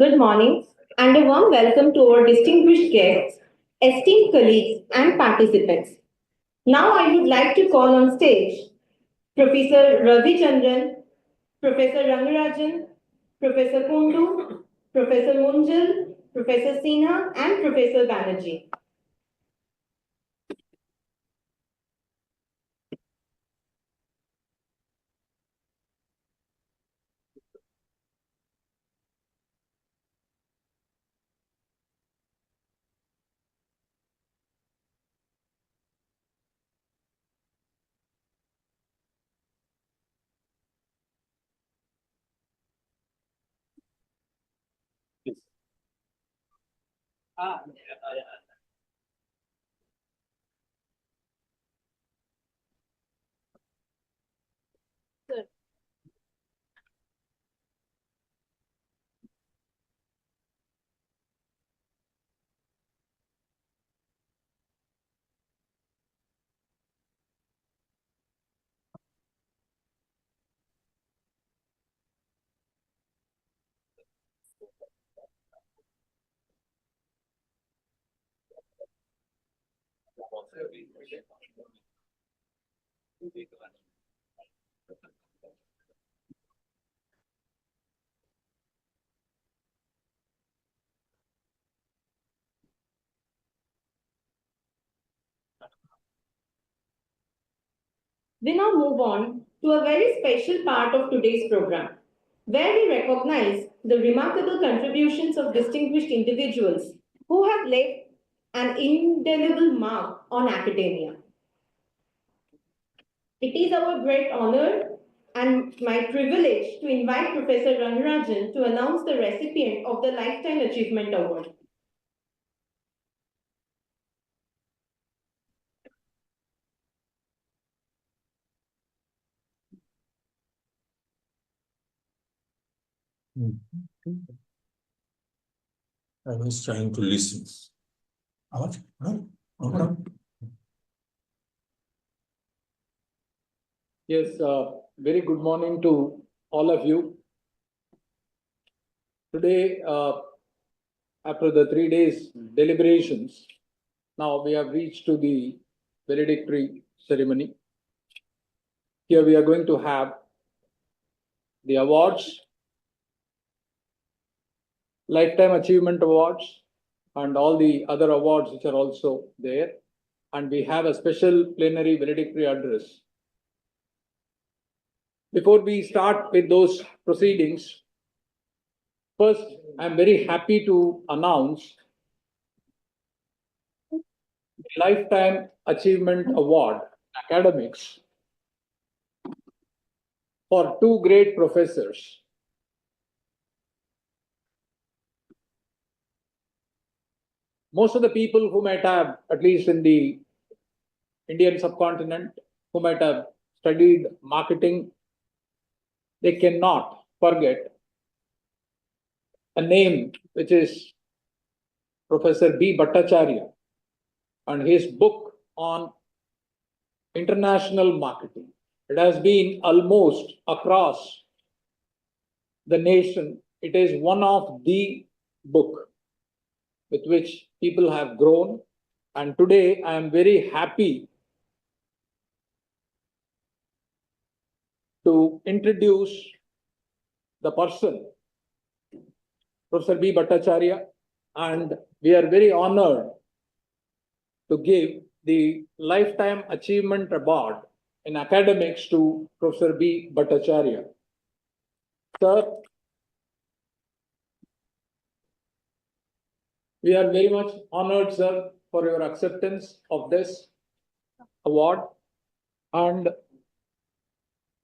Good morning and a warm welcome to our distinguished guests, esteemed colleagues and participants. Now I would like to call on stage Professor Ravi Chandran, Professor Rangarajan, Professor Kundu, Professor Munjal, Professor Sinha and Professor Banerjee. We now move on to a very special part of today's program, where we recognize the remarkable contributions of distinguished individuals who have left an indelible mark on academia. It is our great honor and my privilege to invite Professor Rangarajan to announce the recipient of the Lifetime Achievement Award. I was trying to listen. Yes, very good morning to all of you. Today, after the 3 days deliberations, now we have reached to the valedictory ceremony. Here we are going to have the awards, Lifetime Achievement Awards, and all the other awards which are also there. And we have a special plenary valedictory address. Before we start with those proceedings, first, I'm very happy to announce the Lifetime Achievement Award Academics for two great professors. Most of the people who might have, at least in the Indian subcontinent, who might have studied marketing, they cannot forget a name which is Professor B. Bhattacharya and his book on international marketing. It has been almost across the nation. It is one of the book with which people have grown. And today I am very happy to introduce the person, Professor B. Bhattacharya, and we are very honored to give the Lifetime Achievement Award in Academics to Professor B. Bhattacharya. Sir, we are very much honored, sir, for your acceptance of this award. And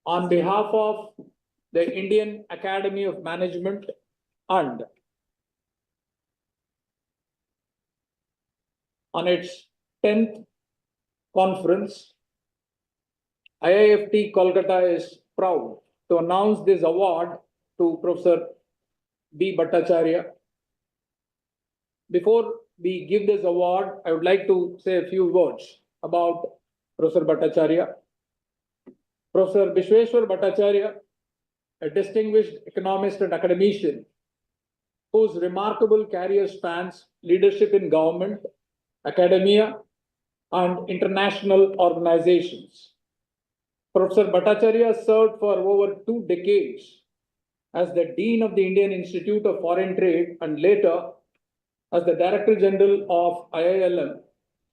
on behalf of the Indian Academy of Management and on its 10th conference, IIFT KOLKATA is proud to announce this award to Professor B. Bhattacharya. Before we give this award, I would like to say a few words about Professor Bhattacharya. Professor Vishweshwar Bhattacharya, a distinguished economist and academician whose remarkable career spans leadership in government, academia, and international organizations. Professor Bhattacharya served for over 2 decades as the Dean of the Indian Institute of Foreign Trade and later as the Director General of IILM,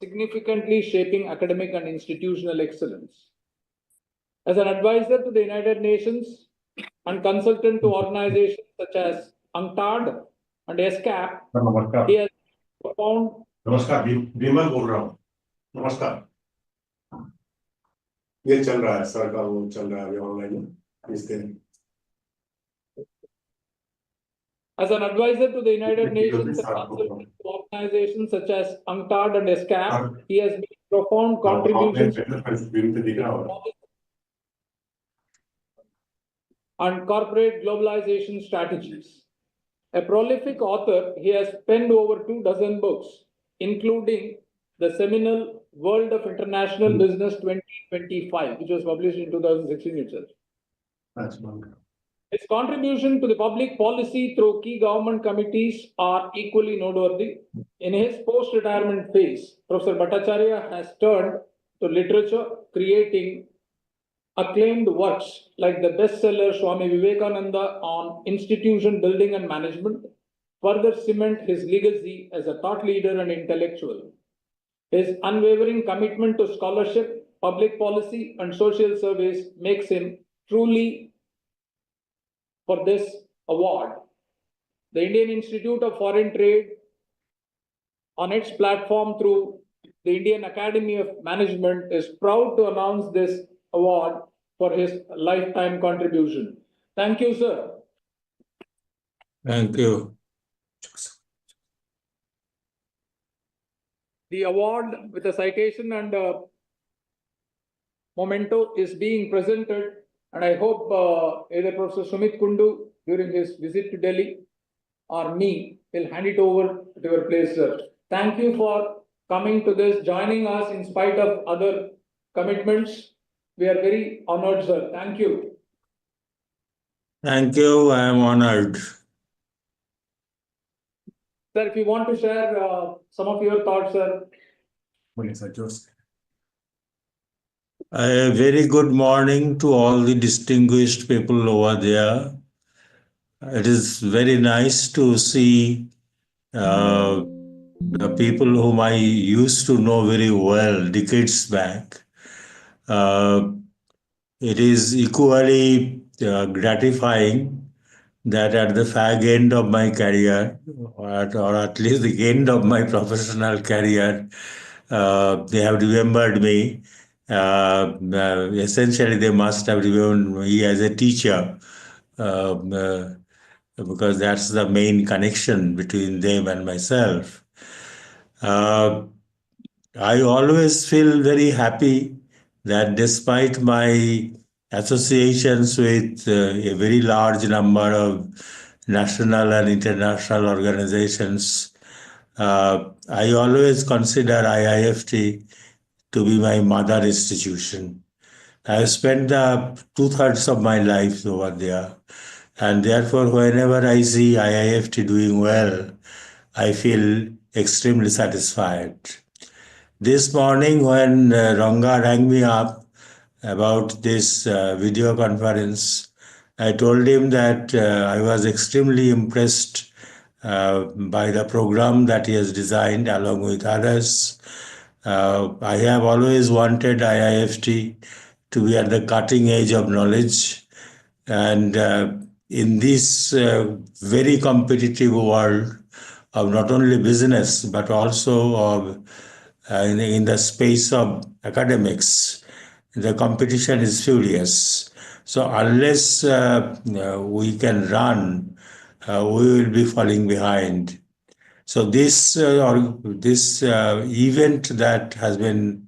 significantly shaping academic and institutional excellence. As an advisor to the United Nations and consultant to organizations such as UNCTAD and ESCAP, नमस्कार he has profound नमस्कार विमल बोल रहा हूँ नमस्कार ये चल रहा है सर का वो चल रहा है अभी ऑनलाइन इस दिन As an advisor to the United Nations and consultant to organizations such as UNCTAD and ESCAP, he has made profound contributions and corporate globalization strategies. A prolific author, he has penned over 24 books, including the seminal World of International Business 2025, which was published in 2016 itself. His contribution to the public policy through key government committees are equally noteworthy. In his post-retirement phase, Professor Bhattacharya has turned to literature, creating acclaimed works like the bestseller Swami Vivekananda on institution building and management, further cement his legacy as a thought leader and intellectual. His unwavering commitment to scholarship, public policy, and social service makes him truly for this award. The Indian Institute of Foreign Trade, on its platform through the Indian Academy of Management, is proud to announce this award for his lifetime contribution. Thank you, sir. Thank you. The award with a citation and a memento is being presented, and I hope either Professor Sumit Kundu during his visit to Delhi or me will hand it over to your place, sir. Thank you for coming to this, joining us in spite of other commitments. We are very honored, sir. Thank you. Thank you. I am honored. Sir, if you want to share some of your thoughts, sir. A very good morning to all the distinguished people over there. It is very nice to see the people whom I used to know very well decades back. It is equally gratifying that at the fag end of my career, or at least the end of my professional career, they have remembered me. Essentially, they must have remembered me as a teacher, because that's the main connection between them and myself. I always feel very happy that despite my associations with a very large number of national and international organizations, I always consider IIFT to be my mother institution. I have spent 2/3 of my life over there, and therefore whenever I see IIFT doing well, I feel extremely satisfied. This morning when Ranga rang me up about this video conference, I told him that I was extremely impressed by the program that he has designed along with others. I have always wanted IIFT to be at the cutting edge of knowledge, and in this very competitive world of not only business but also of in the space of academics, the competition is furious. So unless we can run, we will be falling behind. So this event that has been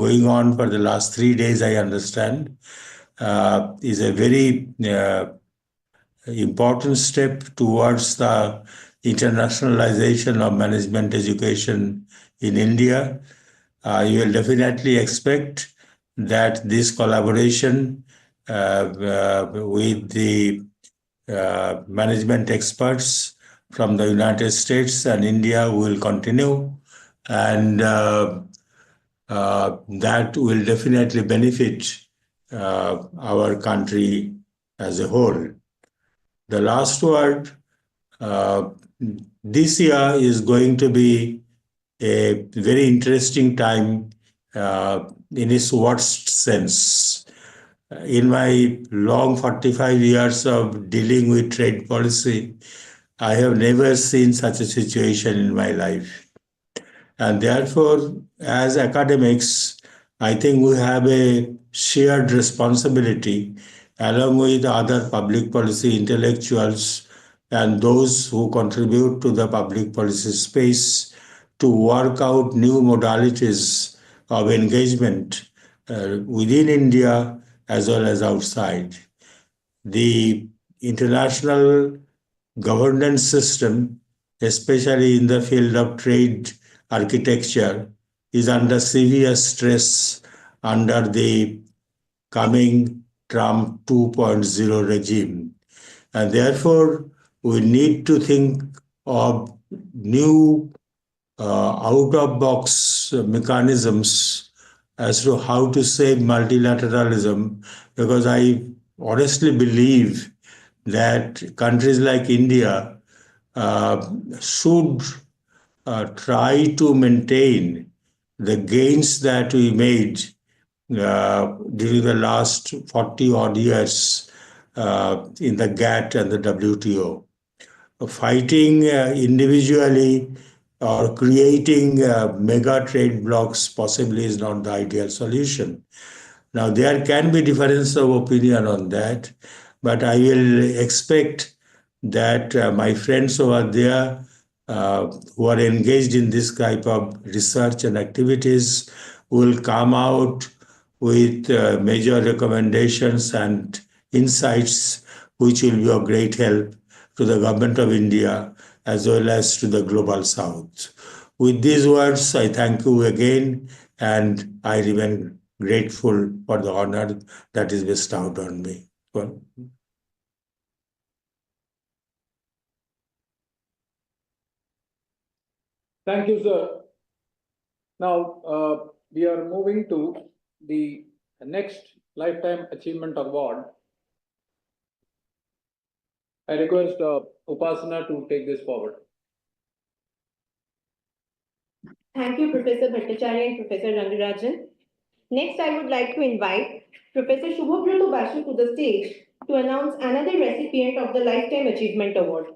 going on for the last 3 days, I understand, is a very important step towards the internationalization of management education in India. You will definitely expect that this collaboration with the management experts from the United States and India will continue, and that will definitely benefit our country as a whole. The last word, this year is going to be a very interesting time in its worst sense. In my long 45 years of dealing with trade policy, I have never seen such a situation in my life. And therefore, as academics, I think we have a shared responsibility along with other public policy intellectuals and those who contribute to the public policy space to work out new modalities of engagement within India as well as outside. The international governance system, especially in the field of trade architecture, is under severe stress under the coming Trump 2.0 regime. And therefore, we need to think of new out-of-box mechanisms as to how to save multilateralism, because I honestly believe that countries like India should try to maintain the gains that we made during the last 40 odd years in the GATT and the WTO. Fighting individually or creating mega trade blocs possibly is not the ideal solution. Now, there can be difference of opinion on that, but I will expect that my friends over there who are engaged in this type of research and activities will come out with major recommendations and insights which will be of great help to the government of India as well as to the global south. With these words, I thank you again, and I remain grateful for the honor that is bestowed on me. Well, Thank you, sir. Now, we are moving to the next Lifetime Achievement Award. I request Upasana to take this forward. Thank you, Professor Bhattacharya and Professor Rangarajan. Next, I would like to invite Professor Shubhabrata Basu to the stage to announce another recipient of the Lifetime Achievement Award.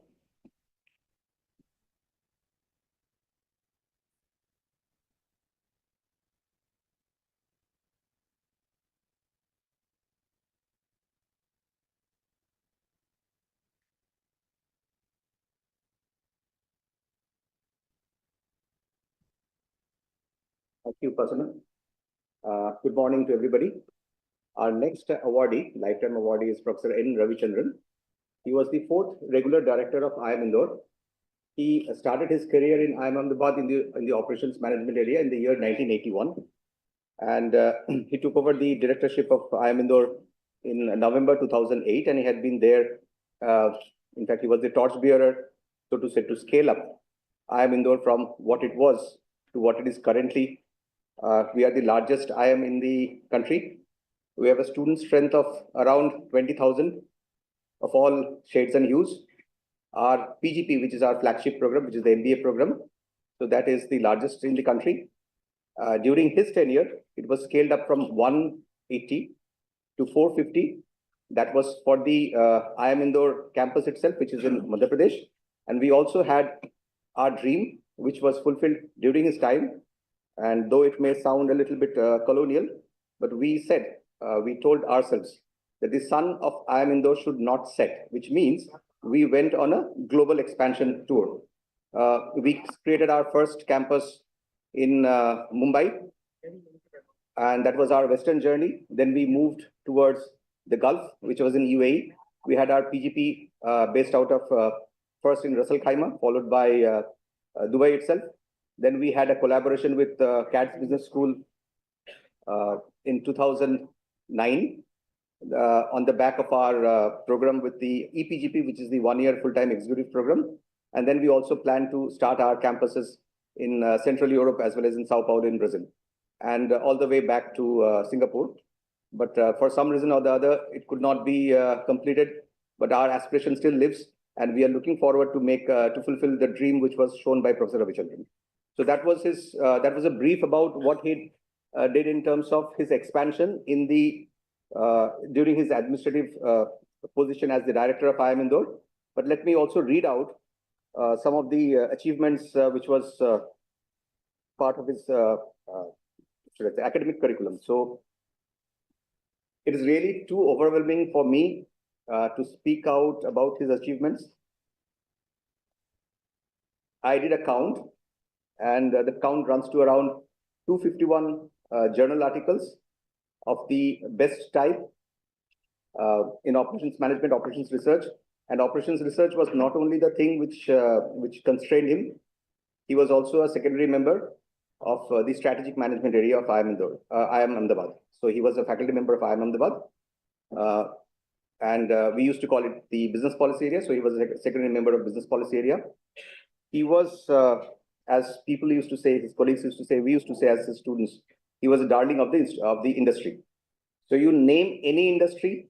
Thank you, Upasana. Good morning to everybody. Our next awardee, lifetime awardee, is Professor N. Ravichandran. He was the fourth regular director of IIM Indore. He started his career in IIM Ahmedabad in the operations management area in the year 1981. And he took over the directorship of IIM Indore in November 2008, and he had been there. In fact, he was the torchbearer, so to say, to scale up IIM Indore from what it was to what it is currently. We are the largest IIM in the country. We have a student strength of around 20,000 of all shades and hues. Our PGP, which is our flagship program, which is the MBA program, so that is the largest in the country. During his tenure, it was scaled up from 180 to 450. That was for the IIM Indore campus itself, which is in Madhya Pradesh. And we also had our dream, which was fulfilled during his time. And though it may sound a little bit colonial, but we told ourselves that the sun of IIM Indore should not set, which means we went on a global expansion tour. We created our first campus in Mumbai, and that was our Western journey. Then we moved towards the Gulf, which was in UAE. We had our PGP based out of first in Ras Al Khaimah, followed by Dubai itself. Then we had a collaboration with CATS Business School in 2009. on the back of our program with the EPGP, which is the 1-year full-time executive program. And then we also plan to start our campuses in Central Europe as well as in Sao Paulo in Brazil, and all the way back to Singapore. But for some reason or the other, it could not be completed. But our aspiration still lives, and we are looking forward to make to fulfill the dream which was shown by Professor Ravichandran. So that was his. That was a brief about what he did in terms of his expansion in the during his administrative position as the director of IIM Indore. But let me also read out some of the achievements which was part of his academic curriculum. So it is really too overwhelming for me to speak out about his achievements. I did a count, and the count runs to around 251 journal articles of the best type in operations management, operations research. And operations research was not only the thing which constrained him, he was also a secondary member of the strategic management area of IIM Indore, IIM Ahmedabad. So he was a faculty member of IIM Ahmedabad. And we used to call it the business policy area. So he was a secondary member of business policy area. He was, as people used to say, his colleagues used to say, we used to say as his students, he was a darling of the industry. So you name any industry,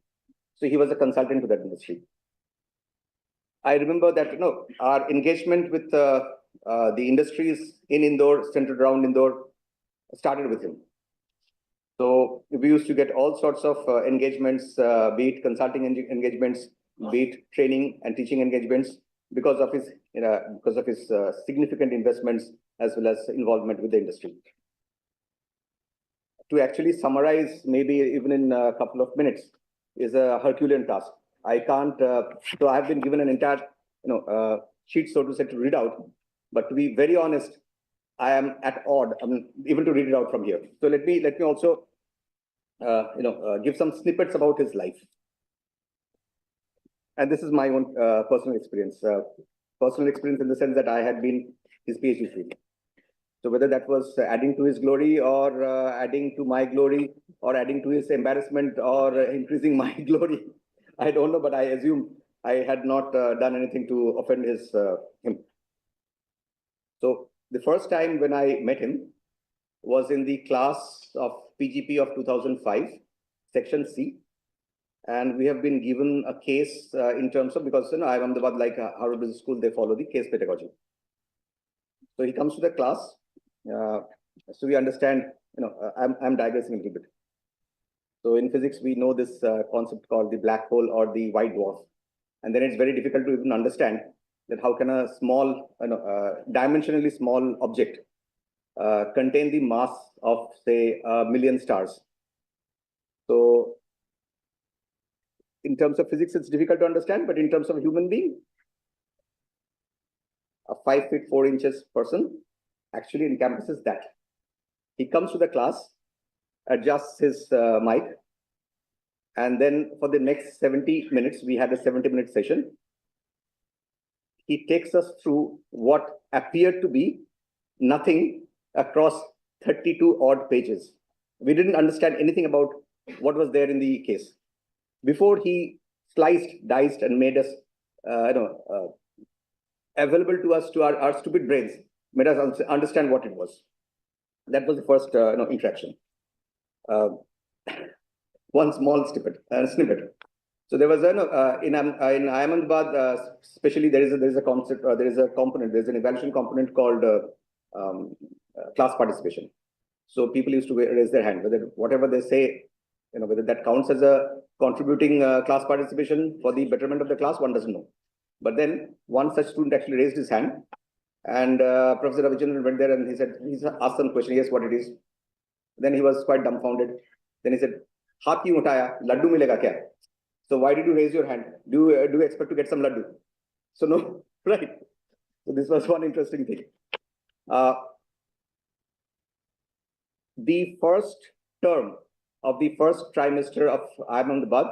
so he was a consultant to that industry. I remember that our engagement with the industries in Indore, centered around Indore, started with him. So we used to get all sorts of engagements, be it consulting engagements, be it training and teaching engagements, because of his significant investments as well as involvement with the industry. To actually summarize, maybe even in a couple of minutes, is a Herculean task. I can't. So I've been given an entire, sheet, so to say, to read out. But to be very honest, I am at odd. I mean, even to read it out from here. So let me also, give some snippets about his life. And this is my own personal experience. Personal experience in the sense that I had been his PhD student. So whether that was adding to his glory or adding to my glory or adding to his embarrassment or increasing my glory, I don't know, but I assume I had not done anything to offend him. So the first time when I met him was in the class of PGP of 2005, section C. And we have been given a case in terms of, because IIM Ahmedabad, like Harvard Business School, they follow the case pedagogy. So he comes to the class. So we understand, I'm digressing a little bit. So in physics, we know this concept called the black hole or the white dwarf. And then it's very difficult to even understand that how can a small, dimensionally small object contain the mass of, say, a million stars. So in terms of physics, it's difficult to understand, but in terms of a human being, a 5 feet 4 inches person actually encompasses that. He comes to the class, adjusts his mic, and then for the next 70 minutes, we had a 70-minute session. He takes us through what appeared to be nothing across 32 odd pages. We didn't understand anything about what was there in the case. Before he sliced, diced, and made us, available to us, to our stupid brains, made us understand what it was. That was the first interaction. One small snippet. So there was in IIM Ahmedabad, especially there is a concept, there is a component, there's an evaluation component called class participation. So people used to raise their hand, whatever they say, whether that counts as a contributing class participation for the betterment of the class, one doesn't know. But then one such student actually raised his hand, and Professor Ravichandran went there and he asked some question, yes, what it is. Then he was quite dumbfounded. Then he said, "Haath kyun uthaya? Laddu milega kya?" So why did you raise your hand? Do you expect to get some laddu? So no, right. So this was one interesting thing. The first term of the first trimester of IIM Ahmedabad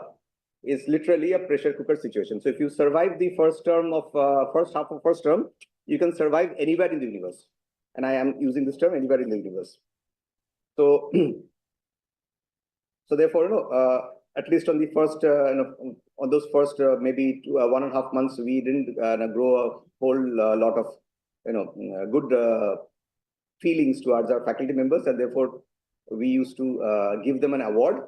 is literally a pressure cooker situation. So if you survive the first term of first half of first term, you can survive anywhere in the universe. And I am using this term, anywhere in the universe. So, so therefore, at least on the first, on those first maybe 1.5 months, we didn't grow a whole lot of, good feelings towards our faculty members, and therefore we used to give them an award,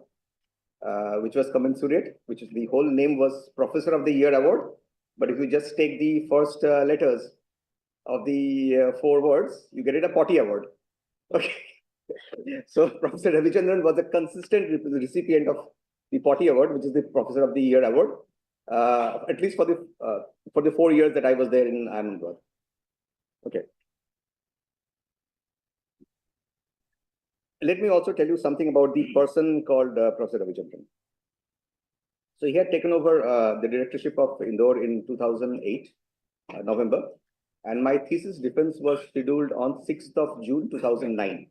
which was commensurate, which is the whole name was Professor of the Year Award. But if you just take the first letters of the 4 words, you get it a potty award. Okay. So Professor Ravichandran was a consistent recipient of the potty award, which is the Professor of the Year Award, at least for the 4 years that I was there in IIM Indore. Okay. Let me also tell you something about the person called Professor Ravichandran. So he had taken over the directorship of Indore in 2008, November, and my thesis defense was scheduled on 6th of June 2009.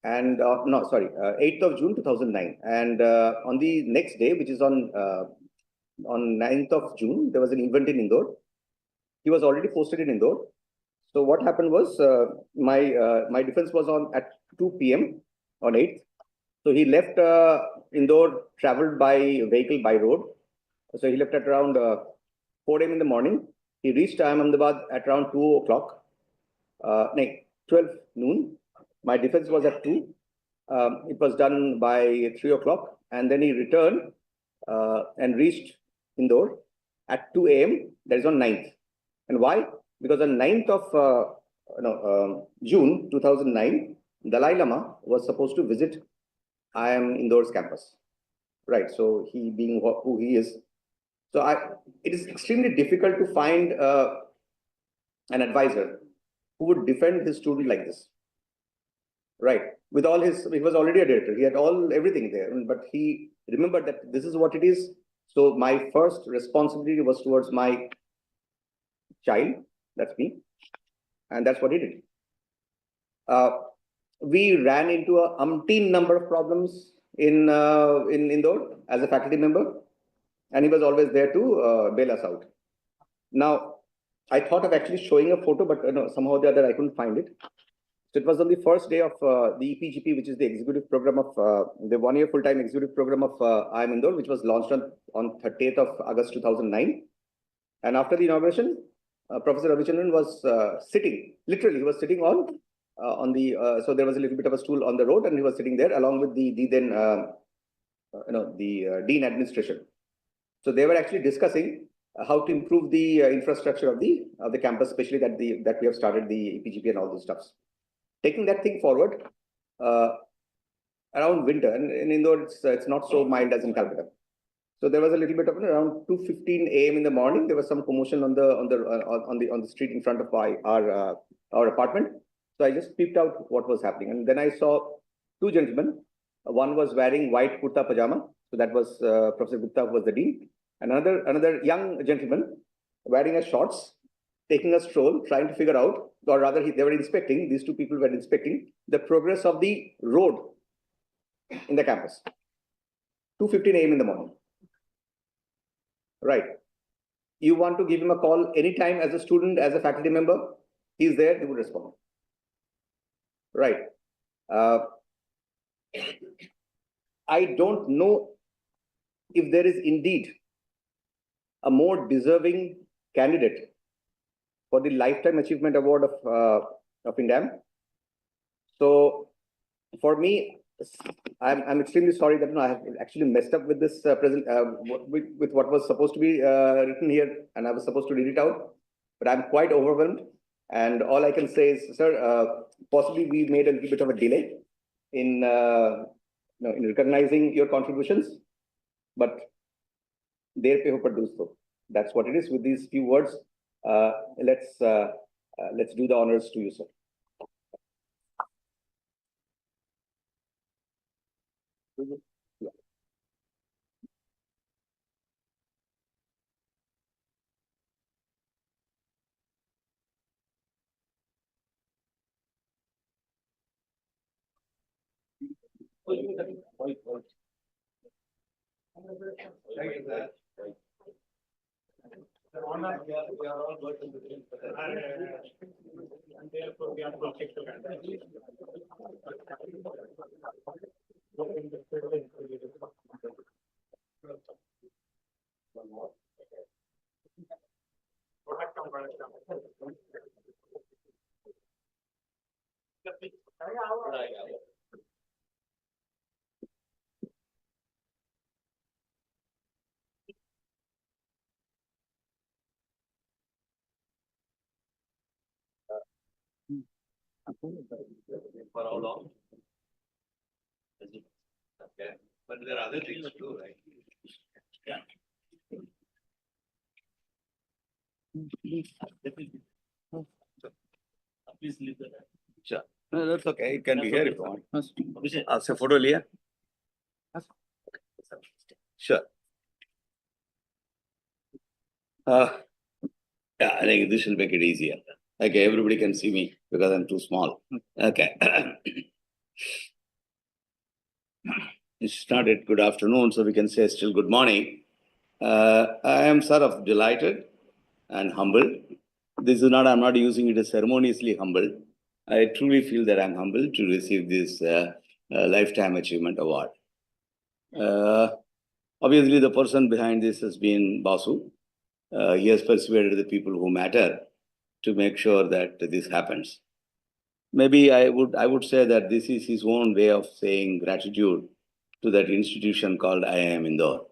And 8th of June 2009. And on the next day, which is on 9th of June, there was an event in Indore. He was already posted in Indore. So what happened was my defense was on at 2 p.m. on 8th. So he left Indore, traveled by vehicle by road. So he left at around 4 a.m. in the morning. He reached Ahmedabad at around 2 o'clock, 12 noon. My defense was at 2. It was done by 3 o'clock. And then he returned and reached Indore at 2 a.m. That is on 9th. And why? Because on 9th of June 2009, Dalai Lama was supposed to visit IIM Indore's campus. Right. So he being who he is. So it is extremely difficult to find an advisor who would defend his student like this. Right. With all his, he was already a director. He had everything there, but he remembered that this is what it is. So my first responsibility was towards my child. That's me. And that's what he did. We ran into a umpteen number of problems in Indore as a faculty member, and he was always there to bail us out. Now, I thought of actually showing a photo, but somehow or the other I couldn't find it. So it was on the first day of the EPGP, which is the executive program of the 1-year full-time executive program of IIM Indore, which was launched on 30th of August 2009. And after the inauguration, Professor Ravichandran was sitting, literally, he was sitting on the, so there was a little bit of a stool on the road, and he was sitting there along with the then, the Dean administration. So they were actually discussing how to improve the infrastructure of the campus, especially that we have started the EPGP and all those stuffs. Taking that thing forward, around winter, and in Indore it's not so mild as in Calcutta. So there was a little bit of around 2:15 a.m. in the morning. There was some commotion on the street in front of our apartment. So I just peeped out what was happening, and then I saw 2 gentlemen. One was wearing white kurta pajama, so that was Professor Gupta was the dean, and another young gentleman wearing a shorts, taking a stroll, trying to figure out, or rather they were inspecting. These 2 people were inspecting the progress of the road in the campus. 2:15 a.m. in the morning. Right. You want to give him a call anytime as a student, as a faculty member, he's there, he would respond. Right. I don't know if there is indeed a more deserving candidate for the Lifetime Achievement Award of INDAM. So for me, I'm extremely sorry that I have actually messed up with this with what was supposed to be written here, and I was supposed to read it out, but I'm quite overwhelmed. And all I can say is, sir, possibly we made a little bit of a delay in recognizing your contributions, but there pe ho produce so. That's what it is. With these few words, let's do the honors to you, sir. Yeah. The honor, we are all working with him, and therefore we are protected. For how long? Okay, but there are other things too, right? Yeah. Please leave that. Sure. No, that's okay. It can be here if you want. Ask a photo, Leah. Sure. Yeah, I think this will make it easier. Okay, everybody can see me because I'm too small. Okay. It started good afternoon, so we can say still good morning. I am sort of delighted and humbled. This is not, I'm not using it as ceremoniously humbled. I truly feel that I'm humbled to receive this Lifetime Achievement Award. Obviously, the person behind this has been Basu. He has persuaded the people who matter to make sure that this happens. Maybe I would say that this is his own way of saying gratitude to that institution called IIM Indore.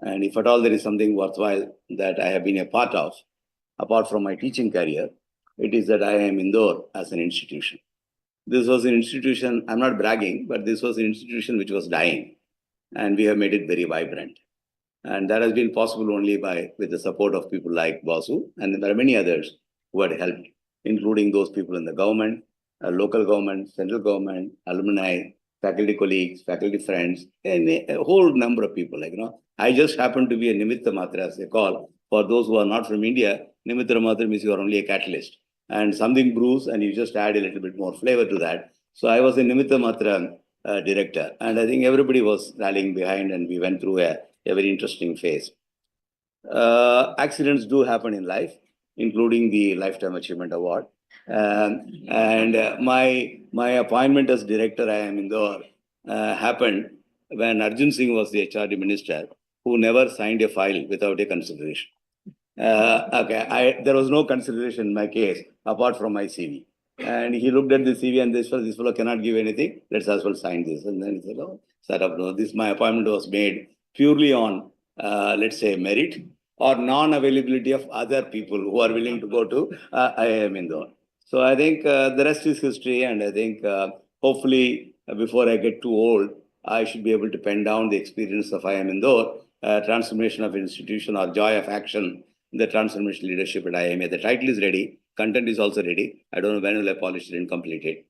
And if at all there is something worthwhile that I have been a part of, apart from my teaching career, it is that IIM Indore as an institution. This was an institution, I'm not bragging, but this was an institution which was dying, and we have made it very vibrant. And that has been possible only with the support of people like Basu, and there are many others who had helped, including those people in the government, local government, central government, alumni, faculty colleagues, faculty friends, and a whole number of people. I just happen to be a Nimitta Matra, as they call. For those who are not from India, Nimitta Matra means you are only a catalyst. And something brews, and you just add a little bit more flavor to that. So I was a Nimitta Matra director, and I think everybody was rallying behind, and we went through a very interesting phase. Accidents do happen in life, including the Lifetime Achievement Award. My appointment as director, IIM Indore, happened when Arjun Singh was the HRD minister, who never signed a file without a consideration. There was no consideration in my case apart from my CV. And he looked at the CV and this fellow cannot give anything. Let's as well sign this. And then he said, "Oh, set up. No, my appointment was made purely on, let's say, merit or non-availability of other people who are willing to go to IIM Indore." So I think the rest is history, and I think hopefully before I get too old, I should be able to pen down the experience of IIM Indore, transformation of institution or joy of action, the transformation leadership at IIMA. The title is ready, content is also ready. I don't know when will I polish it and complete it.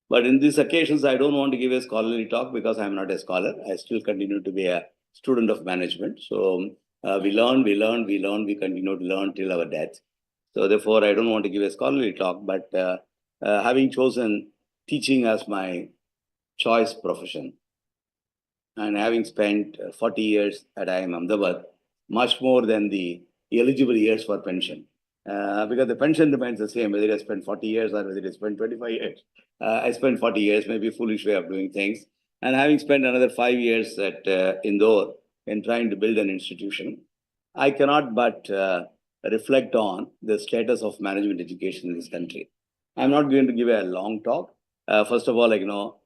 But in these occasions, I don't want to give a scholarly talk because I'm not a scholar. I still continue to be a student of management. So we learn, we continue to learn till our death. So therefore, I don't want to give a scholarly talk, but having chosen teaching as my choice profession, and having spent 40 years at IIM Ahmedabad, much more than the eligible years for pension. Because the pension remains the same, whether I spend 40 years or whether I spend 25 years. I spent 40 years, maybe a foolish way of doing things. And having spent another 5 years at Indore in trying to build an institution, I cannot but reflect on the status of management education in this country. I'm not going to give a long talk. First of all,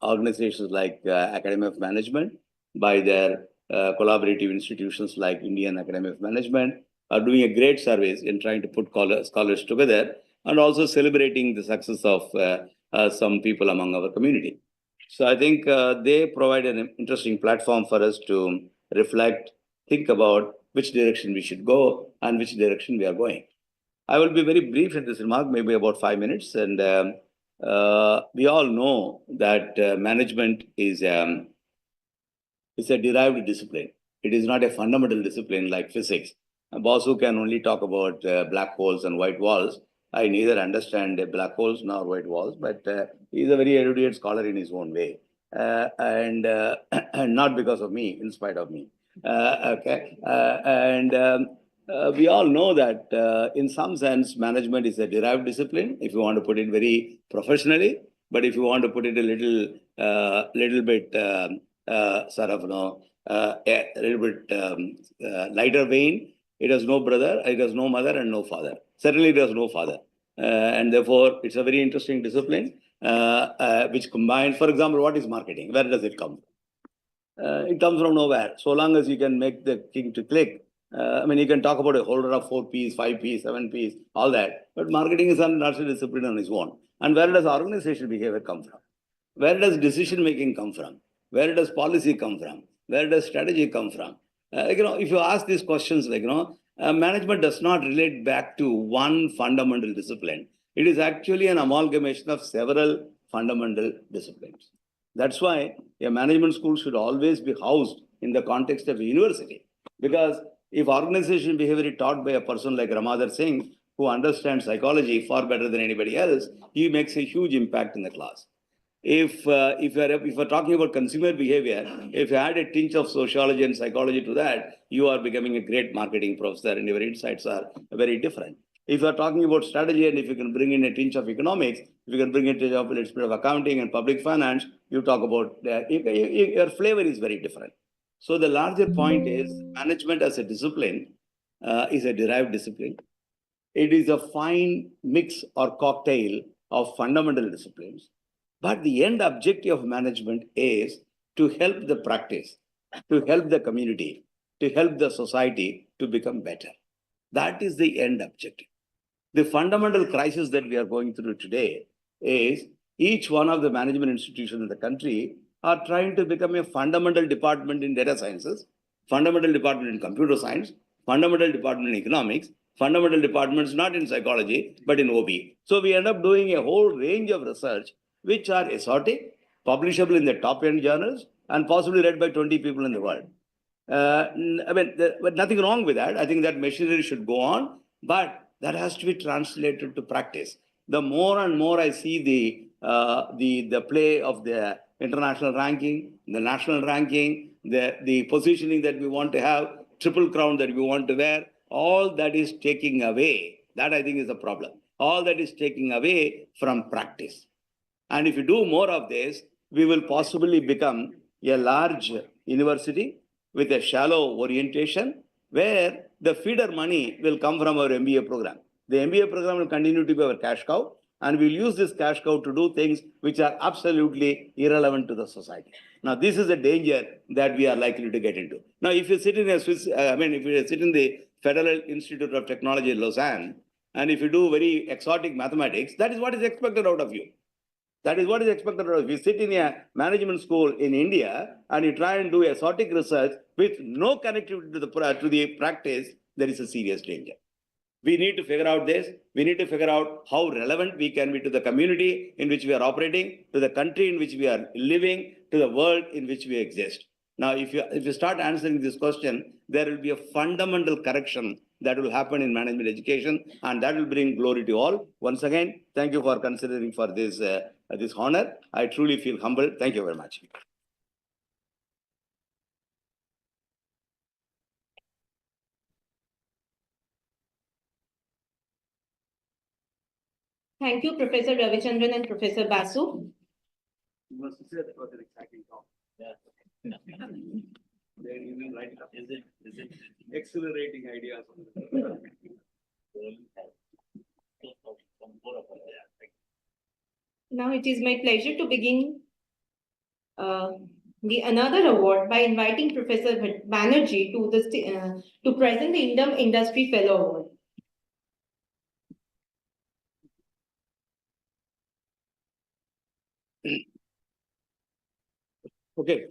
organizations like Academy of Management, by their collaborative institutions like Indian Academy of Management, are doing a great service in trying to put scholars together, and also celebrating the success of some people among our community. So I think they provide an interesting platform for us to reflect, think about which direction we should go and which direction we are going. I will be very brief in this remark, maybe about 5 minutes. And we all know that management is a derived discipline. It is not a fundamental discipline like physics. Basu can only talk about black holes and white walls. I neither understand black holes nor white walls, but he's a very erudite scholar in his own way. And not because of me, in spite of me. We all know that in some sense, management is a derived discipline, if you want to put it very professionally. But if you want to put it a little bit a little bit lighter vein, it has no brother, it has no mother and no father. Certainly it has no father. And therefore, it's a very interesting discipline, which combines, for example, what is marketing? Where does it come from? It comes from nowhere. So long as you can make the king to click, I mean, you can talk about a holder of 4 Ps, 5 Ps, 7 Ps, all that. But marketing is not a discipline on its own. And where does organizational behavior come from? Where does decision making come from? Where does policy come from? Where does strategy come from? If you ask these questions, management does not relate back to one fundamental discipline. It is actually an amalgamation of several fundamental disciplines. That's why a management school should always be housed in the context of a university. Because if organizational behavior is taught by a person like Ramadhar Singh, who understands psychology far better than anybody else, he makes a huge impact in the class. If you're talking about consumer behavior, if you add a tinge of sociology and psychology to that, you are becoming a great marketing professor and your insights are very different. If you're talking about strategy and if you can bring in a tinge of economics, if you can bring in a tinge of accounting and public finance, you talk about your flavor is very different. So the larger point is management as a discipline is a derived discipline. It is a fine mix or cocktail of fundamental disciplines. But the end objective of management is to help the practice, to help the community, to help the society to become better. That is the end objective. The fundamental crisis that we are going through today is each one of the management institutions in the country are trying to become a fundamental department in data sciences, fundamental department in computer science, fundamental department in economics, fundamental departments not in psychology, but in OB. So we end up doing a whole range of research which are exotic, publishable in the top-end journals, and possibly read by 20 people in the world. But nothing wrong with that. I think that machinery should go on, but that has to be translated to practice. The more and more I see the play of the international ranking, the national ranking, the positioning that we want to have, triple crown that we want to wear, all that is taking away. That I think is the problem. All that is taking away from practice. And if you do more of this, we will possibly become a large university with a shallow orientation where the feeder money will come from our MBA program. The MBA program will continue to be our cash cow, and we'll use this cash cow to do things which are absolutely irrelevant to the society. Now, this is a danger that we are likely to get into. Now, if you sit in if you sit in the Federal Institute of Technology in Lausanne, and if you do very exotic mathematics, that is what is expected out of you. That is what is expected of us. If you sit in a management school in India and you try and do exotic research with no connectivity to the practice, there is a serious danger. We need to figure out this. We need to figure out how relevant we can be to the community in which we are operating, to the country in which we are living, to the world in which we exist. Now, if you start answering this question, there will be a fundamental correction that will happen in management education, and that will bring glory to all. Once again, thank you for considering for this honor. I truly feel humbled. Thank you very much. Thank you, Professor Ravichandran and Professor Basu. You must say that was an exciting talk. Yeah. Is it accelerating ideas? Now it is my pleasure to begin the another award by inviting Professor Banerjee to present the INDAM Industry Fellow Award. Okay,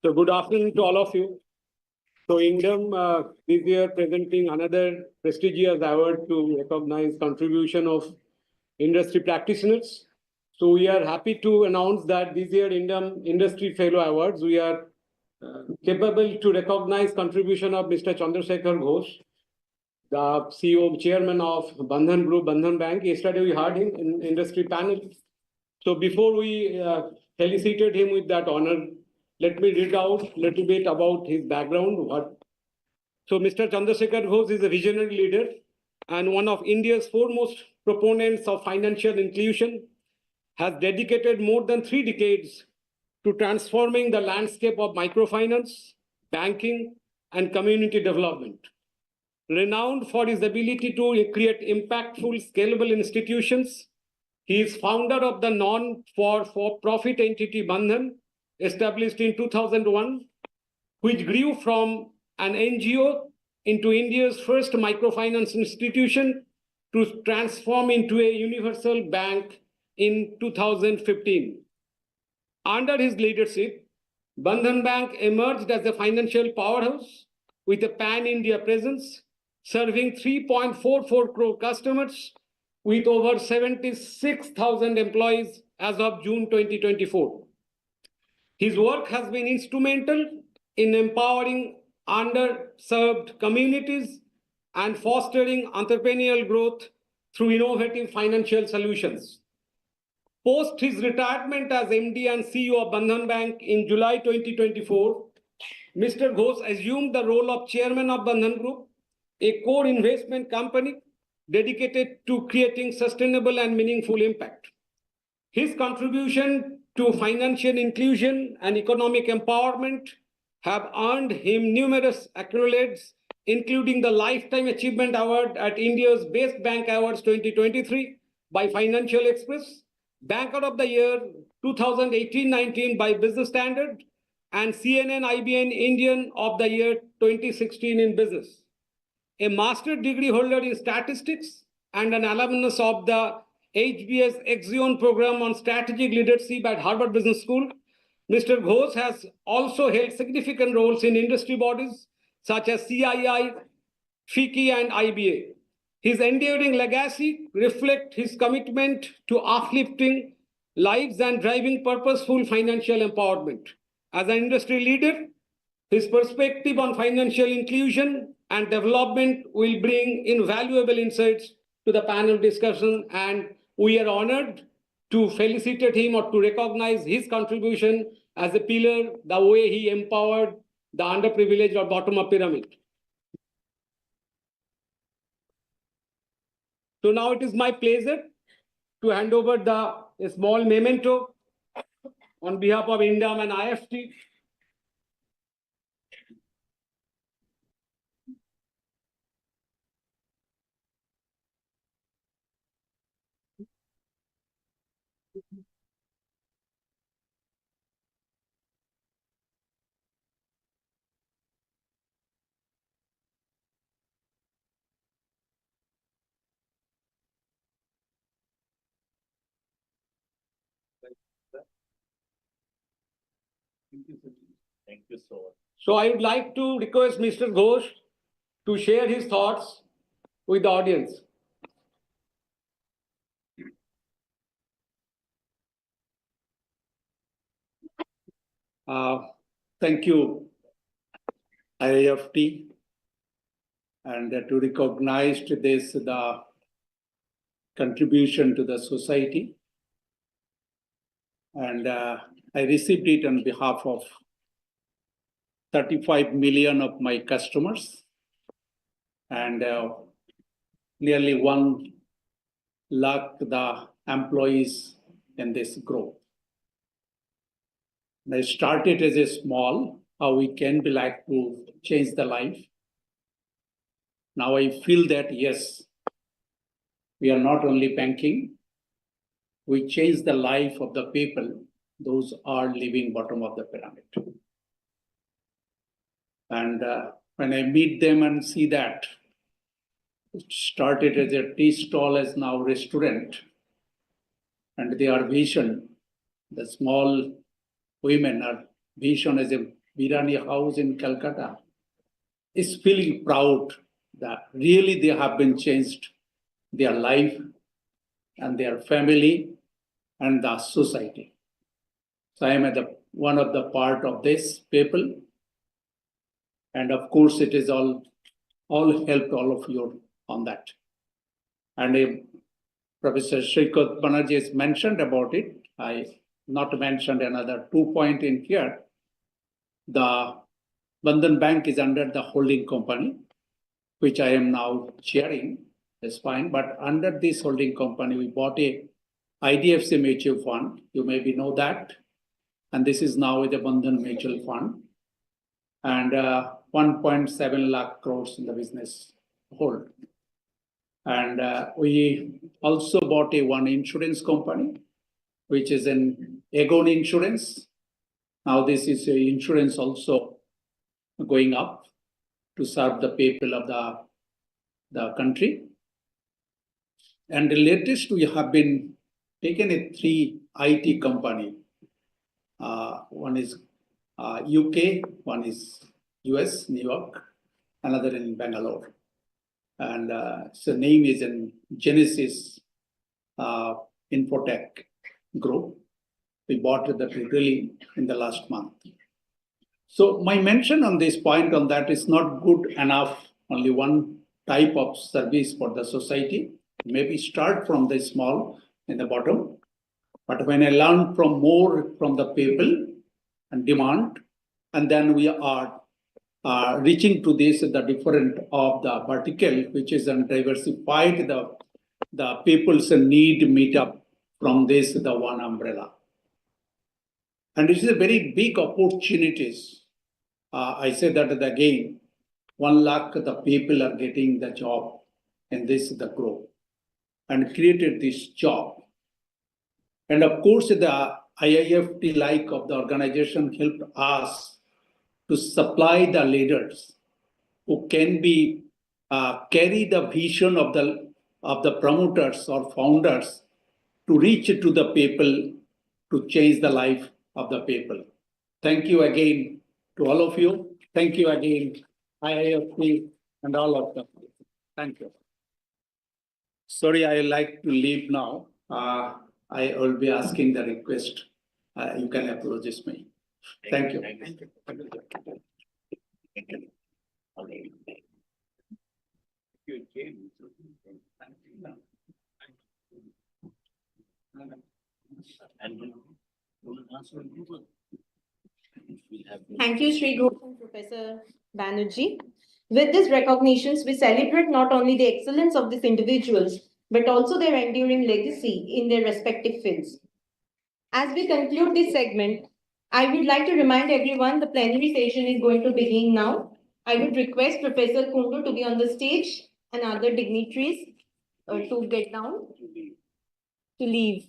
so good afternoon to all of you. So INDAM this year presenting another prestigious award to recognize contribution of industry practitioners. So we are happy to announce that this year INDAM Industry Fellow Awards, we are capable to recognize contribution of Mr. Chandrasekhar Ghosh, the CEO, chairman of Bandhan Group, Bandhan Bank. Yesterday we heard him in industry panel. So before we felicited him with that honor, let me read out a little bit about his background. So Mr. Chandrasekhar Ghosh is a visionary leader and one of India's foremost proponents of financial inclusion, has dedicated more than 3 decades to transforming the landscape of microfinance, banking, and community development. renowned for his ability to create impactful, scalable institutions. He is founder of the non-for-profit entity Bandhan, established in 2001, which grew from an NGO into India's first microfinance institution to transform into a universal bank in 2015. Under his leadership, Bandhan Bank emerged as a financial powerhouse with a pan-India presence, serving 3.44 crore customers with over 76,000 employees as of June 2024. His work has been instrumental in empowering underserved communities and fostering entrepreneurial growth through innovative financial solutions. Post his retirement as MD and CEO of Bandhan Bank in July 2024, Mr. Ghosh assumed the role of chairman of Bandhan Group, a core investment company dedicated to creating sustainable and meaningful impact. His contribution to financial inclusion and economic empowerment have earned him numerous accolades, including the Lifetime Achievement Award at India's Best Bank Awards 2023 by Financial Express, Banker of the Year 2018-19 by Business Standard, and CNN-IBN Indian of the Year 2016 in Business. A master's degree holder in statistics and an alumnus of the HBS Axion program on strategic leadership at Harvard Business School, Mr. Ghosh has also held significant roles in industry bodies such as CII, FICCI, and IBA. His enduring legacy reflects his commitment to uplifting lives and driving purposeful financial empowerment. As an industry leader, his perspective on financial inclusion and development will bring invaluable insights to the panel discussion, and we are honored to felicitate him or to recognize his contribution as a pillar, the way he empowered the underprivileged or bottom-up pyramid. So now it is my pleasure to hand over a small memento on behalf of INDAM and IIFT. Thank you so much. So I would like to request Mr. Ghosh to share his thoughts with the audience. Thank you, IIFT, and to recognize this, the contribution to the society. And I received it on behalf of 35 million of my customers and nearly 1 lakh the employees in this group. And I started as a small, how we can be like to change the life. Now I feel that yes, we are not only banking, we change the life of the people, those are living bottom of the pyramid. And when I meet them and see that, it started as a tea stall, as now restaurant, and their vision, the small women are vision as a biryani house in KOLKATA, is feeling proud that really they have been changed their life and their family and the society. So I am at one of the part of this people. And of course, it is all helped all of you on that. And Professor Shrikant Banerjee has mentioned about it. I not mentioned another 2 points in here. The Bandhan Bank is under the holding company, which I am now chairing. That's fine. But under this holding company, we bought a IDFC mutual fund. You maybe know that. And this is now the Bandhan Mutual Fund. And 1.7 lakh crores in the business hold. And we also bought one insurance company, which is an Aegon Insurance. Now this is a insurance also going up to serve the people of the country. And the latest, we have been taken a 3 IT company. One is UK, one is US, New York, another in Bangalore. And so name is in Genesis Infotech Group. We bought that really in the last month. So my mention on this point on that is not good enough, only one type of service for the society. Maybe start from the small in the bottom. But when I learn from more from the people and demand, and then we are reaching to this, the different of the vertical, which is diversified, the people's need meet up from this, the one umbrella. And it is a very big opportunities. I say that again, 1 lakh the people are getting the job in this, the group, and created this job. And of course, the IIFT like of the organization helped us to supply the leaders who can be carry the vision of the promoters or founders to reach to the people, to change the life of the people. Thank you again to all of you. Thank you again, IIFT and all of them. Thank you. Sorry, I like to leave now. I will be asking the request. You can apologize me. Thank you. Thank you, Sri Ghosh and Professor Banerjee. With these recognitions, we celebrate not only the excellence of these individuals, but also their enduring legacy in their respective fields. As we conclude this segment, I would like to remind everyone the plenary session is going to begin now. I would request Professor Kundu to be on the stage and other dignitaries to get down, to leave.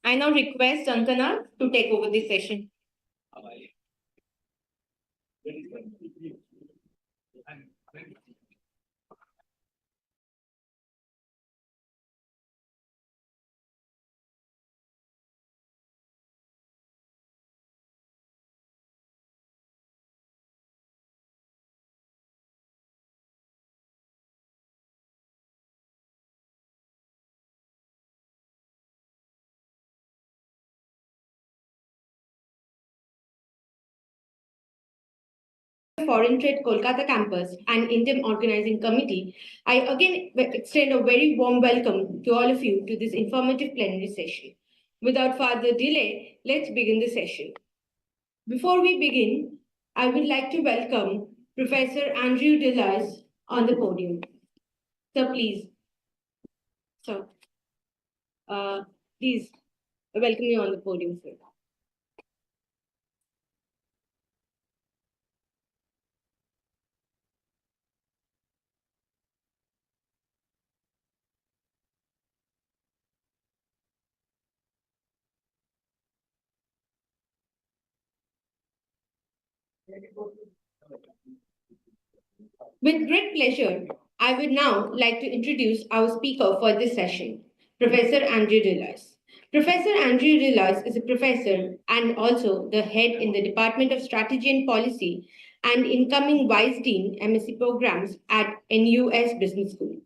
I now request Ankana to take over this session. Foreign Trade Kolkata campus and INDAM organizing committee, I again extend a very warm welcome to all of you to this informative plenary session. Without further delay, let's begin the session. Before we begin, I would like to welcome Professor Andrew Delars on the podium. Sir, please. Sir, please welcome you on the podium, sir. With great pleasure, I would now like to introduce our speaker for this session, Professor Andrew Delars. Professor Andrew Delars is a professor and also the head in the Department of Strategy and Policy and incoming Vice Dean MSc programs at NUS Business School.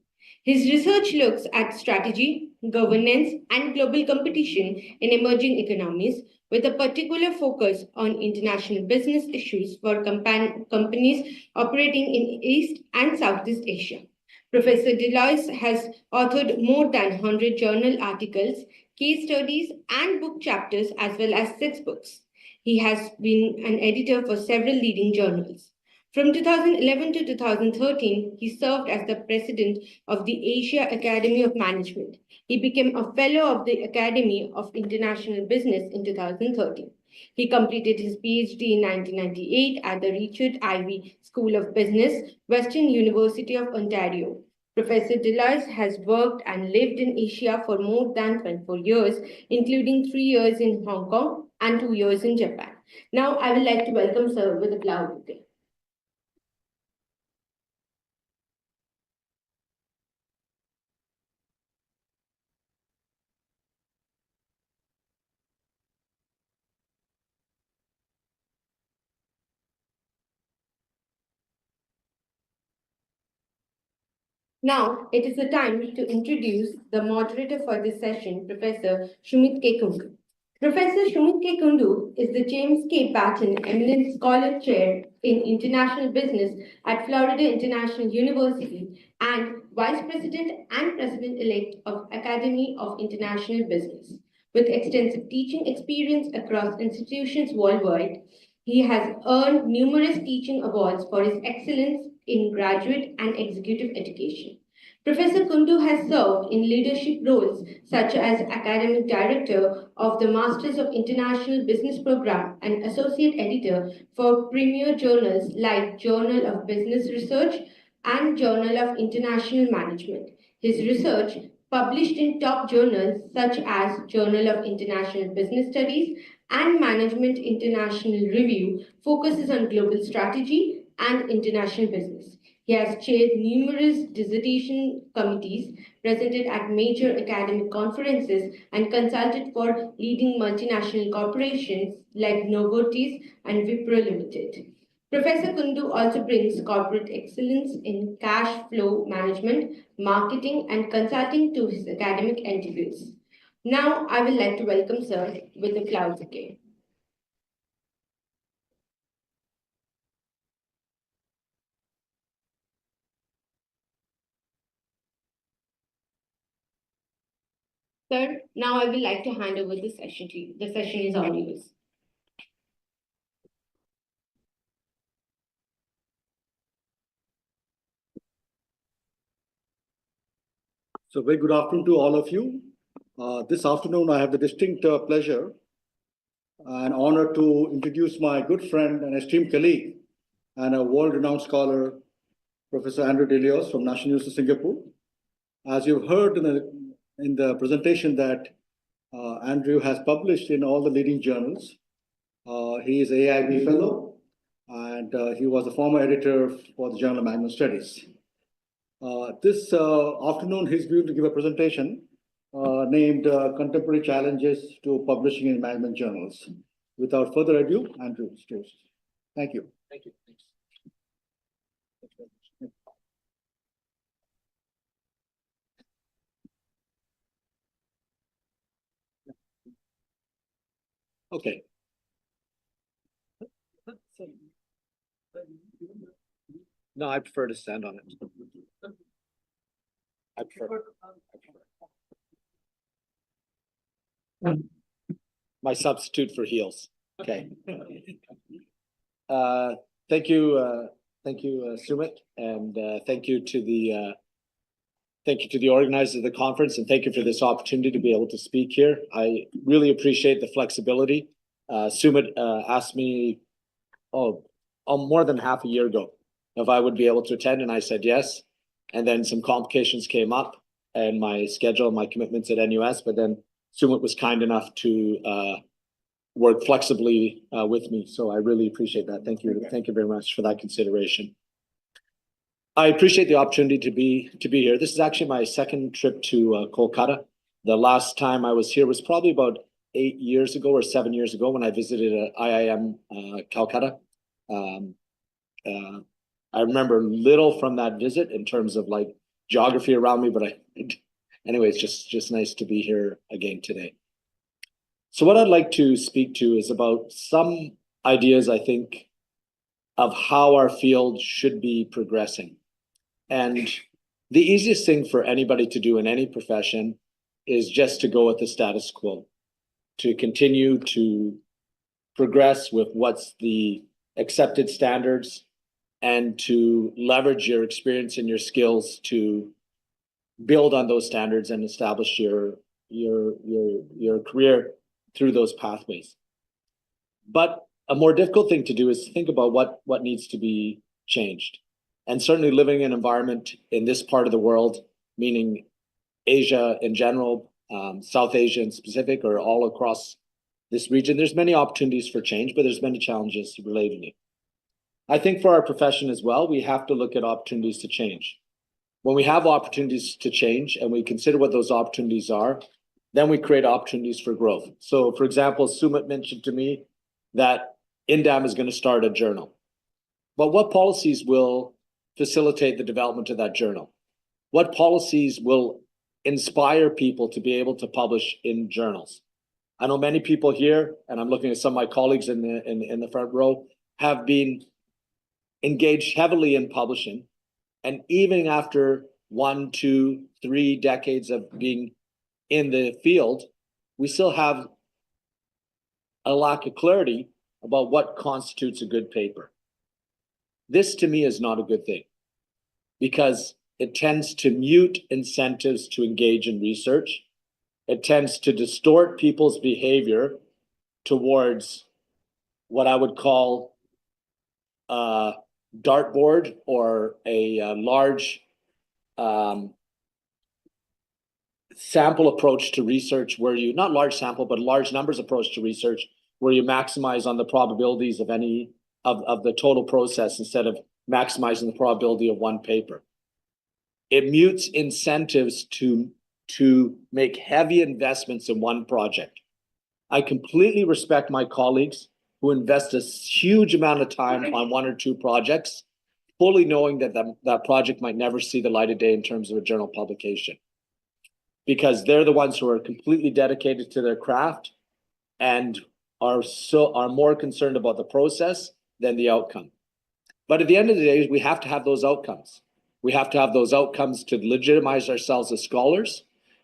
His research looks at strategy, governance, and global competition in emerging economies, with a particular focus on international business issues for companies operating in East and Southeast Asia. Professor Delars has authored more than 100 journal articles, case studies, and book chapters, as well as 6 books. He has been an editor for several leading journals. From 2011 to 2013, he served as the president of the Asia Academy of Management. He became a fellow of the Academy of International Business in 2013. He completed his PhD in 1998 at the Richard Ivey School of Business, Western University of Ontario. Professor Deleuze has worked and lived in Asia for more than 24 years, including 3 years in Hong Kong and 2 years in Japan. Now, I would like to welcome Sir with a cloud. Now, it is the time to introduce the moderator for this session, Professor Shumit K. Kundu. Professor Shumit K. Kundu is the James K. Patton Eminent Scholar Chair in International Business at Florida International University and Vice President and President-elect of Academy of International Business. With extensive teaching experience across institutions worldwide, he has earned numerous teaching awards for his excellence in graduate and executive education. Professor Kundu has served in leadership roles such as Academic Director of the Masters of International Business Program and Associate Editor for premier journals like Journal of Business Research and Journal of International Management. His research, published in top journals such as Journal of International Business Studies and Management International Review, focuses on global strategy and international business. He has chaired numerous dissertation committees, presented at major academic conferences, and consulted for leading multinational corporations like Novartis and Wipro Limited. Professor Kundu also brings corporate excellence in cash flow management, marketing, and consulting to his academic endeavors. Now, I would like to welcome Sir with applause again. Sir, now I would like to hand over the session to you. The session is all yours. So very good afternoon to all of you. This afternoon, I have the distinct pleasure and honor to introduce my good friend and esteemed colleague and a world-renowned scholar, Professor Andrew Deleuze from National University of Singapore. As you've heard in the presentation that Andrew has published in all the leading journals. He is AIB Fellow, and he was a former editor for the Journal of Management Studies. This afternoon, he's going to give a presentation named Contemporary Challenges to Publishing in Management Journals. Without further ado, Andrew, Stewart. Thank you. Thank you. Thanks. Okay. No, I prefer to stand on it. I prefer. My substitute for heels. Okay. Thank you, Sumit, and thank you to the organizers of the conference, and thank you for this opportunity to be able to speak here. I really appreciate the flexibility. Sumit asked me, more than half a year ago, if I would be able to attend, and I said yes. And then some complications came up and my schedule, my commitments at NUS, but then Sumit was kind enough to work flexibly with me. So I really appreciate that. Thank you. Thank you very much for that consideration. I appreciate the opportunity to be here. This is actually my second trip to KOLKATA. The last time I was here was probably about 8 years ago or 7 years ago when I visited IIM Calcutta. I remember little from that visit in terms of like geography around me, but anyway, it's just nice to be here again today. So what I'd like to speak to is about some ideas, I think, of how our field should be progressing. And the easiest thing for anybody to do in any profession is just to go with the status quo, to continue to progress with what's the accepted standards, and to leverage your experience and your skills to build on those standards and establish your career through those pathways. But a more difficult thing to do is think about what needs to be changed. And certainly living in an environment in this part of the world, meaning Asia in general, South Asia in specific, or all across this region, there's many opportunities for change, but there's many challenges related to it. I think for our profession as well, we have to look at opportunities to change. When we have opportunities to change and we consider what those opportunities are, then we create opportunities for growth. So for example, Sumit mentioned to me that INDAM is going to start a journal. But what policies will facilitate the development of that journal? What policies will inspire people to be able to publish in journals? I know many people here, and I'm looking at some of my colleagues in the front row, have been engaged heavily in publishing. And even after 1, 2, 3 decades of being in the field, we still have a lack of clarity about what constitutes a good paper. This to me is not a good thing because it tends to mute incentives to engage in research. It tends to distort people's behavior towards what I would call a dartboard or a large sample approach to research where you, not large sample, but large numbers approach to research where you maximize on the probabilities of any of the total process instead of maximizing the probability of one paper. It mutes incentives to make heavy investments in one project. I completely respect my colleagues who invest a huge amount of time on 1 or 2 projects, fully knowing that that project might never see the light of day in terms of a journal publication. Because they're the ones who are completely dedicated to their craft and are more concerned about the process than the outcome. But at the end of the day, we have to have those outcomes. We have to have those outcomes to legitimize ourselves as scholars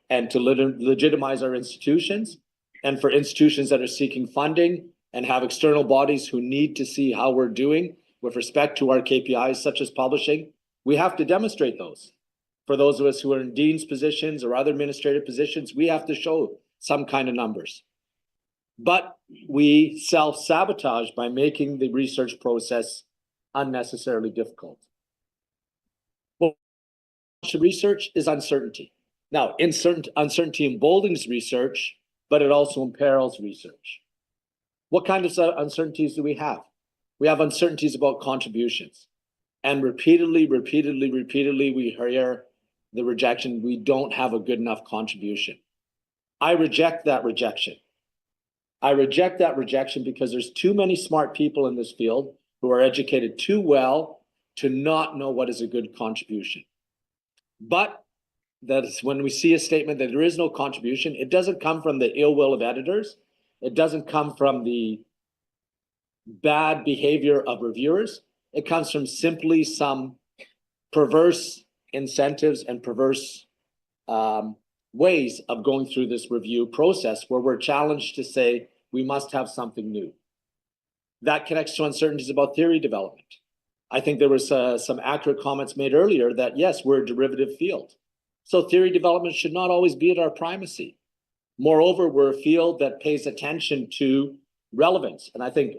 and to legitimize our institutions. And for institutions that are seeking funding and have external bodies who need to see how we're doing with respect to our KPIs, such as publishing, we have to demonstrate those. For those of us who are in dean's positions or other administrative positions, we have to show some kind of numbers. But we self-sabotage by making the research process unnecessarily difficult. Well, research is uncertainty. Now, uncertainty emboldens research, but it also imperils research. What kind of uncertainties do we have? We have uncertainties about contributions. And repeatedly, we hear the rejection, we don't have a good enough contribution. I reject that rejection. I reject that rejection because there's too many smart people in this field who are educated too well to not know what is a good contribution. But that's when we see a statement that there is no contribution, it doesn't come from the ill will of editors. It doesn't come from the bad behavior of reviewers. It comes from simply some perverse incentives and perverse ways of going through this review process where we're challenged to say we must have something new. That connects to uncertainties about theory development. I think there was some accurate comments made earlier that yes, we're a derivative field. So theory development should not always be at our primacy. Moreover, we're a field that pays attention to relevance. And I think,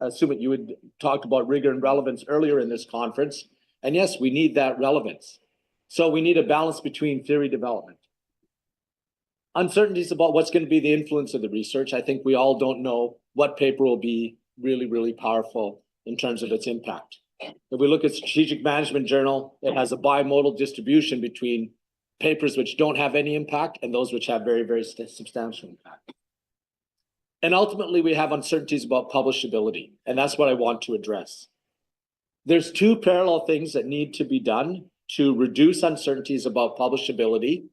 Sumit, you had talked about rigor and relevance earlier in this conference. And yes, we need that relevance. So we need a balance between theory development. Uncertainties about what's going to be the influence of the research. I think we all don't know what paper will be really, really powerful in terms of its impact. If we look at Strategic Management Journal, it has a bimodal distribution between papers which don't have any impact and those which have very, very substantial impact. And ultimately, we have uncertainties about publishability, and that's what I want to address. There's 2 parallel things that need to be done to reduce uncertainties about publishability,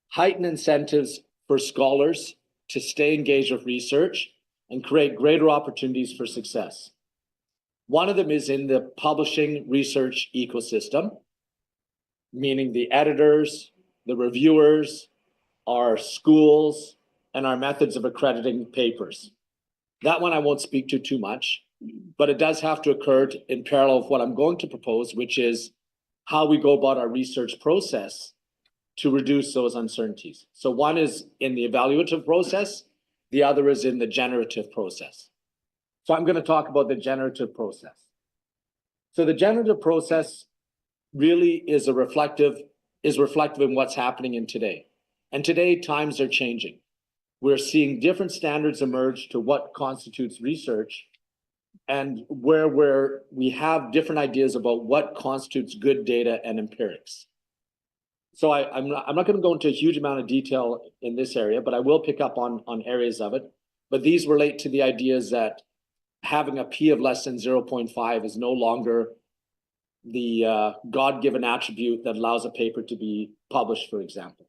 heighten incentives for scholars to stay engaged with research, and create greater opportunities for success. One of them is in the publishing research ecosystem, meaning the editors, the reviewers, our schools, and our methods of accrediting papers. That one I won't speak to too much, but it does have to occur in parallel with what I'm going to propose, which is how we go about our research process to reduce those uncertainties. So one is in the evaluative process, the other is in the generative process. So I'm going to talk about the generative process. So the generative process really is reflective in what's happening in today. And today times are changing. We're seeing different standards emerge to what constitutes research, and where we have different ideas about what constitutes good data and empirics. So I'm not going to go into a huge amount of detail in this area, but I will pick up on areas of it. But these relate to the ideas that having a P of less than 0.5 is no longer the God-given attribute that allows a paper to be published, for example.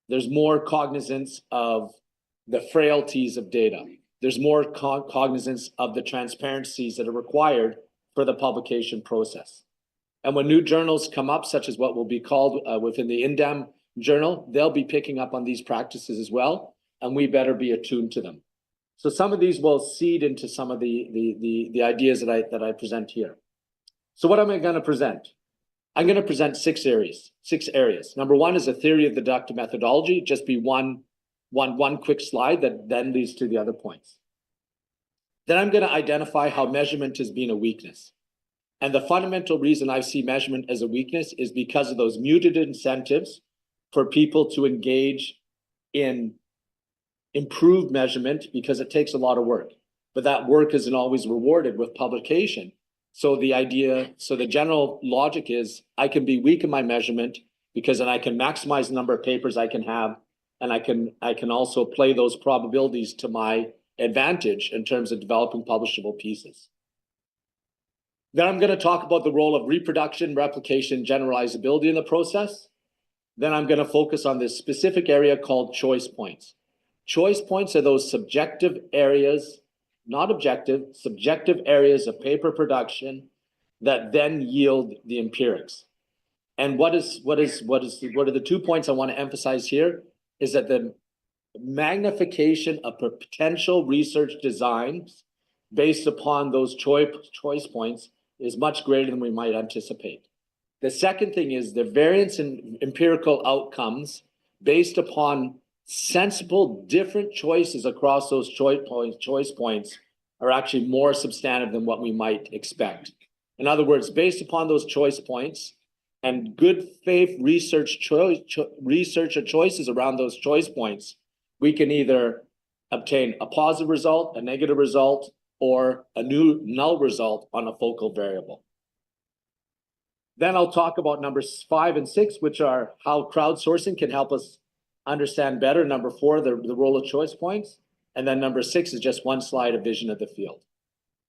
There's more cognizance of the frailties of data. There's more cognizance of the transparencies that are required for the publication process. And when new journals come up, such as what will be called within the INDAM journal, they'll be picking up on these practices as well, and we better be attuned to them. So some of these will seed into some of the ideas that I present here. So what am I going to present? I'm going to present six areas. Number one is a theory of the deductive methodology. Just be one quick slide that then leads to the other points. Then I'm going to identify how measurement has been a weakness. And the fundamental reason I see measurement as a weakness is because of those muted incentives for people to engage in improved measurement, because it takes a lot of work. But that work isn't always rewarded with publication. So the general logic is I can be weak in my measurement because then I can maximize the number of papers I can have, and I can also play those probabilities to my advantage in terms of developing publishable pieces. Then I'm going to talk about the role of reproduction, replication, generalizability in the process. Then I'm going to focus on this specific area called choice points. Choice points are those subjective areas, not objective, subjective areas of paper production that then yield the empirics. And what are the 2 points I want to emphasize here is that the magnification of potential research designs based upon those choice points is much greater than we might anticipate. The second thing is the variance in empirical outcomes based upon sensible different choices across those choice points are actually more substantive than what we might expect. In other words, based upon those choice points and good faith researcher choices around those choice points, we can either obtain a positive result, a negative result, or a new null result on a focal variable. Then I'll talk about numbers 5 and 6, which are how crowdsourcing can help us understand better. Number 4, the role of choice points. And then number 6 is just one slide of vision of the field.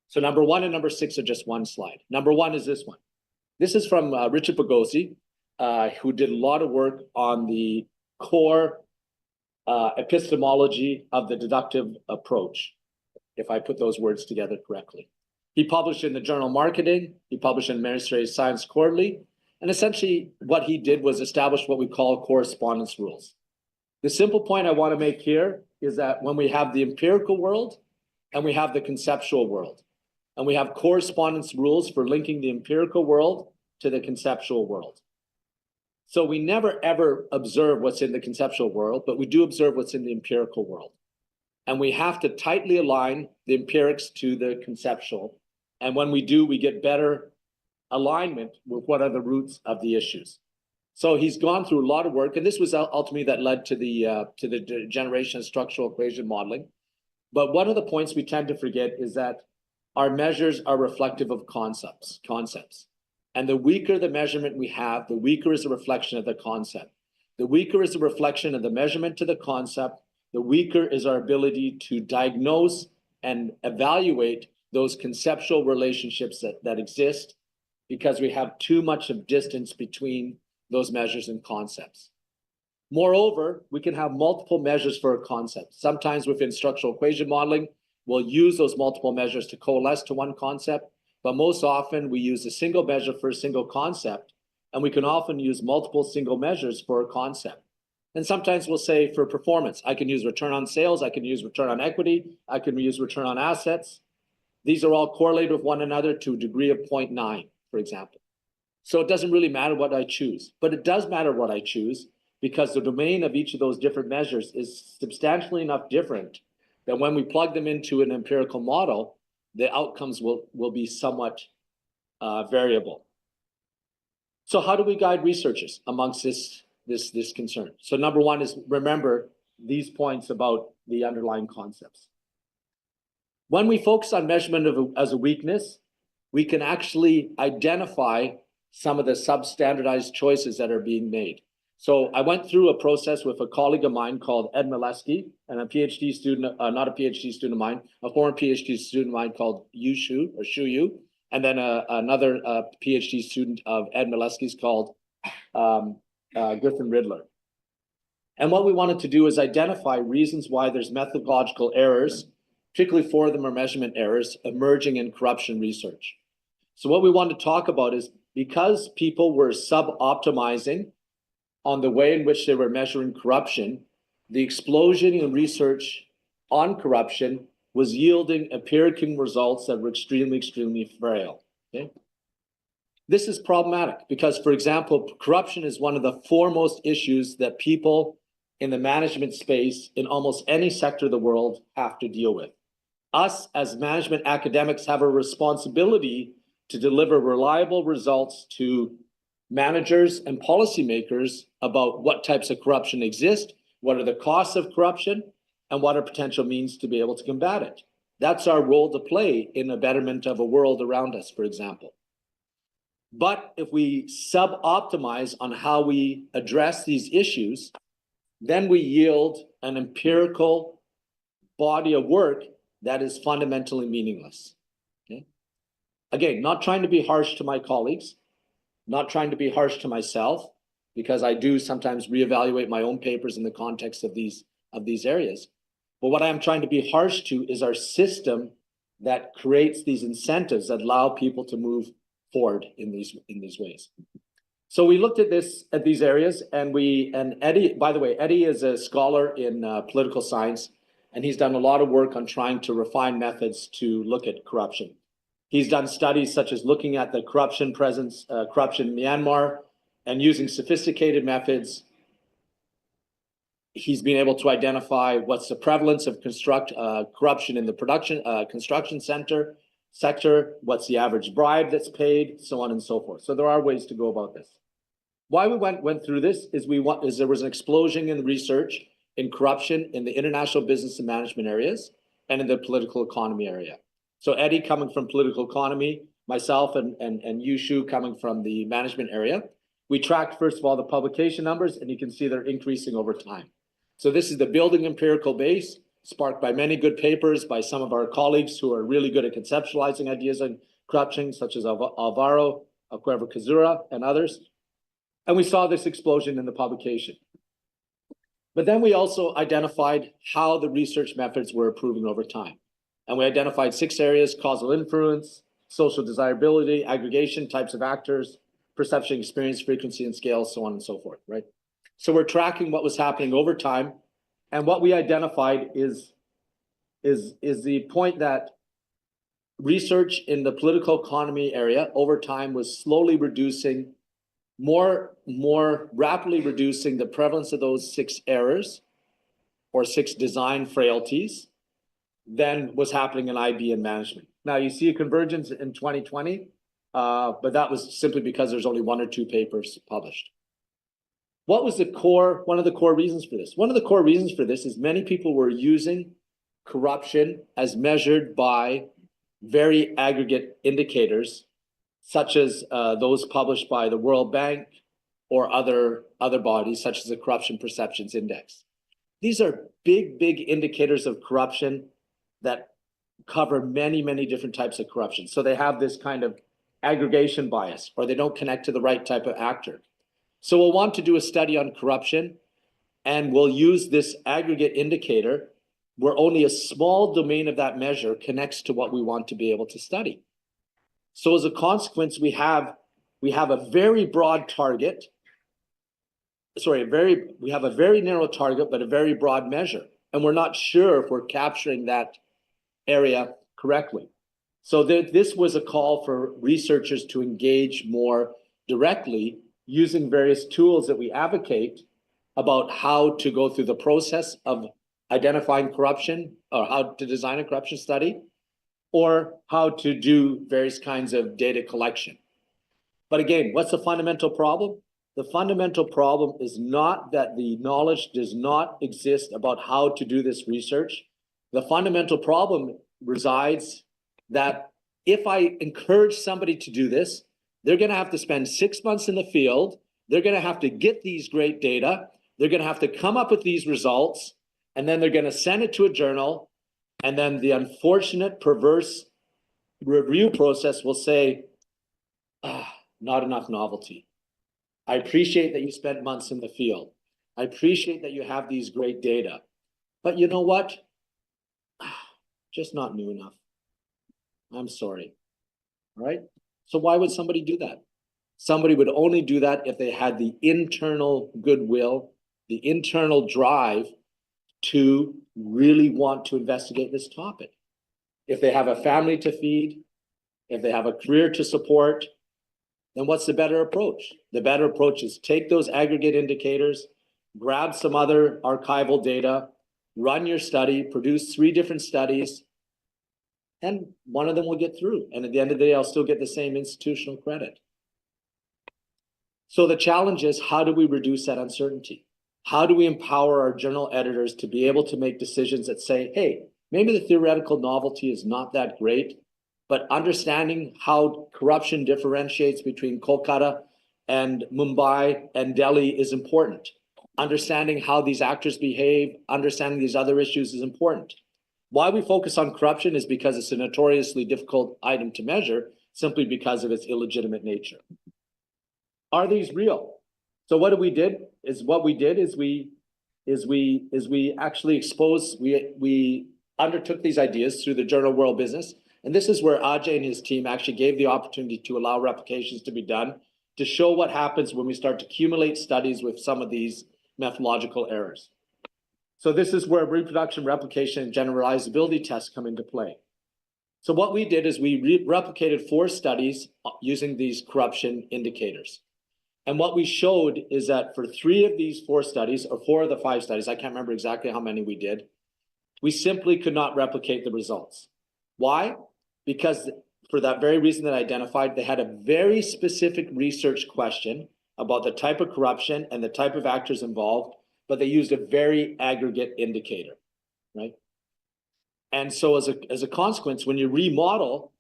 So number 1 and number 6 are just one slide. Number 1 is this one. This is from Richard Pagosi, who did a lot of work on the core epistemology of the deductive approach, if I put those words together correctly. He published in the journal Marketing, he published in Administrative Science Quarterly, and essentially what he did was establish what we call correspondence rules. The simple point I want to make here is that when we have the empirical world and we have the conceptual world, and we have correspondence rules for linking the empirical world to the conceptual world. So we never ever observe what's in the conceptual world, but we do observe what's in the empirical world. And we have to tightly align the empirics to the conceptual. And when we do, we get better alignment with what are the roots of the issues. So he's gone through a lot of work, and this was ultimately that led to the generation of structural equation modeling. But one of the points we tend to forget is that our measures are reflective of concepts. And the weaker the measurement we have, the weaker is the reflection of the concept. The weaker is the reflection of the measurement to the concept, the weaker is our ability to diagnose and evaluate those conceptual relationships that exist, because we have too much of distance between those measures and concepts. Moreover, we can have multiple measures for a concept. Sometimes within structural equation modeling, we'll use those multiple measures to coalesce to one concept, but most often we use a single measure for a single concept, and we can often use multiple single measures for a concept. And sometimes we'll say for performance, I can use return on sales, I can use return on equity, I can use return on assets. These are all correlated with one another to a degree of 0.9, for example. So it doesn't really matter what I choose, but it does matter what I choose, because the domain of each of those different measures is substantially enough different that when we plug them into an empirical model, the outcomes will be somewhat variable. So how do we guide researchers amongst this concern? So number one is remember these points about the underlying concepts. When we focus on measurement as a weakness, we can actually identify some of the substandardized choices that are being made. So I went through a process with a colleague of mine called Ed Mileski and a PhD student, not a PhD student of mine, a former PhD student of mine called Shu Yu, and then another PhD student of Ed Mileski's called Griffin Riddler. And what we wanted to do is identify reasons why there's methodological errors, particularly 4 of them are measurement errors, emerging in corruption research. So what we want to talk about is because people were sub-optimizing on the way in which they were measuring corruption, the explosion in research on corruption was yielding empirical results that were extremely, extremely frail. Okay? This is problematic because, for example, corruption is one of the foremost issues that people in the management space in almost any sector of the world have to deal with. Us as management academics have a responsibility to deliver reliable results to managers and policymakers about what types of corruption exist, what are the costs of corruption, and what are potential means to be able to combat it. That's our role to play in the betterment of a world around us, for example. But if we sub-optimize on how we address these issues, then we yield an empirical body of work that is fundamentally meaningless. Okay? Again, not trying to be harsh to my colleagues, not trying to be harsh to myself, because I do sometimes reevaluate my own papers in the context of these areas. But what I'm trying to be harsh to is our system that creates these incentives that allow people to move forward in these ways. So we looked at these areas, and Eddie, by the way, Eddie is a scholar in political science, and he's done a lot of work on trying to refine methods to look at corruption. He's done studies such as looking at the corruption in Myanmar, and using sophisticated methods, he's been able to identify what's the prevalence of corruption in the construction sector, what's the average bribe that's paid, so on and so forth. So there are ways to go about this. Why we went through this is there was an explosion in research in corruption in the international business and management areas and in the political economy area. So Eddie coming from political economy, myself and Shu coming from the management area. We tracked, first of all, the publication numbers, and you can see they're increasing over time. So this is the building empirical base, sparked by many good papers by some of our colleagues who are really good at conceptualizing ideas on corruption, such as Alvaro Cuevas-Kazura and others. And we saw this explosion in the publication. But then we also identified how the research methods were improving over time. And we identified 6 areas: causal influence, social desirability, aggregation, types of actors, perception, experience, frequency, and scale, so on and so forth, right? So we're tracking what was happening over time. And what we identified is the point that research in the political economy area over time was slowly reducing, more rapidly reducing the prevalence of those 6 errors or 6 design frailties than was happening in IB and management. Now you see a convergence in 2020, but that was simply because there's only 1 or 2 papers published. What was one of the core reasons for this? One of the core reasons for this is many people were using corruption as measured by very aggregate indicators, such as those published by the World Bank or other bodies, such as the Corruption Perceptions Index. These are big indicators of corruption that cover many different types of corruption. So they have this kind of aggregation bias, or they don't connect to the right type of actor. So we'll want to do a study on corruption, and we'll use this aggregate indicator where only a small domain of that measure connects to what we want to be able to study. So as a consequence, we have a very broad target. We have a very narrow target, but a very broad measure. And we're not sure if we're capturing that area correctly. So this was a call for researchers to engage more directly using various tools that we advocate about how to go through the process of identifying corruption or how to design a corruption study, or how to do various kinds of data collection. But again, what's the fundamental problem? The fundamental problem is not that the knowledge does not exist about how to do this research. The fundamental problem resides that if I encourage somebody to do this, they're going to have to spend 6 months in the field. They're going to have to get these great data. They're going to have to come up with these results, and then they're going to send it to a journal. And then the unfortunate, perverse review process will say, not enough novelty. I appreciate that you spent months in the field. I appreciate that you have these great data. But you know what? Just not new enough. I'm sorry. All right? So why would somebody do that? Somebody would only do that if they had the internal goodwill, the internal drive to really want to investigate this topic. If they have a family to feed, if they have a career to support, then what's the better approach? The better approach is take those aggregate indicators, grab some other archival data, run your study, produce 3 different studies, and one of them will get through. And at the end of the day, I'll still get the same institutional credit. So the challenge is, how do we reduce that uncertainty? How do we empower our journal editors to be able to make decisions that say, hey, maybe the theoretical novelty is not that great, but understanding how corruption differentiates between Kolkata and Mumbai and Delhi is important. Understanding how these actors behave, understanding these other issues is important. Why we focus on corruption is because it's a notoriously difficult item to measure, simply because of its illegitimate nature. Are these real? So what we did is we actually exposed, we undertook these ideas through the journal World Business. And this is where Ajay and his team actually gave the opportunity to allow replications to be done to show what happens when we start to accumulate studies with some of these methodological errors. So this is where reproduction, replication, and generalizability tests come into play. So what we did is we replicated 4 studies using these corruption indicators. And what we showed is that for 3 of these 4 studies, or 4 of the 5 studies, I can't remember exactly how many we did, we simply could not replicate the results. Why? Because for that very reason that I identified, they had a very specific research question about the type of corruption and the type of actors involved, but they used a very aggregate indicator, right? And so as a consequence, when you remodel,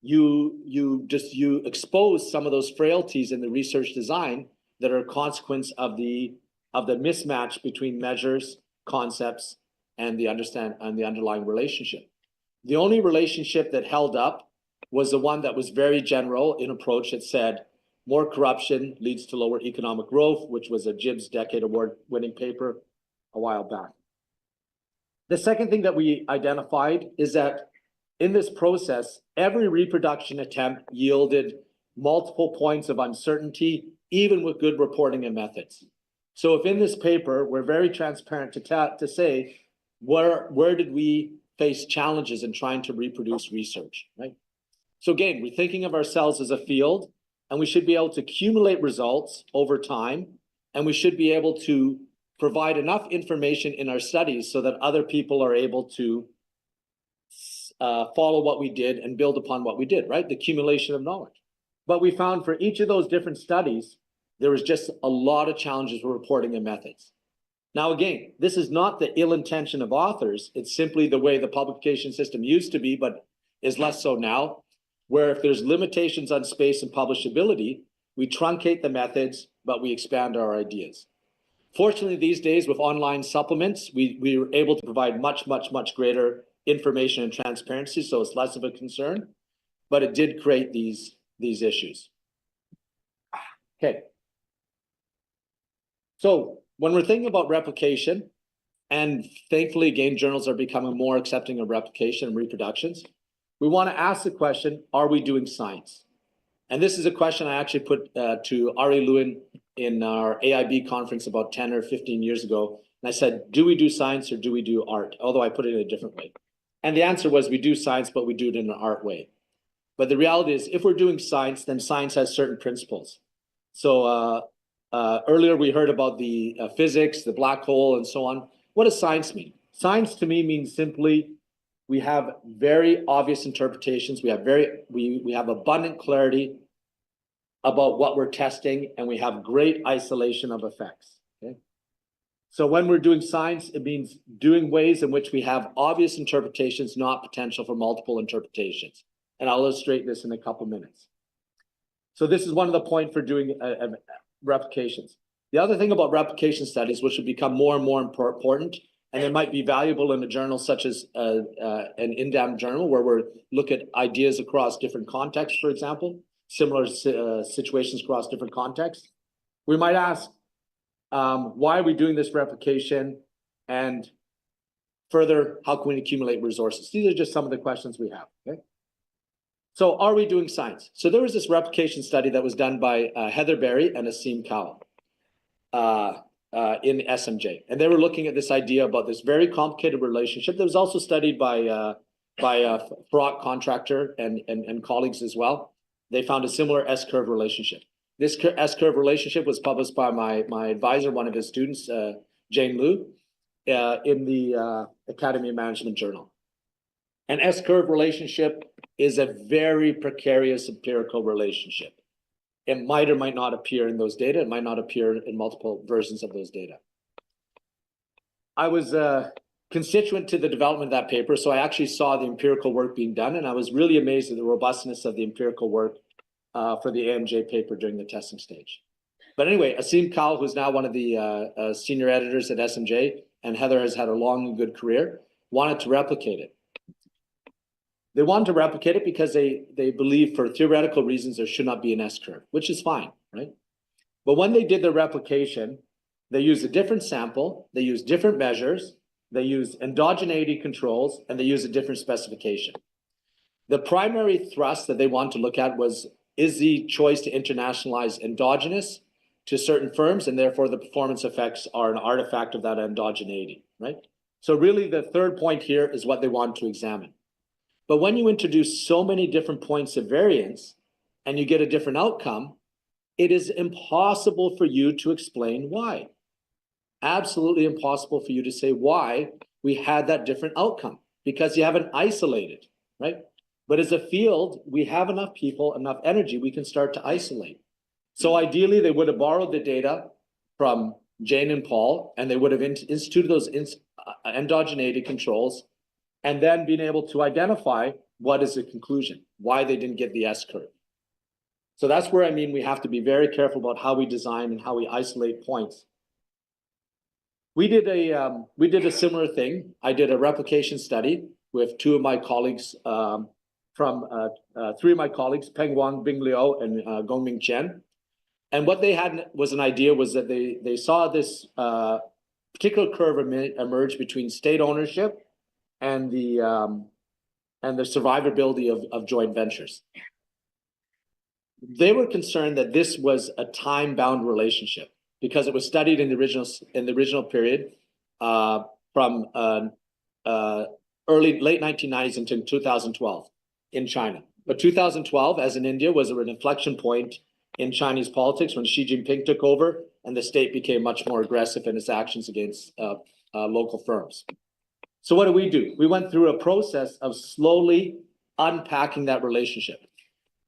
you expose some of those frailties in the research design that are a consequence of the mismatch between measures, concepts, and the underlying relationship. The only relationship that held up was the one that was very general in approach. It said more corruption leads to lower economic growth, which was a Gibbs Decade Award winning paper a while back. The second thing that we identified is that in this process, every reproduction attempt yielded multiple points of uncertainty, even with good reporting and methods. So if in this paper, we're very transparent to say, where did we face challenges in trying to reproduce research, right? So again, we're thinking of ourselves as a field, and we should be able to accumulate results over time, and we should be able to provide enough information in our studies so that other people are able to follow what we did and build upon what we did, right? The accumulation of knowledge. But we found for each of those different studies, there was just a lot of challenges with reporting and methods. Now, again, this is not the ill intention of authors. It's simply the way the publication system used to be, but is less so now, where if there's limitations on space and publishability, we truncate the methods, but we expand our ideas. Fortunately, these days with online supplements, we were able to provide much greater information and transparency, so it's less of a concern, but it did create these issues. Okay. So when we're thinking about replication, and thankfully, again, journals are becoming more accepting of replication and reproductions, we want to ask the question, are we doing science? And this is a question I actually put to Ari Lewin in our AIB conference about 10 or 15 years ago. And I said, do we do science or do we do art? Although I put it in a different way. And the answer was, we do science, but we do it in an art way. But the reality is, if we're doing science, then science has certain principles. So earlier we heard about the physics, the black hole, and so on. What does science mean? Science to me means simply we have very obvious interpretations. We have abundant clarity about what we're testing, and we have great isolation of effects. Okay. So when we're doing science, it means doing ways in which we have obvious interpretations, not potential for multiple interpretations. And I'll illustrate this in a couple minutes. So this is one of the points for doing replications. The other thing about replication studies, which will become more and more important, and it might be valuable in a journal such as an INDAM journal, where we're looking at ideas across different contexts, for example, similar situations across different contexts. We might ask, why are we doing this replication? And further, how can we accumulate resources? These are just some of the questions we have, okay? So are we doing science? So there was this replication study that was done by Heather Berry and Asim Kowal in SMJ. And they were looking at this idea about this very complicated relationship that was also studied by a Farag contractor and colleagues as well. They found a similar S-curve relationship. This S-curve relationship was published by my advisor, one of his students, Jane Liu, in the Academy of Management Journal. An S-curve relationship is a very precarious empirical relationship. It might or might not appear in those data. It might not appear in multiple versions of those data. I was constituent to the development of that paper, so I actually saw the empirical work being done, and I was really amazed at the robustness of the empirical work for the AMJ paper during the testing stage. But anyway, Asim Kowal, who's now one of the senior editors at SMJ, and Heather has had a long and good career, wanted to replicate it. They wanted to replicate it because they believe for theoretical reasons there should not be an S-curve, which is fine, right? But when they did the replication, they used a different sample, they used different measures, they used endogeneity controls, and they used a different specification. The primary thrust that they wanted to look at was, is the choice to internationalize endogenous to certain firms, and therefore the performance effects are an artifact of that endogeneity, right? So really the third point here is what they want to examine. But when you introduce so many different points of variance and you get a different outcome, it is impossible for you to explain why. Absolutely impossible for you to say why we had that different outcome, because you haven't isolated, right? But as a field, we have enough people, enough energy, we can start to isolate. So ideally, they would have borrowed the data from Jane and Paul, and they would have instituted those endogeneity controls, and then being able to identify what is the conclusion, why they didn't get the S-curve. So that's where I mean we have to be very careful about how we design and how we isolate points. We did a similar thing. I did a replication study with two of my colleagues three of my colleagues, Peng Wang, Bing Liu, and Gongming Chen. And what they had was an idea was that they saw this particular curve emerge between state ownership and the survivability of joint ventures. They were concerned that this was a time-bound relationship because it was studied in the original period from late 1990s into 2012 in China. But 2012, as in India, was an inflection point in Chinese politics when Xi Jinping took over and the state became much more aggressive in its actions against local firms. So what do? We went through a process of slowly unpacking that relationship.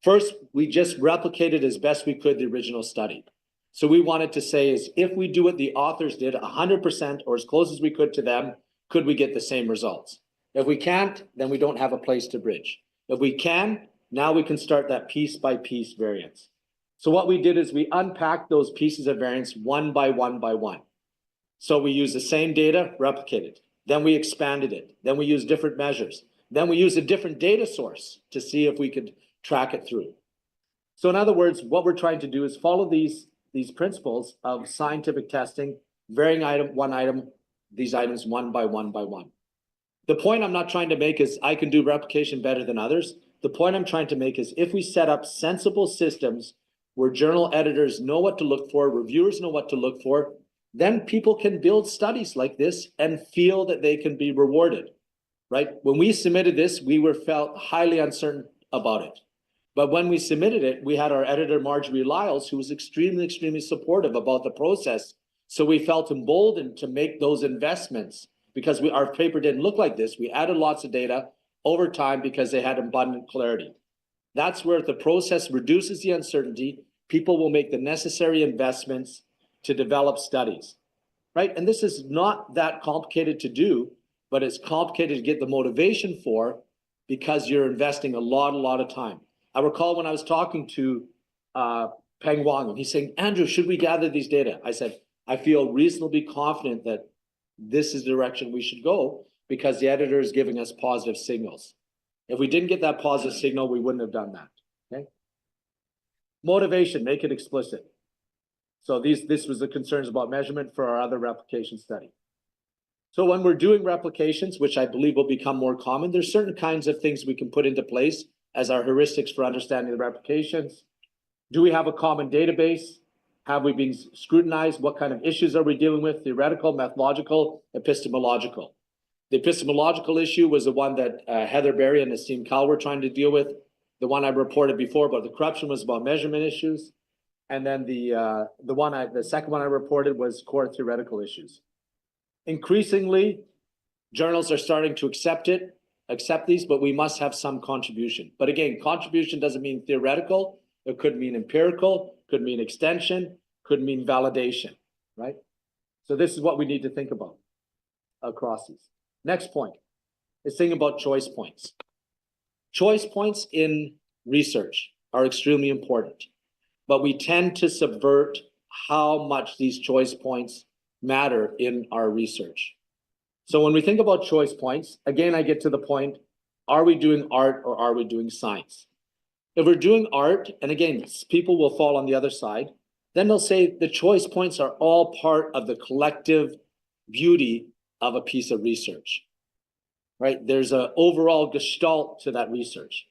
First, we just replicated as best we could the original study. So we wanted to say is if we do what the authors did 100% or as close as we could to them, could we get the same results? If we can't, then we don't have a place to bridge. If we can, now we can start that piece by piece variance. So what we did is we unpacked those pieces of variance one by one by one. So we used the same data, replicated. Then we expanded it. Then we used different measures. Then we used a different data source to see if we could track it through. So in other words, what we're trying to do is follow these principles of scientific testing, varying these items one by one by one. The point I'm not trying to make is I can do replication better than others. The point I'm trying to make is if we set up sensible systems where journal editors know what to look for, reviewers know what to look for, then people can build studies like this and feel that they can be rewarded, right? When we submitted this, we felt highly uncertain about it. But when we submitted it, we had our editor, Marjorie Lyles, who was extremely, extremely supportive about the process. So we felt emboldened to make those investments because our paper didn't look like this. We added lots of data over time because they had abundant clarity. That's where the process reduces the uncertainty. People will make the necessary investments to develop studies, right? And this is not that complicated to do, but it's complicated to get the motivation for because you're investing a lot of time. I recall when I was talking to Peng Wang, and he's saying, Andrew, should we gather these data? I said, I feel reasonably confident that this is the direction we should go because the editor is giving us positive signals. If we didn't get that positive signal, we wouldn't have done that, okay? Motivation, make it explicit. So this was the concerns about measurement for our other replication study. So when we're doing replications, which I believe will become more common, there's certain kinds of things we can put into place as our heuristics for understanding the replications. Do we have a common database? Have we been scrutinized? What kind of issues are we dealing with? Theoretical, methodological, epistemological. The epistemological issue was the one that Heather Berry and Nassim Kal were trying to deal with. The one I reported before about the corruption was about measurement issues. And then the second one I reported was core theoretical issues. Increasingly, journals are starting to accept these, but we must have some contribution. But again, contribution doesn't mean theoretical. It could mean empirical, could mean extension, could mean validation, right? So this is what we need to think about across these. Next point is thinking about choice points. Choice points in research are extremely important, but we tend to subvert how much these choice points matter in our research. So when we think about choice points, again, I get to the point, are we doing art or are we doing science? If we're doing art, and again, people will fall on the other side, then they'll say the choice points are all part of the collective beauty of a piece of research, right? There's an overall gestalt to that research.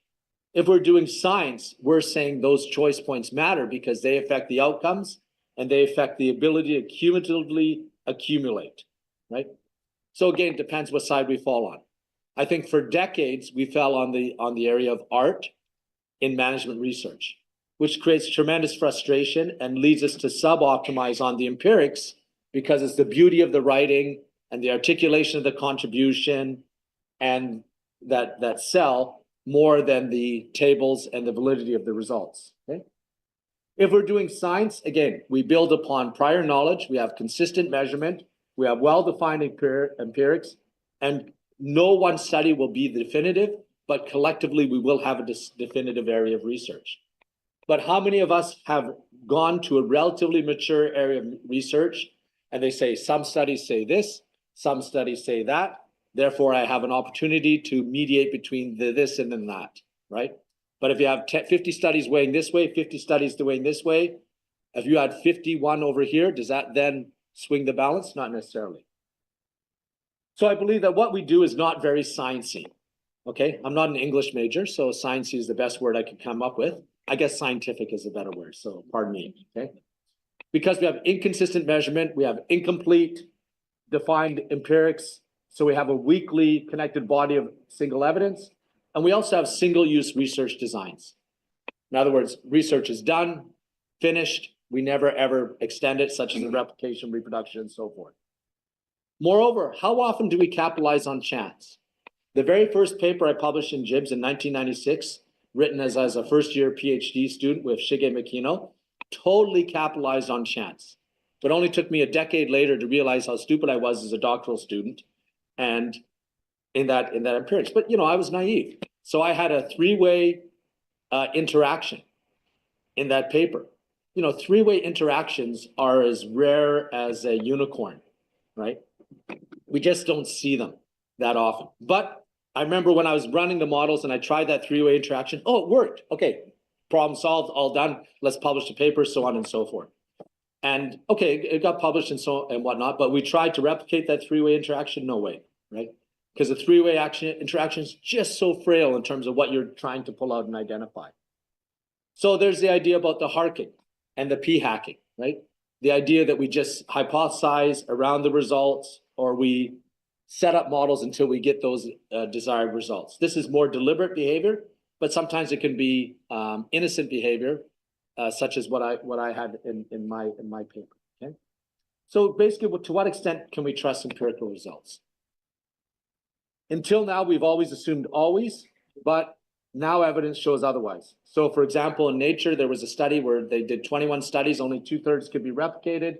If we're doing science, we're saying those choice points matter because they affect the outcomes and they affect the ability to cumulatively accumulate, right? So again, it depends what side we fall on. I think for decades, we fell on the area of art in management research, which creates tremendous frustration and leads us to sub-optimize on the empirics because it's the beauty of the writing and the articulation of the contribution and that sell more than the tables and the validity of the results, okay? If we're doing science, again, we build upon prior knowledge, we have consistent measurement, we have well-defined empirics, and no one study will be definitive, but collectively we will have a definitive area of research. But how many of us have gone to a relatively mature area of research and they say, some studies say this, some studies say that, therefore I have an opportunity to mediate between the this and then that, right? But if you have 50 studies weighing this way, 50 studies weighing this way, if you had 51 over here, does that then swing the balance? Not necessarily. So I believe that what we do is not very sciencey. Okay, I'm not an English major, so science is the best word I could come up with. I guess scientific is a better word, so pardon me, okay? Because we have inconsistent measurement, we have incomplete defined empirics, so we have a weakly connected body of single evidence, and we also have single-use research designs. In other words, research is done, finished, we never ever extend it, such as in replication, reproduction, and so forth. Moreover, how often do we capitalize on chance? The very first paper I published in JIBS in 1996, written as a first-year PhD student with Shige Makino, totally capitalized on chance. But only took me a decade later to realize how stupid I was as a doctoral student and in that empirics. But, you know, I was naive. So I had a three-way interaction in that paper. You know, three-way interactions are as rare as a unicorn, right? We just don't see them that often. But I remember when I was running the models and I tried that three-way interaction. Oh, it worked. Okay, problem solved, all done. Let's publish the paper, so on and so forth. And okay, it got published and so and whatnot, but we tried to replicate that three-way interaction. No way, right? Because the three-way interaction is just so frail in terms of what you're trying to pull out and identify. So there's the idea about the harking and the p-hacking, right? The idea that we just hypothesize around the results or we set up models until we get those desired results. This is more deliberate behavior, but sometimes it can be innocent behavior, such as what I had in my paper. Okay, so basically, to what extent can we trust empirical results? Until now, we've always assumed always, but now evidence shows otherwise. So for example, in Nature, there was a study where they did 21 studies, only 2/3 could be replicated,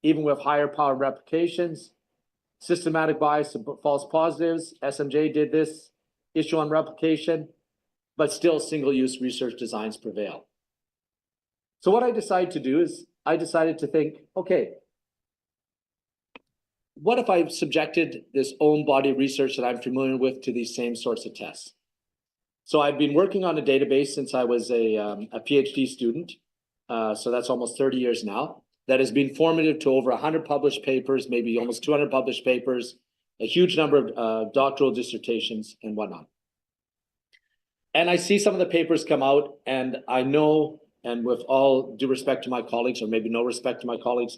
even with higher power replications. Systematic bias of false positives, SMJ did this, issue on replication, but still single-use research designs prevail. So what I decided to do is I decided to think, okay, what if I subjected this own body of research that I'm familiar with to these same sorts of tests? So I've been working on a database since I was a PhD student. So that's almost 30 years now. That has been formative to over 100 published papers, maybe almost 200 published papers, a huge number of doctoral dissertations and whatnot. And I see some of the papers come out, and I know, and with all due respect to my colleagues, or maybe no respect to my colleagues,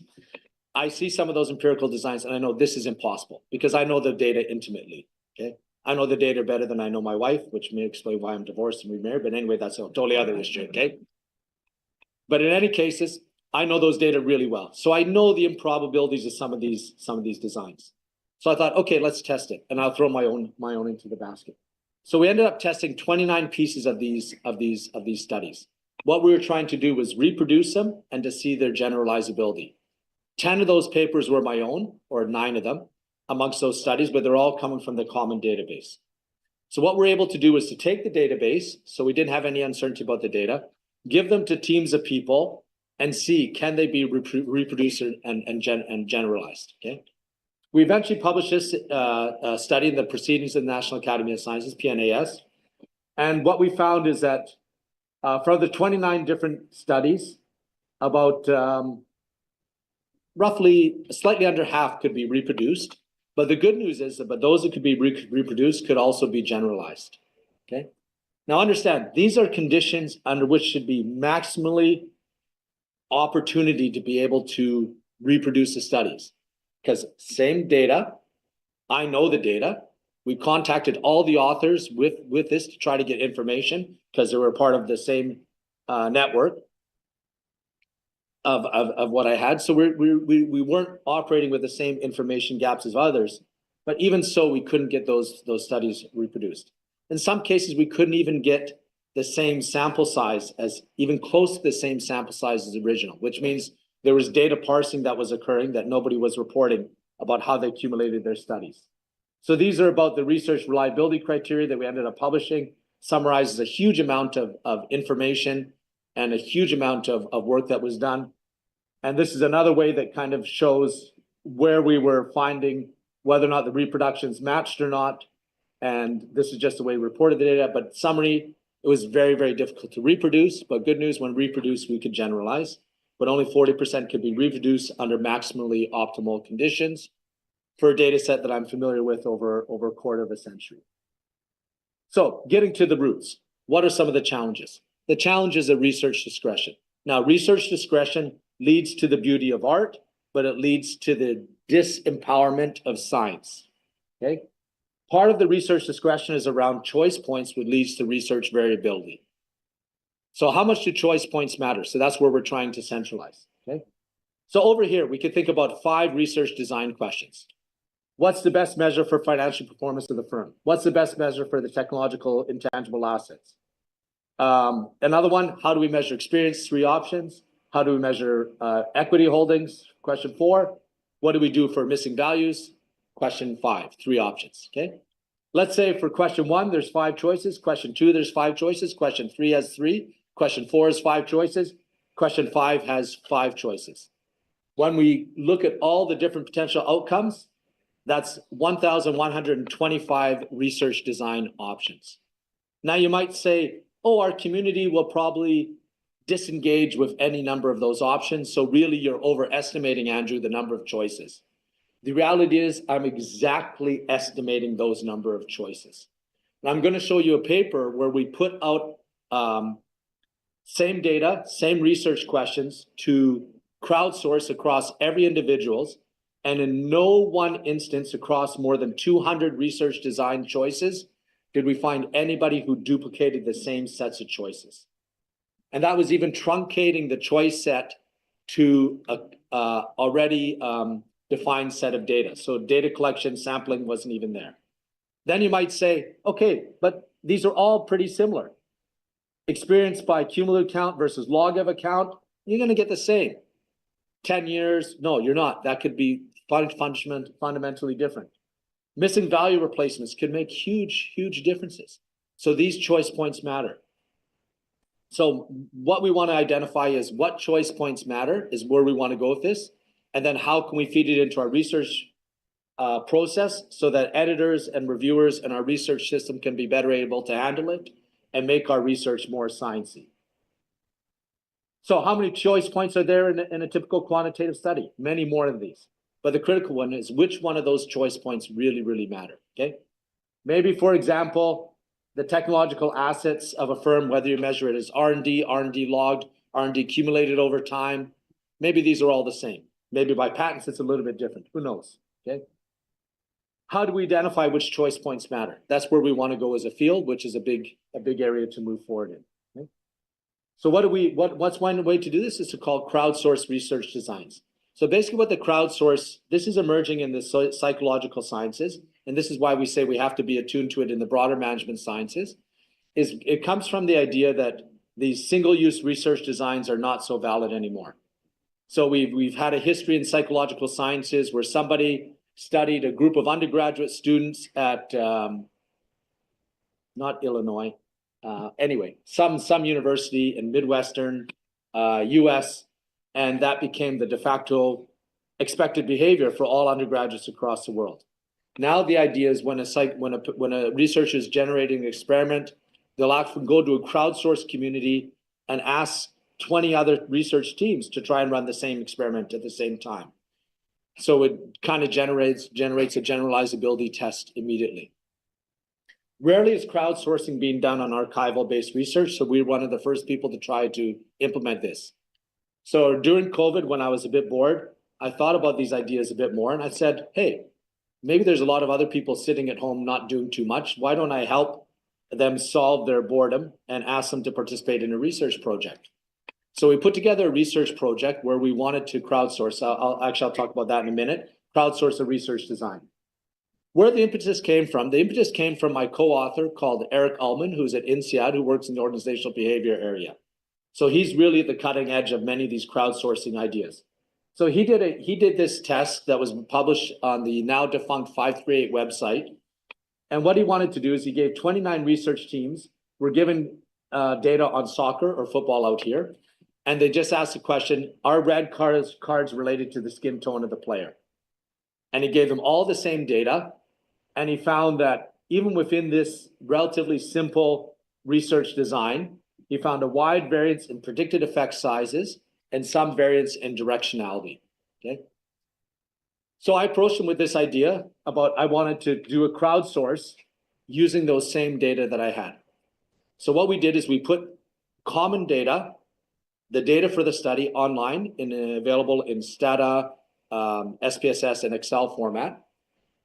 I see some of those empirical designs and I know this is impossible because I know the data intimately, okay? I know the data better than I know my wife, which may explain why I'm divorced and remarried, but anyway, that's a totally other issue, okay? But in any cases, I know those data really well. So I know the improbabilities of some of these designs. So I thought, okay, let's test it. And I'll throw my own into the basket. So we ended up testing 29 pieces of these studies. What we were trying to do was reproduce them and to see their generalizability. 10 of those papers were my own, or 9 of them, amongst those studies, but they're all coming from the common database. So what we're able to do is to take the database, so we didn't have any uncertainty about the data, give them to teams of people, and see, can they be reproduced and generalized, okay? We eventually published this study in the Proceedings of the National Academy of Sciences, PNAS. And what we found is that for the 29 different studies, about roughly slightly under half could be reproduced. But the good news is that those that could be reproduced could also be generalized, okay? Now understand, these are conditions under which should be maximally opportunity to be able to reproduce the studies. Because same data, I know the data. We contacted all the authors with this to try to get information because they were part of the same network of what I had. So we weren't operating with the same information gaps as others, but even so, we couldn't get those studies reproduced. In some cases, we couldn't even get the same sample size as, even close to the same sample size as the original, which means there was data parsing that was occurring that nobody was reporting about how they accumulated their studies. So these are about the research reliability criteria that we ended up publishing, summarizes a huge amount of information and a huge amount of work that was done. And this is another way that kind of shows where we were finding whether or not the reproductions matched or not. And this is just the way we reported the data, but summary, it was very, very difficult to reproduce, but good news, when reproduced, we could generalize, but only 40% could be reproduced under maximally optimal conditions for a data set that I'm familiar with over a quarter of a century. So getting to the roots, what are some of the challenges? The challenges of research discretion. Now, research discretion leads to the beauty of art, but it leads to the disempowerment of science, okay? Part of the research discretion is around choice points, which leads to research variability. So how much do choice points matter? So that's where we're trying to centralize, okay? So over here, we could think about 5 research design questions. What's the best measure for financial performance of the firm? What's the best measure for the technological intangible assets? Another one, how do we measure experience? 3 options. How do we measure equity holdings? Question 4. What do we do for missing values? Question 5, 3 options, okay? Let's say for question 1, there's 5 choices. Question 2, there's 5 choices. Question 3 has 3. Question 4 has 5 choices. Question 5 has 5 choices. When we look at all the different potential outcomes, that's 1,125 research design options. Now you might say, oh, our community will probably disengage with any number of those options. So really you're overestimating, Andrew, the number of choices. The reality is I'm exactly estimating those number of choices. And I'm going to show you a paper where we put out same data, same research questions to crowdsource across every individual's, and in no one instance across more than 200 research design choices did we find anybody who duplicated the same sets of choices. And that was even truncating the choice set to a already defined set of data. So data collection, sampling wasn't even there. Then you might say, okay, but these are all pretty similar. Experience by cumulative count versus log of account, you're going to get the same. 10 years, no, you're not. That could be fundamentally different. Missing value replacements could make huge, huge differences. So these choice points matter. So what we want to identify is what choice points matter is where we want to go with this. And then how can we feed it into our research process so that editors and reviewers and our research system can be better able to handle it and make our research more sciencey. So how many choice points are there in a typical quantitative study? Many more than these. But the critical one is which one of those choice points really, really matter, okay? Maybe, for example, the technological assets of a firm, whether you measure it as R&D, R&D logged, R&D accumulated over time, maybe these are all the same. Maybe by patents, it's a little bit different. Who knows, okay? How do we identify which choice points matter? That's where we want to go as a field, which is a big area to move forward in. Okay? So what's one way to do this is to call crowdsourced research designs. So basically what the crowdsource, this is emerging in the psychological sciences, and this is why we say we have to be attuned to it in the broader management sciences, is it comes from the idea that these single-use research designs are not so valid anymore. So we've had a history in psychological sciences where somebody studied a group of undergraduate students at, not Illinois, anyway, some university in Midwestern US, and that became the de facto expected behavior for all undergraduates across the world. Now the idea is when a researcher is generating an experiment, they'll actually go to a crowdsourced community and ask 20 other research teams to try and run the same experiment at the same time. So it kind of generates a generalizability test immediately. Rarely is crowdsourcing being done on archival-based research, so we're one of the first people to try to implement this. So during COVID, when I was a bit bored, I thought about these ideas a bit more, and I said, hey, maybe there's a lot of other people sitting at home not doing too much. Why don't I help them solve their boredom and ask them to participate in a research project? So we put together a research project where we wanted to crowdsource. I'll talk about that in a minute. Crowdsource a research design. Where the impetus came from my co-author called Eric Ullman, who's at INSEAD, who works in the organizational behavior area. So he's really at the cutting edge of many of these crowdsourcing ideas. So he did this test that was published on the now defunct 538 website. And what he wanted to do is he gave 29 research teams, were given data on soccer or football out here. And they just asked the question, are red cards related to the skin tone of the player? And he gave them all the same data. And he found that even within this relatively simple research design, he found a wide variance in predicted effect sizes and some variance in directionality, okay? So I approached him with this idea about I wanted to do a crowdsource using those same data that I had. So what we did is we put common data, the data for the study online available in Stata, SPSS, and Excel format.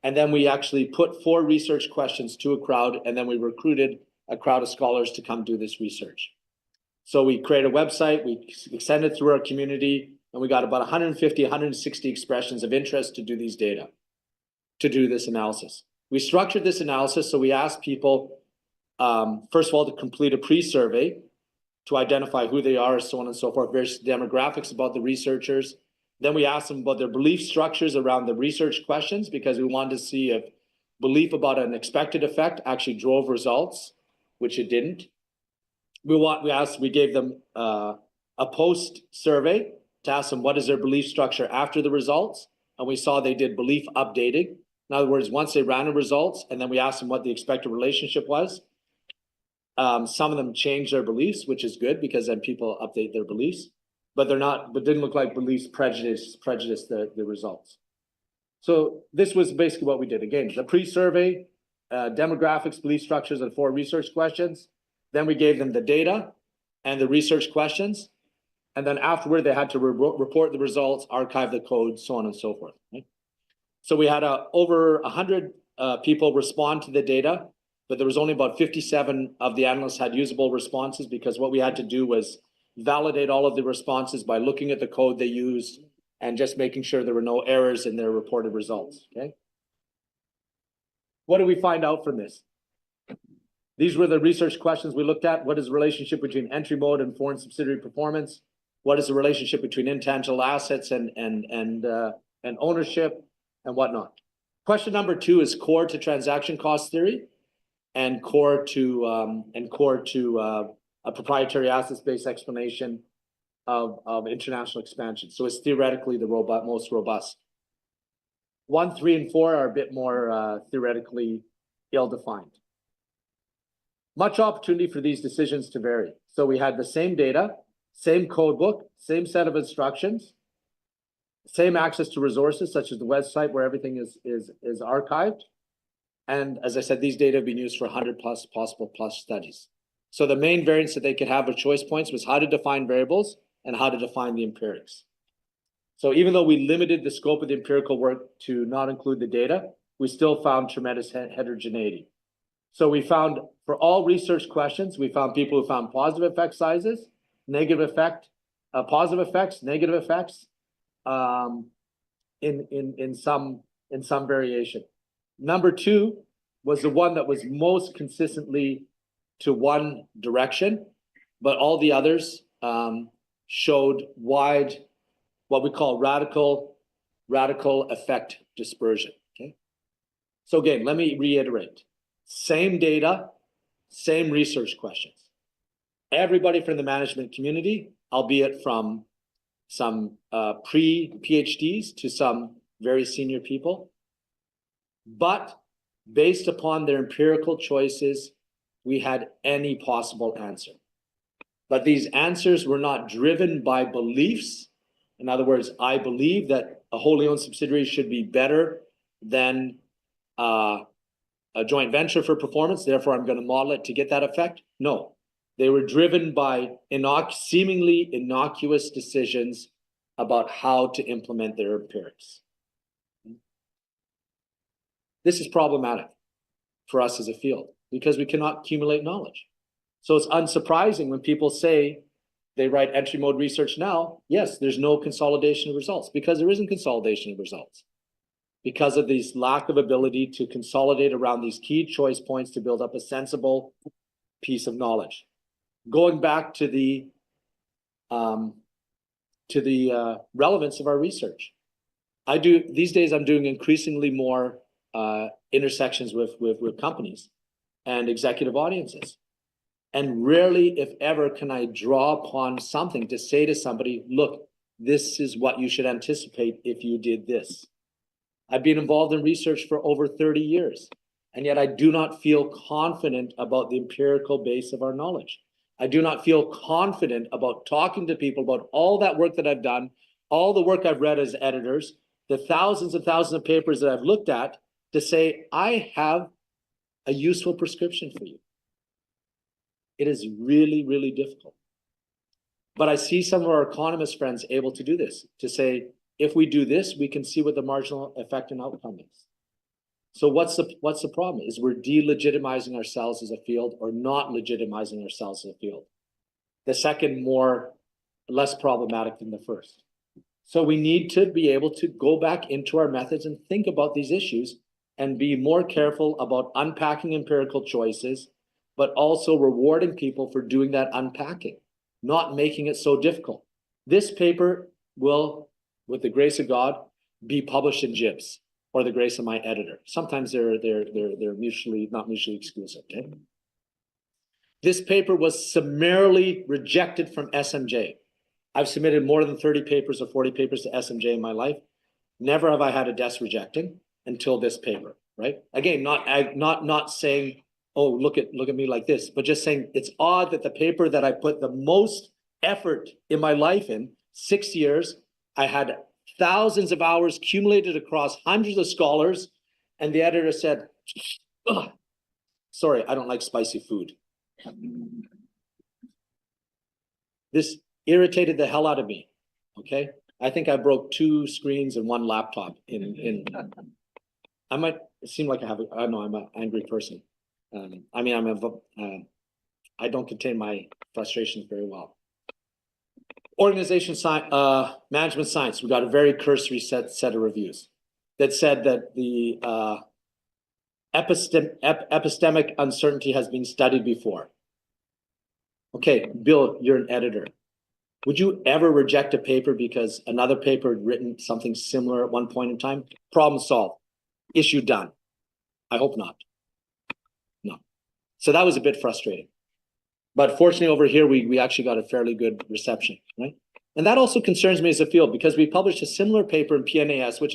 And then we actually put 4 research questions to a crowd, and then we recruited a crowd of scholars to come do this research. So we create a website, we send it through our community, and we got about 150, 160 expressions of interest to do these data, to do this analysis. We structured this analysis, so we asked people, first of all, to complete a pre-survey to identify who they are, so on and so forth, various demographics about the researchers. Then we asked them about their belief structures around the research questions, because we wanted to see if belief about an expected effect actually drove results, which it didn't. We gave them a post survey to ask them what is their belief structure after the results, and we saw they did belief updating. In other words, once they ran the results, and then we asked them what the expected relationship was. Some of them changed their beliefs, which is good because then people update their beliefs, but didn't look like beliefs prejudice the results. So this was basically what we did. Again, the pre-survey, demographics, belief structures, and 4 research questions. Then we gave them the data and the research questions. And then afterward, they had to report the results, archive the code, so on and so forth. Right? So we had over 100 people respond to the data, but there was only about 57 of the analysts had usable responses, because what we had to do was validate all of the responses by looking at the code they used and just making sure there were no errors in their reported results, okay? What do we find out from this? These were the research questions we looked at. What is the relationship between entry mode and foreign subsidiary performance? What is the relationship between intangible assets and ownership and whatnot? Question number 2 is core to transaction cost theory and core to a proprietary assets-based explanation of international expansion. So it's theoretically the most robust. 1, 3, and 4 are a bit more theoretically ill-defined. Much opportunity for these decisions to vary. So we had the same data, same code book, same set of instructions, same access to resources such as the website where everything is archived. And as I said, these data have been used for 100 plus possible plus studies. So the main variance that they could have with choice points was how to define variables and how to define the empirics. So even though we limited the scope of the empirical work to not include the data, we still found tremendous heterogeneity. So we found, for all research questions, we found people who found positive effect sizes, negative effect, positive effects, negative effects, in some variation. Number 2 was the one that was most consistently to one direction, but all the others showed wide, what we call radical effect dispersion. Okay. So again, let me reiterate. Same data, same research questions. Everybody from the management community, albeit from some pre-PhDs to some very senior people, but based upon their empirical choices, we had any possible answer. But these answers were not driven by beliefs. In other words, I believe that a wholly owned subsidiary should be better than a joint venture for performance, therefore I'm going to model it to get that effect. No, they were driven by seemingly innocuous decisions about how to implement their empirics. This is problematic for us as a field because we cannot accumulate knowledge. So it's unsurprising when people say they write entry mode research now, yes, there's no consolidation of results because there isn't consolidation of results. Because of this lack of ability to consolidate around these key choice points to build up a sensible piece of knowledge. Going back to the relevance of our research. These days I'm doing increasingly more intersections with companies and executive audiences. And rarely, if ever, can I draw upon something to say to somebody, look, this is what you should anticipate if you did this. I've been involved in research for over 30 years, and yet I do not feel confident about the empirical base of our knowledge. I do not feel confident about talking to people about all that work that I've done, all the work I've read as editors, the thousands and thousands of papers that I've looked at to say, I have a useful prescription for you. It is really, really difficult. But I see some of our economist friends able to do this, to say, if we do this, we can see what the marginal effect and outcome is. So what's the problem? Is we're delegitimizing ourselves as a field or not legitimizing ourselves as a field. The second less problematic than the first. So we need to be able to go back into our methods and think about these issues and be more careful about unpacking empirical choices, but also rewarding people for doing that unpacking, not making it so difficult. This paper will, with the grace of God, be published in JIBS or the grace of my editor. Sometimes they're not mutually exclusive. Okay? This paper was summarily rejected from SMJ. I've submitted more than 30 papers or 40 papers to SMJ in my life. Never have I had a desk rejecting until this paper, right? Again, not saying, oh, look at me like this, but just saying it's odd that the paper that I put the most effort in my life in, 6 years, I had thousands of hours accumulated across hundreds of scholars, and the editor said, sorry, I don't like spicy food. This irritated the hell out of me, okay? I think I broke 2 screens and 1 laptop I might seem like I know I'm an angry person. I don't contain my frustrations very well. Organization science, management science, we got a very cursory set of reviews that said that the epistemic uncertainty has been studied before. Okay, Bill, you're an editor. Would you ever reject a paper because another paper had written something similar at one point in time? Problem solved. Issue done. I hope not. No. So that was a bit frustrating. But fortunately over here, we actually got a fairly good reception, right? And that also concerns me as a field because we published a similar paper in PNAS, which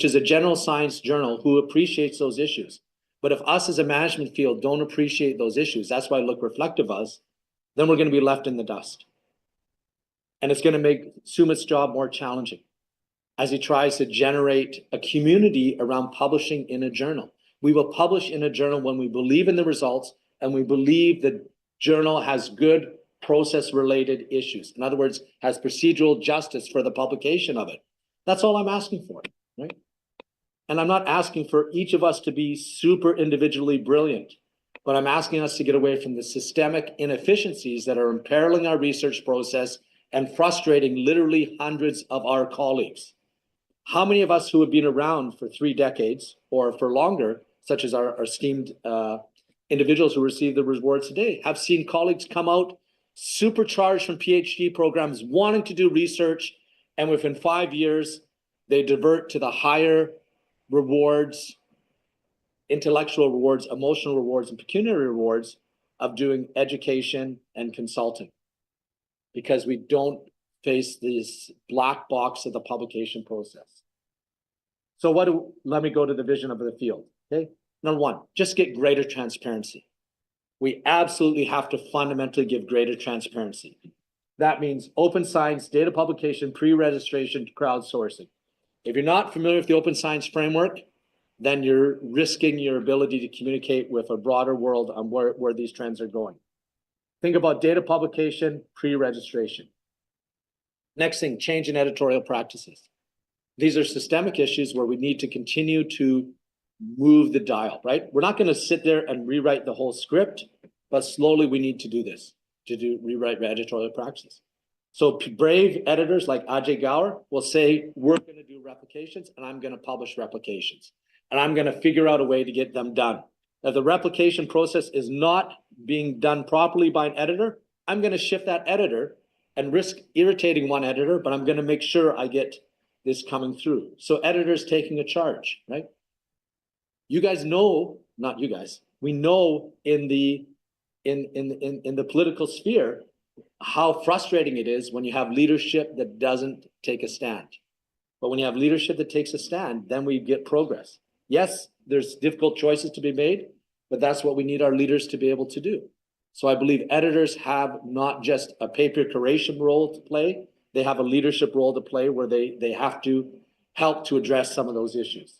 is a general science journal who appreciates those issues. But if us as a management field don't appreciate those issues, that's why I look reflective us, then we're going to be left in the dust. And it's going to make Sumit's job more challenging as he tries to generate a community around publishing in a journal. We will publish in a journal when we believe in the results and we believe the journal has good process-related issues. In other words, has procedural justice for the publication of it. That's all I'm asking for, right? And I'm not asking for each of us to be super individually brilliant, but I'm asking us to get away from the systemic inefficiencies that are imperiling our research process and frustrating literally hundreds of our colleagues. How many of us who have been around for 3 decades or for longer, such as our esteemed individuals who receive the rewards today, have seen colleagues come out supercharged from PhD programs, wanting to do research, and within 5 years, they divert to the higher rewards, intellectual rewards, emotional rewards, and pecuniary rewards of doing education and consulting, because we don't face this black box of the publication process. So let me go to the vision of the field, okay? Number one, just get greater transparency. We absolutely have to fundamentally give greater transparency. That means open science, data publication, pre-registration, crowdsourcing. If you're not familiar with the open science framework, then you're risking your ability to communicate with a broader world on where these trends are going. Think about data publication, pre-registration. Next thing, change in editorial practices. These are systemic issues where we need to continue to move the dial, right? We're not going to sit there and rewrite the whole script, but slowly we need to do this, rewrite editorial practices. So brave editors like Ajay Gaur will say, we're going to do replications and I'm going to publish replications and I'm going to figure out a way to get them done. If the replication process is not being done properly by an editor, I'm going to shift that editor and risk irritating one editor, but I'm going to make sure I get this coming through. So editors taking a charge, right? You guys know, not you guys, we know in the political sphere how frustrating it is when you have leadership that doesn't take a stand. But when you have leadership that takes a stand, then we get progress. Yes, there's difficult choices to be made, but that's what we need our leaders to be able to do. So I believe editors have not just a paper curation role to play, they have a leadership role to play where they have to help to address some of those issues.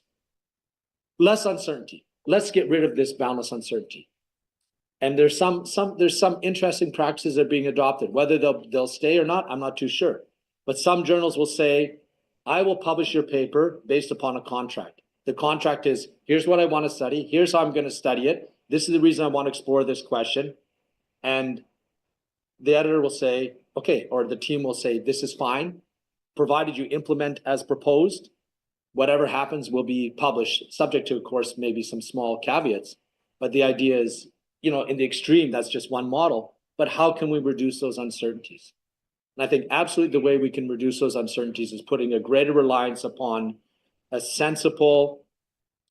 Less uncertainty. Let's get rid of this boundless uncertainty. And there's some interesting practices that are being adopted. Whether they'll stay or not, I'm not too sure. But some journals will say, I will publish your paper based upon a contract. The contract is, here's what I want to study. Here's how I'm going to study it. This is the reason I want to explore this question. And the editor will say, okay, or the team will say, this is fine, provided you implement as proposed. Whatever happens will be published, subject to, of course, maybe some small caveats. But the idea is, in the extreme, that's just one model. But how can we reduce those uncertainties? And I think absolutely the way we can reduce those uncertainties is putting a greater reliance upon a sensible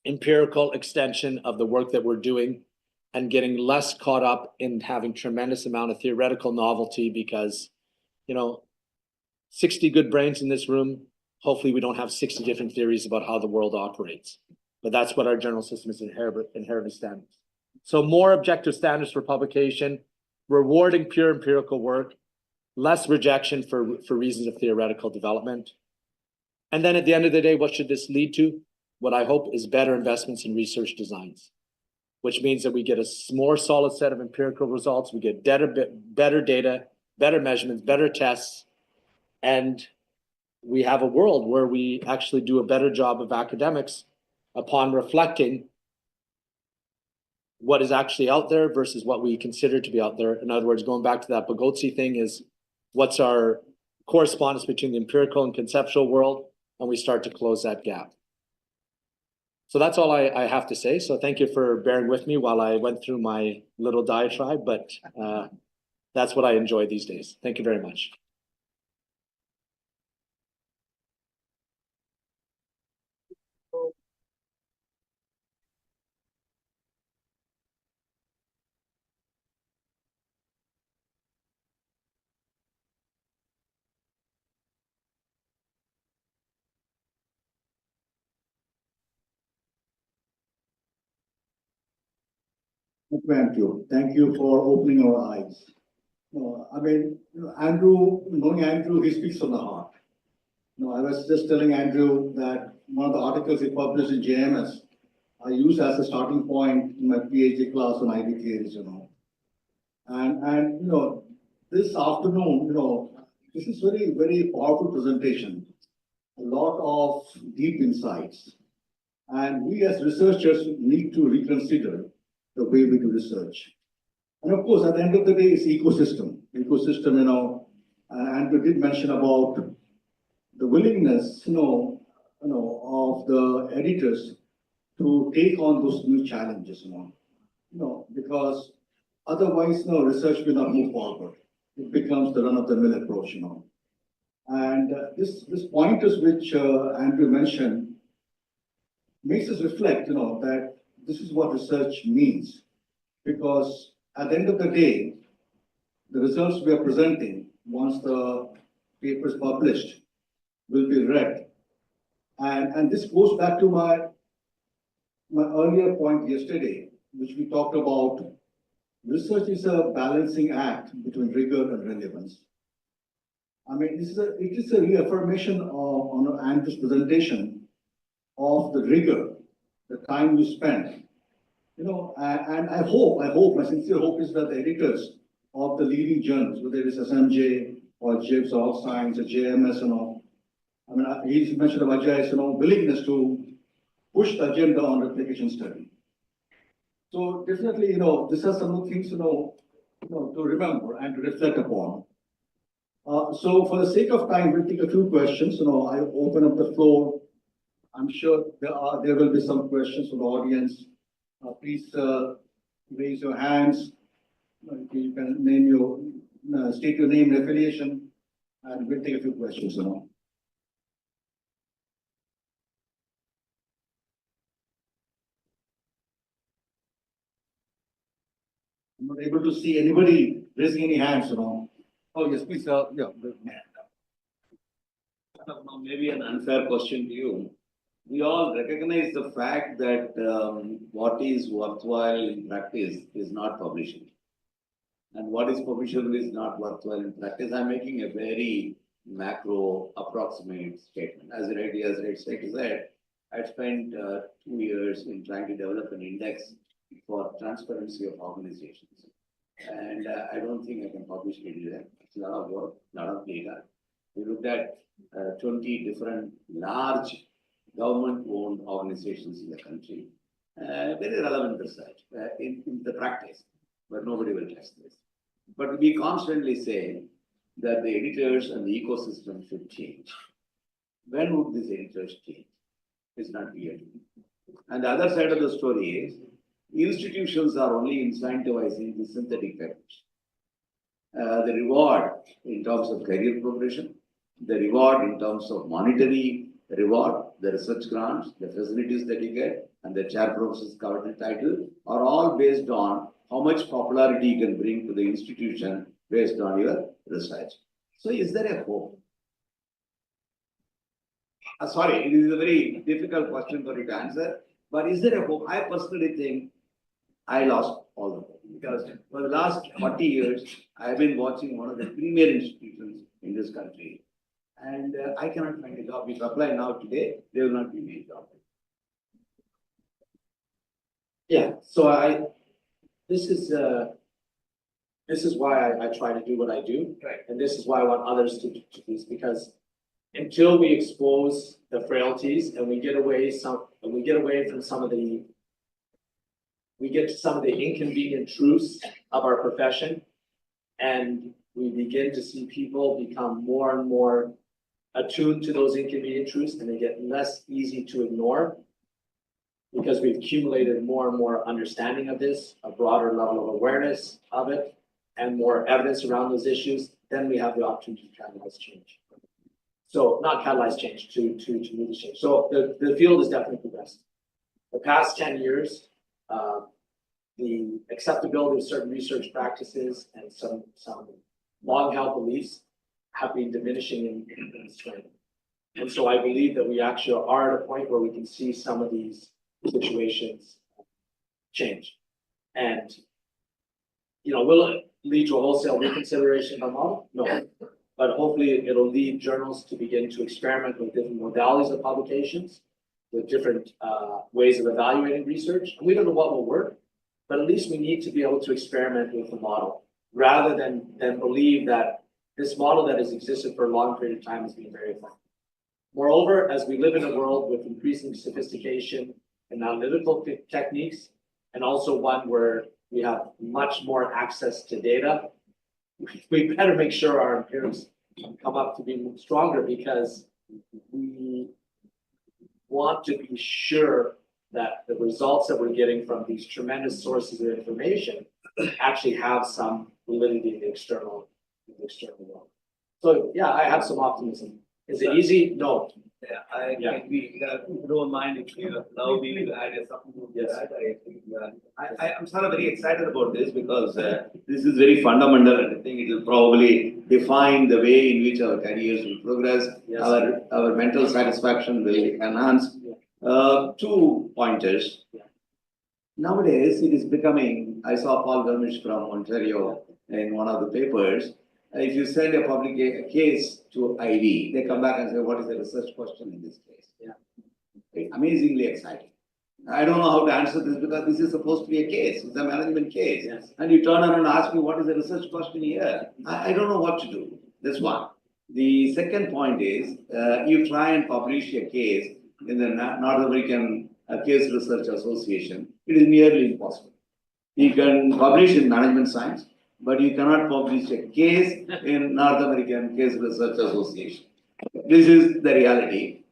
empirical extension of the work that we're doing and getting less caught up in having tremendous amount of theoretical novelty because, 60 good brains in this room, hopefully we don't have 60 different theories about how the world operates. But that's what our journal system is inherently standards. So more objective standards for publication, rewarding pure empirical work, less rejection for reasons of theoretical development. And then at the end of the day, what should this lead to? What I hope is better investments in research designs, which means that we get a more solid set of empirical results, we get better data, better measurements, better tests, and we have a world where we actually do a better job of academics upon reflecting what is actually out there versus what we consider to be out there. In other words, going back to that Bogotsi thing is what's our correspondence between the empirical and conceptual world, and we start to close that gap. So that's all I have to say. So thank you for bearing with me while I went through my little diatribe, but that's what I enjoy these days. Thank you very much. Thank you. Thank you for opening our eyes. Andrew, knowing Andrew, he speaks from the heart. I was just telling Andrew that one of the articles he published in JMS, I used as a starting point in my PhD class on IB theories, And this afternoon, this is very, very powerful presentation. A lot of deep insights. And we as researchers need to reconsider the way we do research. And of course, at the end of the day, it's ecosystem. Andrew did mention about the willingness, of the editors to take on those new challenges, because otherwise, research will not move forward. It becomes the run-of-the-mill approach, And this pointers which Andrew mentioned makes us reflect, that this is what research means. Because at the end of the day, the results we are presenting, once the paper is published, will be read. And this goes back to my earlier point yesterday, which we talked about. Research is a balancing act between rigor and relevance. It is a reaffirmation on Andrew's presentation of the rigor, the time you spend. And I hope, my sincere hope is that the editors of the leading journals, whether it is SMJ or JIBS or Science or JMS, he's mentioned about Ajay's, willingness to push the agenda on replication study. So definitely, these are some of the things, to remember and to reflect upon. So for the sake of time, we'll take a few questions. I open up the floor. I'm sure there will be some questions from the audience. Please raise your hands. You can state your name and affiliation, and we'll take a few questions. I'm not able to see anybody raising any hands. Oh yes, please. Maybe an unfair question to you. We all recognize the fact that what is worthwhile in practice is not publishing. And what is publishable is not worthwhile in practice. I'm making a very macro, approximate statement. As I said, I spent 2 years in trying to develop an index for transparency of organizations. And I don't think I can publish it there. It's a lot of work, a lot of data. We looked at 20 different large government-owned organizations in the country. Very relevant research in the practice, but nobody will test this. But we constantly say that the editors and the ecosystem should change. When would these editors change? It's not clear to me. And the other side of the story is, institutions are only incentivizing the synthetic papers. The reward in terms of career progression, the reward in terms of monetary reward, the research grants, the facilities that you get, and the chair professor's coveted title are all based on how much popularity you can bring to the institution based on your research. So is there a hope? Sorry, it is a very difficult question for you to answer, but is there a hope? I personally think I lost all the hope, because for the last 40 years, I've been watching one of the premier institutions in this country, and I cannot find a job. If I apply now today, they will not give me a job. Yeah, so this is why I try to do what I do, Right. and this is why I want others to do this, because until we expose the frailties and we get away from some of the, we get to some of the inconvenient truths of our profession, and we begin to see people become more and more attuned to those inconvenient truths, and they get less easy to ignore. because we've accumulated more and more understanding of this, a broader level of awareness of it, and more evidence around those issues, then we have the opportunity to catalyze change. So not catalyze change, to move the change. So the field is definitely progressing. The past 10 years, the acceptability of certain research practices and some long-held beliefs have been diminishing in strength. And so I believe that we actually are at a point where we can see some of these situations change. And, will it lead to a wholesale reconsideration of our model? No. But hopefully it'll lead journals to begin to experiment with different modalities of publications, with different ways of evaluating research. And we don't know what will work, but at least we need to be able to experiment with the model rather than believe that this model that has existed for a long period of time has been very effective. Moreover, as we live in a world with increasing sophistication and analytical techniques, and also one where we have much more access to data, we better make sure our empirics come up to be stronger, because we want to be sure that the results that we're getting from these tremendous sources of information actually have some validity in the external world. So yeah, I have some optimism. Is it easy? No. Yeah, I agree. If you don't mind, if you allow me to add something to that, I think I'm sort of very excited about this, because this is very fundamental, and I think it will probably define the way in which our careers will progress. Yes. Our mental satisfaction will enhance. 2 pointers. Yeah. Nowadays, it is becoming, I saw Paul Vermish from Ontario in one of the papers. If you send a public case to ID, they come back and say, what is the research question in this case? Yeah. It's amazingly exciting. I don't know how to answer this, because this is supposed to be a case. It's a management case. Yes. And you turn around and ask me, what is the research question here? I don't know what to do. That's one. The second point is, you try and publish a case in the North American Case Research Association. It is nearly impossible. You can publish in management science, but you cannot publish a case in North American Case Research Association. This is the reality.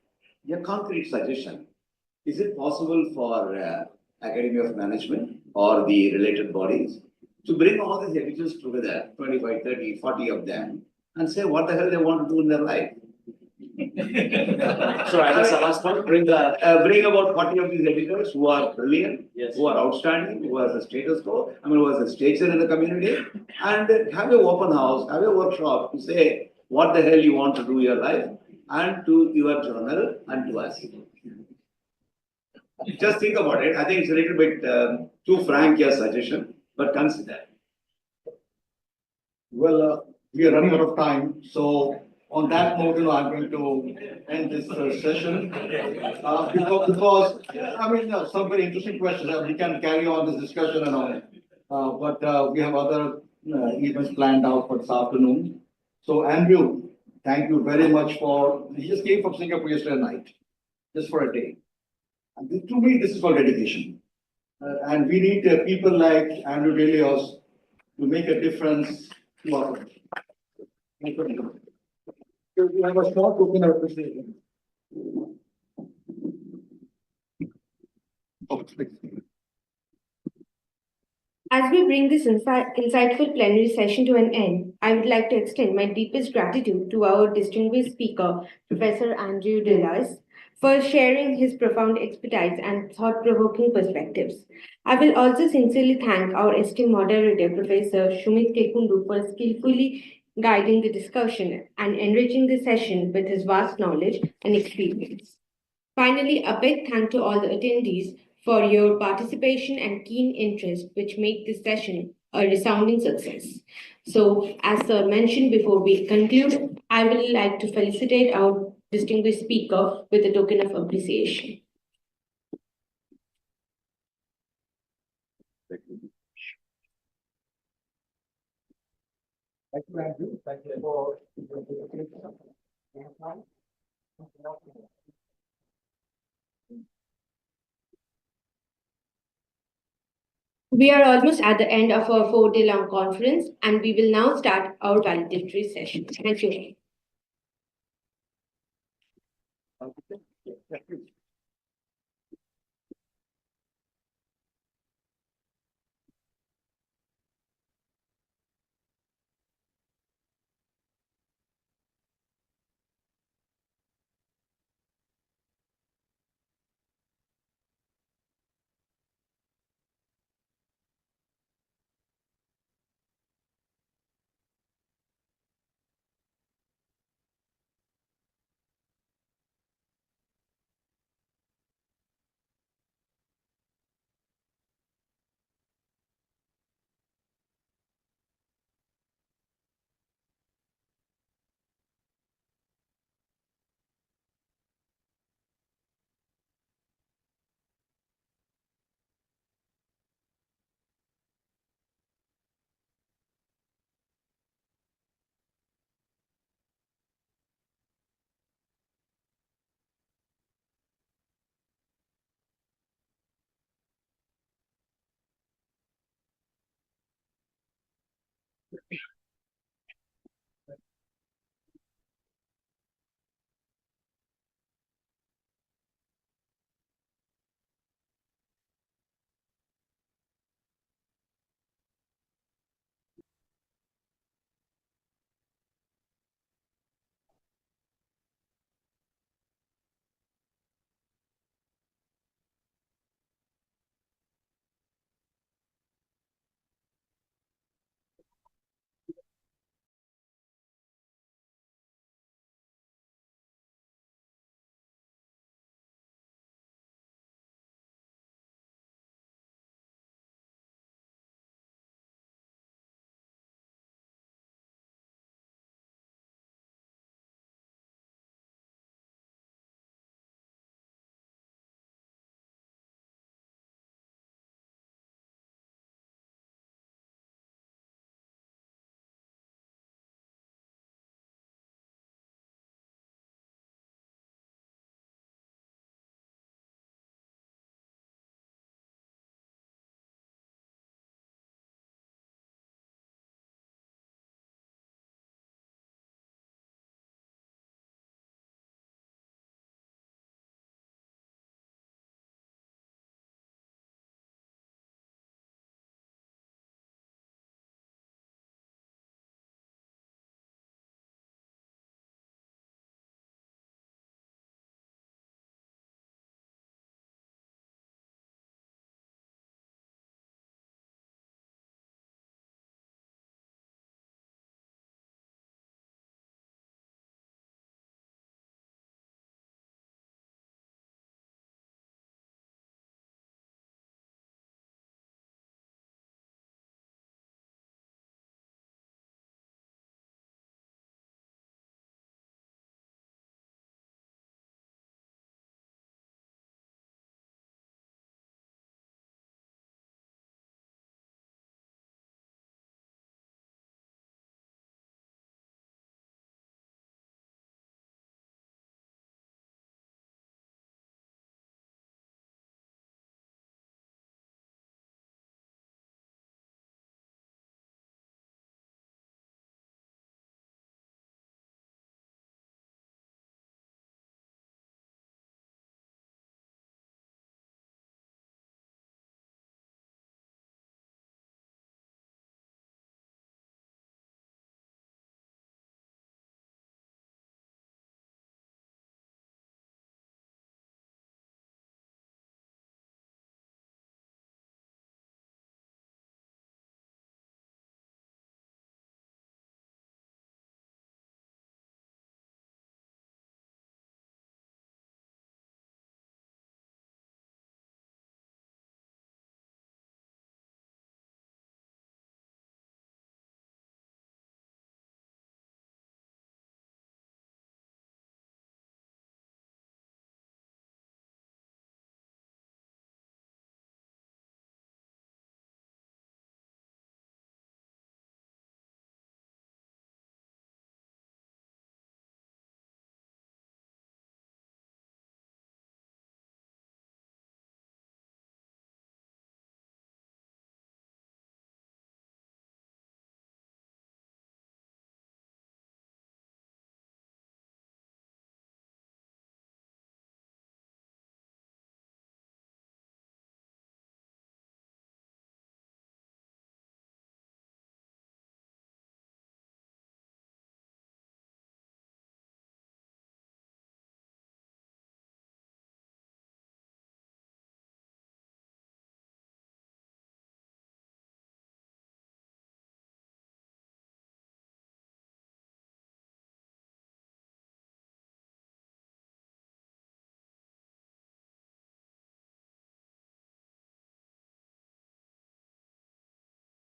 A concrete suggestion. Is it possible for Academy of Management or the related bodies to bring all these editors together, 25, 30, 40 of them, and say what the hell they want to do in their life? Sorry, that's the last point. Bring about 40 of these editors who are brilliant, yes, who are outstanding, who has a status quo, who has a stature in the community, and have an open house, have a workshop to say what the hell you want to do in your life, and to your journal and to us. Just think about it. I think it's a little bit too frank your suggestion, but consider. Well, we are running out of time, so on that note, I'm going to end this session because I mean, some very interesting questions. We can carry on this discussion and all, but we have other events planned out for this afternoon. So, Andrew, thank you very much for. He just came from Singapore yesterday night, just for a day. And to me, this is called dedication, and we need people like Andrew Delios to make a difference to our country. We have a short open appreciation. As we bring this insightful plenary session to an end, I would like to extend my deepest gratitude to our distinguished speaker, Professor Andrew Delios, for sharing his profound expertise and thought-provoking perspectives. I will also sincerely thank our esteemed moderator, Professor Shumit Kekundu, for skillfully guiding the discussion and enriching the session with his vast knowledge and experience. Finally, a big thank to all the attendees for your participation and keen interest, which make this session a resounding success. So, as Sir mentioned before we conclude, I would like to felicitate our distinguished speaker with a token of appreciation. Thank you, Andrew. Thank you for We are almost at the end of our 4-day-long conference, and we will now start our valedictory session. Thank you.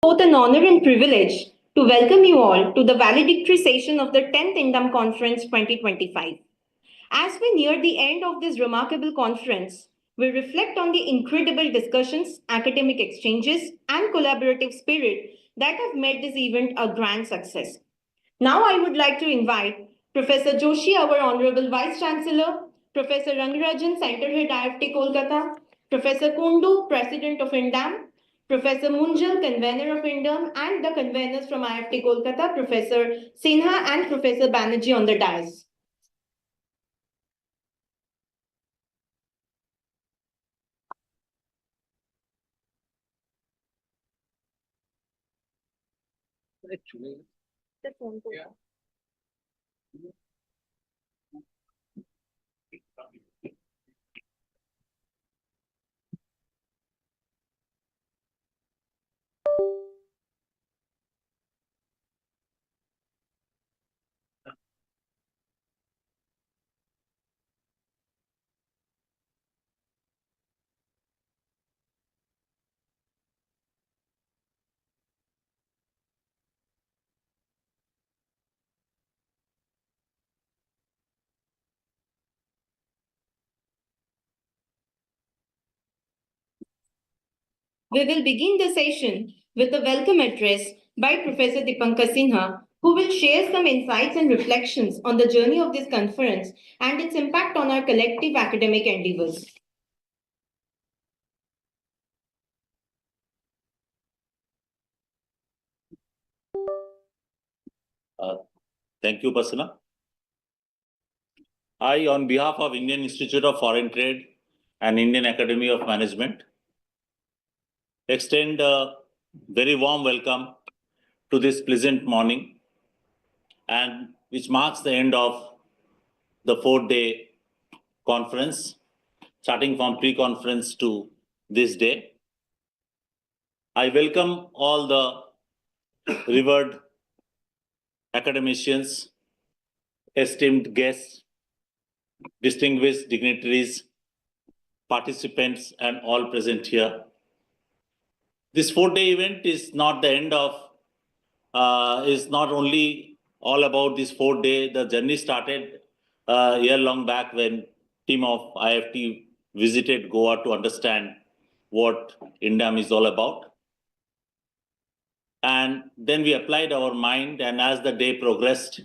Both an honor and privilege to welcome you all to the valedictory session of the 10th INDAM Conference 2025. As we near the end of this remarkable conference, we reflect on the incredible discussions, academic exchanges, and collaborative spirit that have made this event a grand success. Now I would like to invite Professor Joshi, our Honorable Vice Chancellor, Professor Rangarajan, Center Head IIFT Kolkata, Professor Kundu, President of INDAM, Professor Munjal, Convener of INDAM, and the conveners from IIFT Kolkata, Professor Sinha and Professor Banerjee on the dais. We will begin the session with a welcome address by Professor Dipankar Sinha, who will share some insights and reflections on the journey of this conference and its impact on our collective academic endeavors. Thank you, Basana. I, on behalf of Indian Institute of Foreign Trade and Indian Academy of Management, extend a very warm welcome to this pleasant morning, and which marks the end of the 4-day conference, starting from pre-conference to this day. I welcome all the revered academicians, esteemed guests, distinguished dignitaries, participants, and all present here. This 4-day event is not the end of, is not only all about this 4-day. The journey started a year long back when team of IIFT visited Goa to understand what INDAM is all about. And then we applied our mind, and as the day progressed,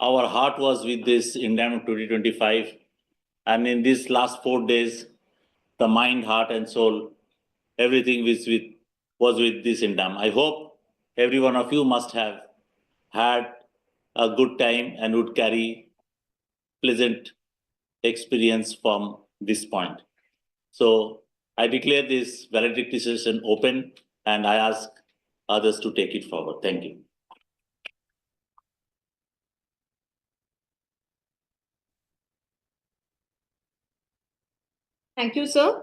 our heart was with this INDAM 2025. And in these last 4 days, the mind, heart, and soul, everything was with this INDAM. I hope every one of you must have had a good time and would carry pleasant experience from this point. So I declare this valedictory session open, and I ask others to take it forward. Thank you. Thank you, sir.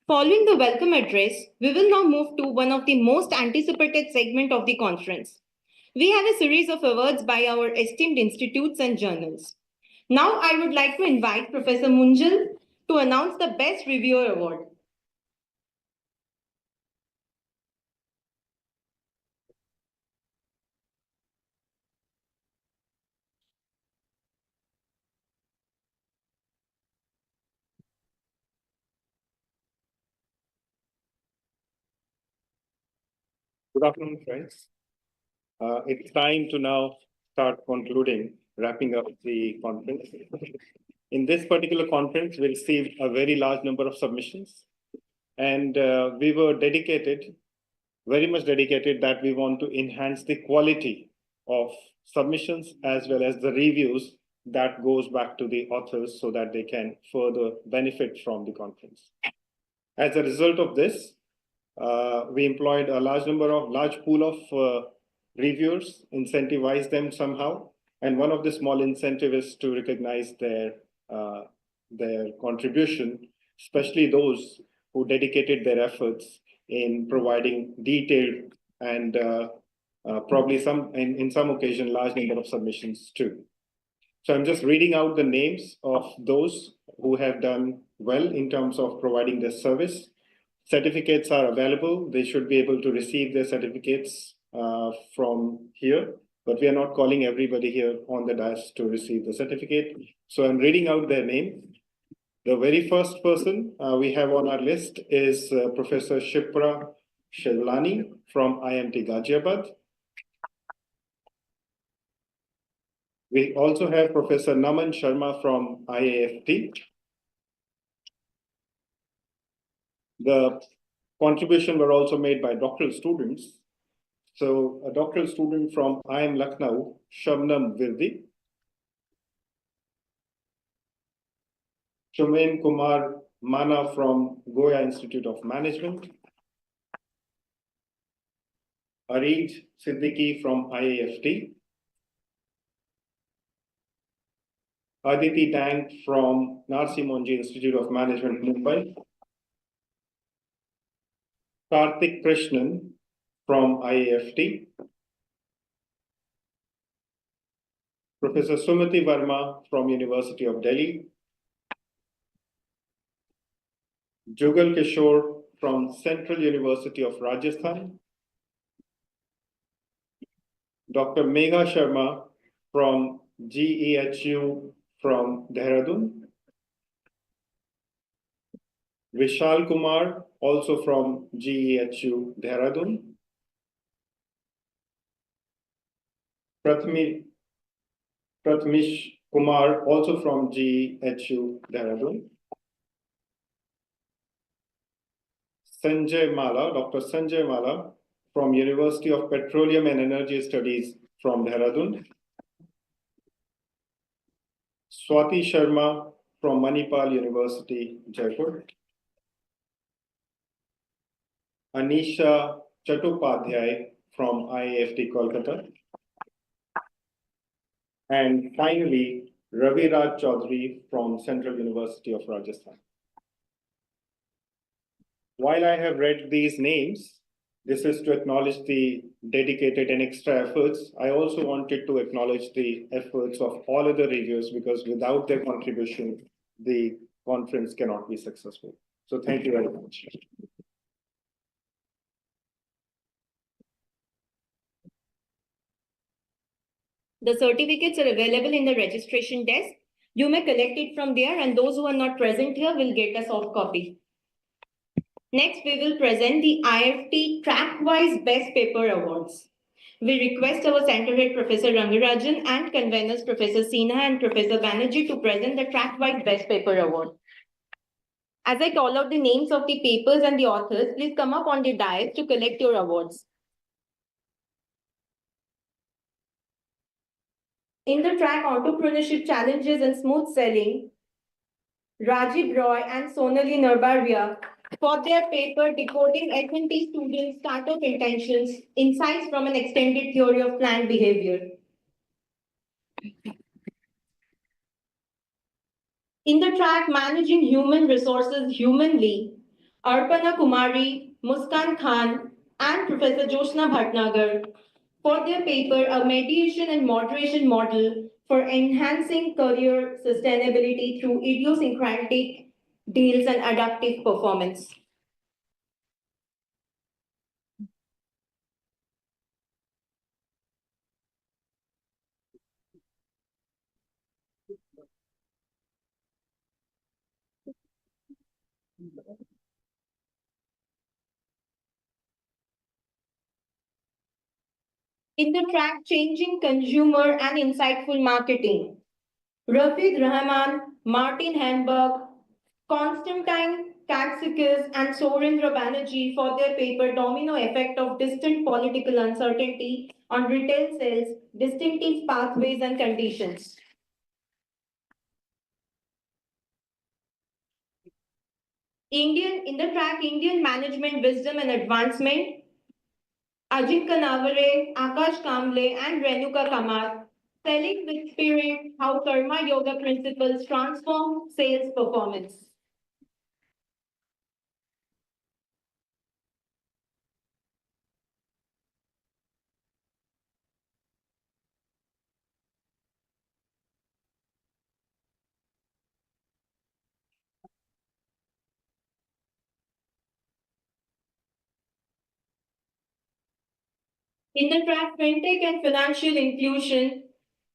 Following the welcome address, we will now move to one of the most anticipated segment of the conference. We have a series of awards by our esteemed institutes and journals. Now I would like to invite Professor Munjal to announce the Best Reviewer Award. Good afternoon, friends. It's time to now start concluding, wrapping up the conference. In this particular conference, we received a very large number of submissions, and we were dedicated, very much dedicated, that we want to enhance the quality of submissions as well as the reviews that goes back to the authors so that they can further benefit from the conference. As a result of this, we employed a large pool of reviewers, incentivize them somehow. And one of the small incentive is to recognize their contribution, especially those who dedicated their efforts in providing detailed and probably in some occasion, large number of submissions too. So I'm just reading out the names of those who have done well in terms of providing their service. certificates are available. They should be able to receive their certificates from here, but we are not calling everybody here on the dais to receive the certificate. So I'm reading out their name. The very first person we have on our list is Professor Shipra Shivlani from IMT Ghaziabad. We also have Professor Naman Sharma from IIFT. The contribution were also made by doctoral students. So a doctoral student from IIM Lucknow, Shabnam Virdi. Shumen Kumar Mana from Goya Institute of Management. Arid Siddiqui from IIFT. Aditi Dang from Narsi Monji Institute of Management, Mumbai. Karthik Krishnan from IIFT. Professor Sumati Verma from University of Delhi. Jugal Kishore from Central University of Rajasthan. Dr. Megha Sharma from GEHU from Dehradun. Vishal Kumar, also from GEHU Dehradun. Pratamish Kumar, also from GEHU Dehradun. Sanjay Mala, Dr. Sanjay Mala from University of Petroleum and Energy Studies from Dehradun. Swati Sharma from Manipal University, Jaipur. Anisha Chattopadhyay from IIFT Kolkata. And finally, Ravi Raj Chaudhary from Central University of Rajasthan. While I have read these names, this is to acknowledge the dedicated and extra efforts. I also wanted to acknowledge the efforts of all other reviewers, because without their contribution, the conference cannot be successful. So thank you very much. The certificates are available in the registration desk. You may collect it from there, and those who are not present here will get a soft copy. Next, we will present the IIFT track-wise Best Paper Awards. We request our center head, Professor Rangarajan, and conveners, Professor Sinha and Professor Banerjee, to present the track-wise Best Paper Award. As I call out the names of the papers and the authors, please come up on the dais to collect your awards. In the track Entrepreneurship Challenges and Smooth Selling, Rajiv Roy and Sonali Narbaria for their paper Decoding H&T Students' Startup Intentions, Insights from an Extended Theory of Planned Behavior. In the track Managing Human Resources Humanly, Arpana Kumari, Muskan Khan, and Professor Joshna Bhatnagar for their paper A Mediation and Moderation Model for Enhancing Career Sustainability Through Idiosyncratic Deals and Adaptive Performance. In the track Changing Consumer and Insightful Marketing, Rafid Rahman, Martin Hamburg, Constantine Katsikis, and Sorendra Banerjee for their paper Domino Effect of Distant Political Uncertainty on Retail Sales, Distinctive Pathways and Conditions. In the track Indian Management Wisdom and Advancement, Ajit Kanavare, Akash Kamble, and Renuka Kamar, Selling with Spirit, How Karma Yoga Principles Transform Sales Performance. In the track Fintech and Financial Inclusion,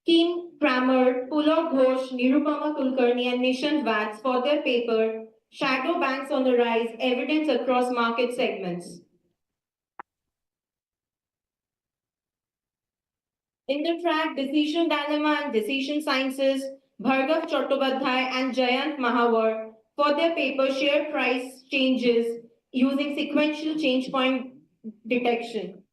Kim Kramer, Pulov Ghosh, Nirupama Kulkarni, and Nishant Vats for their paper Shadow Banks on the Rise, Evidence Across Market Segments. In the track Decision Dilemma and Decision Sciences, Bhargav Chattopadhyay and Jayant Mahawar for their paper Share Price Changes Using Sequential Change Point Detection.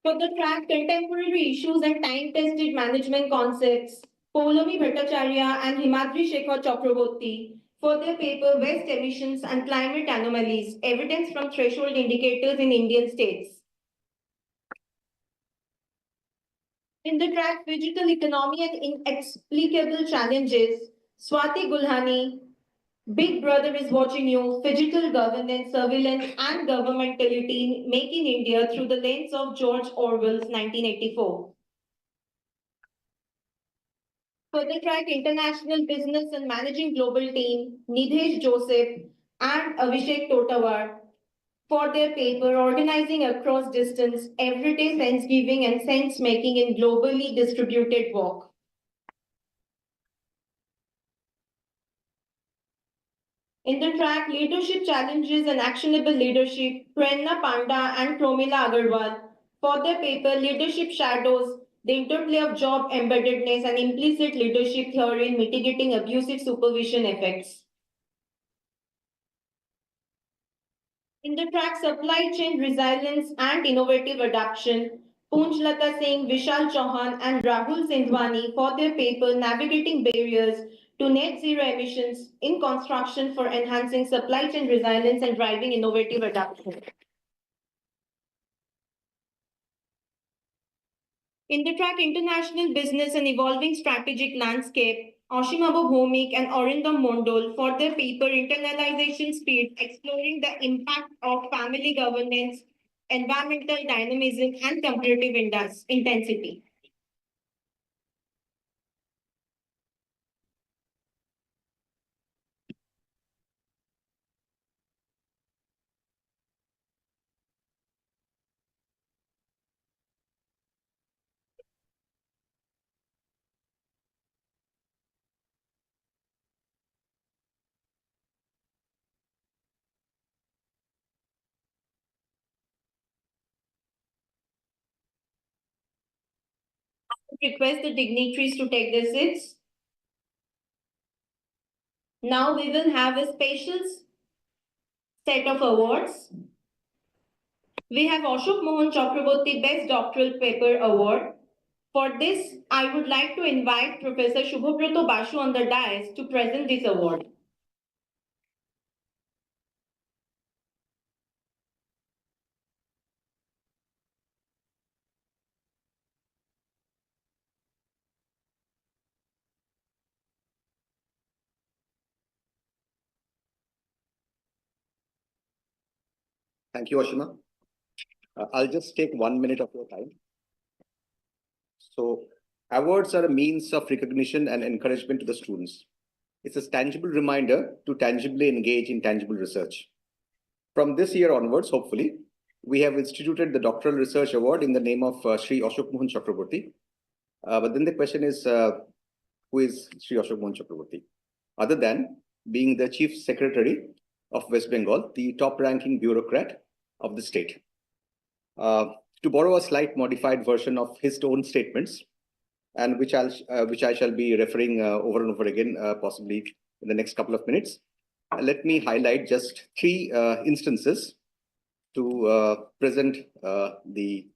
For the track Contemporary Issues and Time-Tested Management Concepts, Poulomi Bhattacharya and Himadri Shekhar Chakraborty for their paper Waste Emissions and Climate Anomalies, Evidence from Threshold Indicators in Indian States. In the track Digital Economy and Inexplicable Challenges, Swati Gulhani, Big Brother is Watching You, Digital Governance, Surveillance and Governmentality Making India through the lens of George Orwell's 1984. For the track International Business and Managing Global Team, Nidhesh Joseph and Abhishek Totawar for their paper Organizing Across Distance, Everyday Sense Giving and Sense Making in Globally Distributed Work. In the track Leadership Challenges and Actionable Leadership, Prenna Panda and Promila Agarwal for their paper Leadership Shadows, the Interplay of Job Embeddedness and Implicit Leadership Theory in Mitigating Abusive Supervision Effects. In the track Supply Chain Resilience and Innovative Adaptation, Poonjlata Singh, Vishal Chauhan and Rahul Sindhwani for their paper Navigating Barriers to Net Zero Emissions in Construction for Enhancing Supply Chain Resilience and Driving Innovative Adaptation. In the track International Business and Evolving Strategic Landscape, Oshimabu Bhomik and Arindam Mondol for their paper Internalization Speed, Exploring the Impact of Family Governance, Environmental Dynamism and Competitive Intensity. Request the dignitaries to take their seats. Now we will have a special set of awards. We have Ashok Mohan Chakraborty Best Doctoral Paper Award. For this, I would like to invite Professor Shubhabrato Basu on the dais to present this award. Thank you, Ashima. I'll just take 1 minute of your time. So, awards are a means of recognition and encouragement to the students. It's a tangible reminder to tangibly engage in tangible research. From this year onwards, hopefully, we have instituted the Doctoral Research Award in the name of Sri Ashok Mohan Chakraborty. But then the question is, who is Sri Ashok Mohan Chakraborty? Other than being the Chief Secretary of West Bengal, the top-ranking bureaucrat of the state. To borrow a slight modified version of his own statements, and which I shall be referring over and over again, possibly in the next couple of minutes. Let me highlight just 3 instances to present the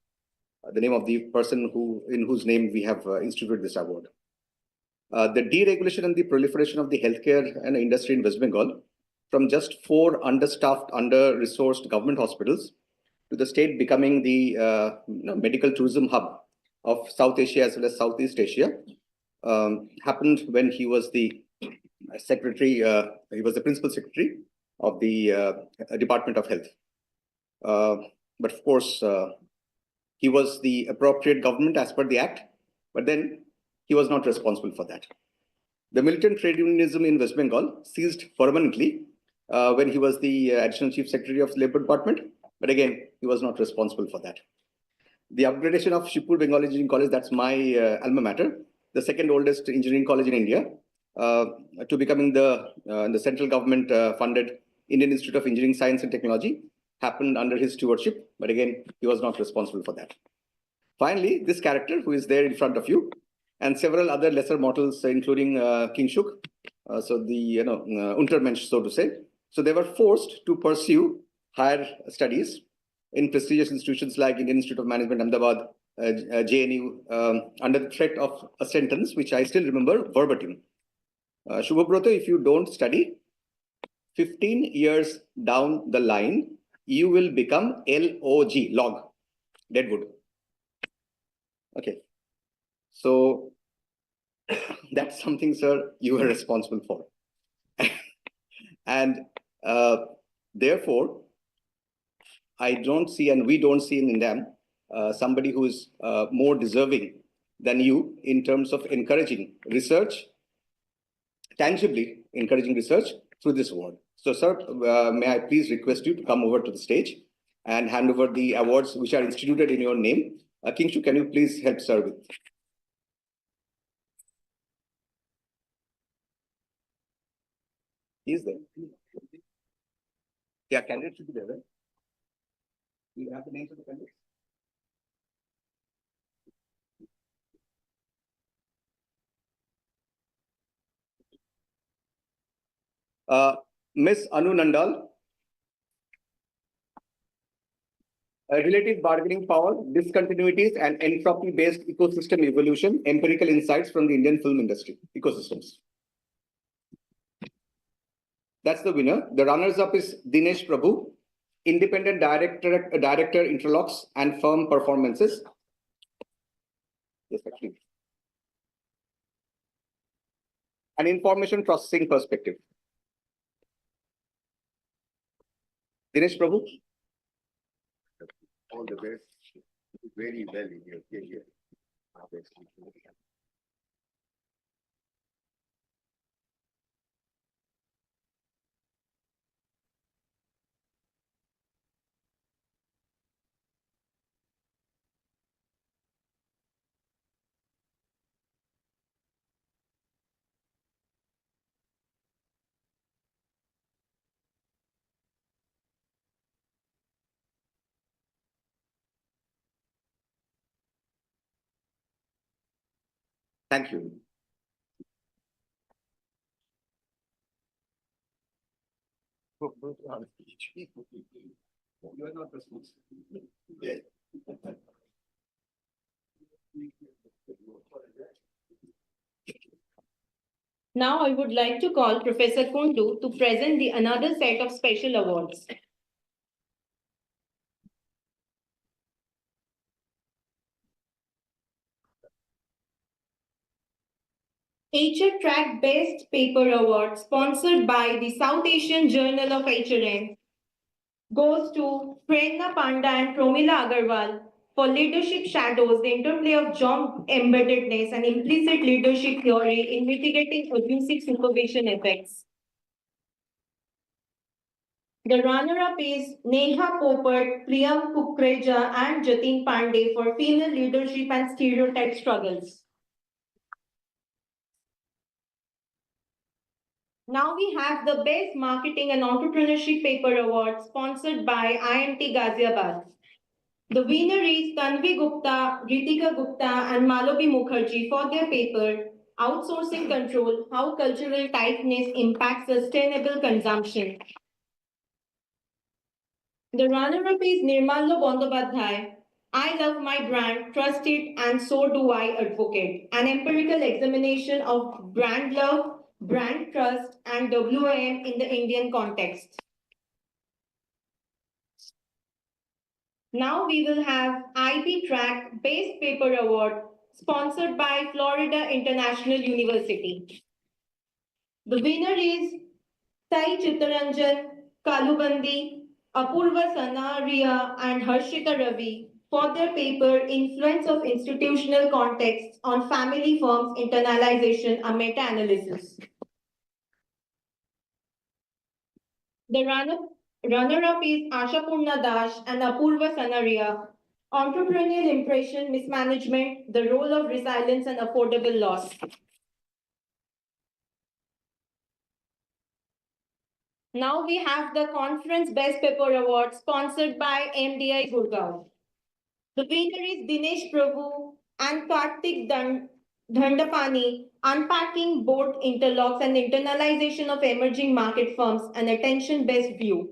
name of the person in whose name we have instituted this award. The deregulation and the proliferation of the healthcare and industry in West Bengal, from just 4 understaffed, under-resourced government hospitals to the state becoming the medical tourism hub of South Asia as well as Southeast Asia, happened when he was the secretary, he was the principal secretary of the Department of Health. But of course, he was the appropriate government as per the act, but then he was not responsible for that. The militant trade unionism in West Bengal ceased permanently when he was the additional chief secretary of the Labour Department, But again, he was not responsible for that. The upgradation of Shibpur Bengal Engineering College, that's my alma mater, the second oldest engineering college in India, to becoming the central government funded Indian Institute of Engineering Science and Technology, happened under his stewardship. But again, he was not responsible for that. Finally, this character who is there in front of you, and several other lesser mortals, including King Shuk, so the Untermensch, so to say. So they were forced to pursue higher studies in prestigious institutions like Indian Institute of Management, Ahmedabad, JNU, under the threat of a sentence which I still remember verbatim. Shubhabrata, if you don't study, 15 years down the line, you will become log, deadwood. Okay. So that's something, sir, you are responsible for. And therefore, I don't see, and we don't see in INDAM, somebody who is more deserving than you in terms of encouraging research, tangibly encouraging research through this award. So, sir, may I please request you to come over to the stage and hand over the awards which are instituted in your name. King Shu, can you please help sir with? He is there. Yeah, candidate should be there, right? Do you have the names of the candidates? Miss Anu Nandal. Relative bargaining power, discontinuities, and entropy-based ecosystem evolution, empirical insights from the Indian film industry ecosystems. That's the winner. The runners-up is Dinesh Prabhu, independent director, interlocks and firm performances. Yes, actually. An information processing perspective. Dinesh Prabhu. All the best. Very well in your career. Thank you. You are not responsible. Yeah. Now I would like to call Professor Kundu to present the another set of special awards. HR Track Best Paper Award, sponsored by the South Asian Journal of HRM, goes to Prerna Panda and Promila Agarwal for Leadership Shadows, the interplay of job embeddedness and implicit leadership theory in mitigating abusive supervision effects. The runner-up is Neha Popert, Priyam Kukreja, and Jatin Pandey for female leadership and stereotype struggles. Now we have the Best Marketing and Entrepreneurship Paper Award, sponsored by IMT Ghaziabad. The winner is Tanvi Gupta, Ritika Gupta, and Malobi Mukherjee for their paper, Outsourcing Control, How Cultural Tightness Impacts Sustainable Consumption. The runner-up is Nirmallo Bandyopadhyay, I Love My Brand, Trust It, and So Do I Advocate, an empirical examination of brand love, brand trust, and WAM in the Indian context. Now we will have IB Track Best Paper Award, sponsored by Florida International University. The winner is Sai Chittaranjan, Kalubandi, Apurva Sanaria, and Harshita Ravi for their paper Influence of Institutional Context on Family Firms Internalization, a Meta-Analysis. The Runner-up is Ashapurna Dash and Apurva Sanaria. Entrepreneurial impression, mismanagement, the role of resilience and affordable loss. Now we have the Conference Best Paper Award sponsored by MDI Gurgaon. The winner is Dinesh Prabhu and Kartik Dhandapani, Unpacking Board Interlocks and Internalization of Emerging Market Firms, an attention-based view.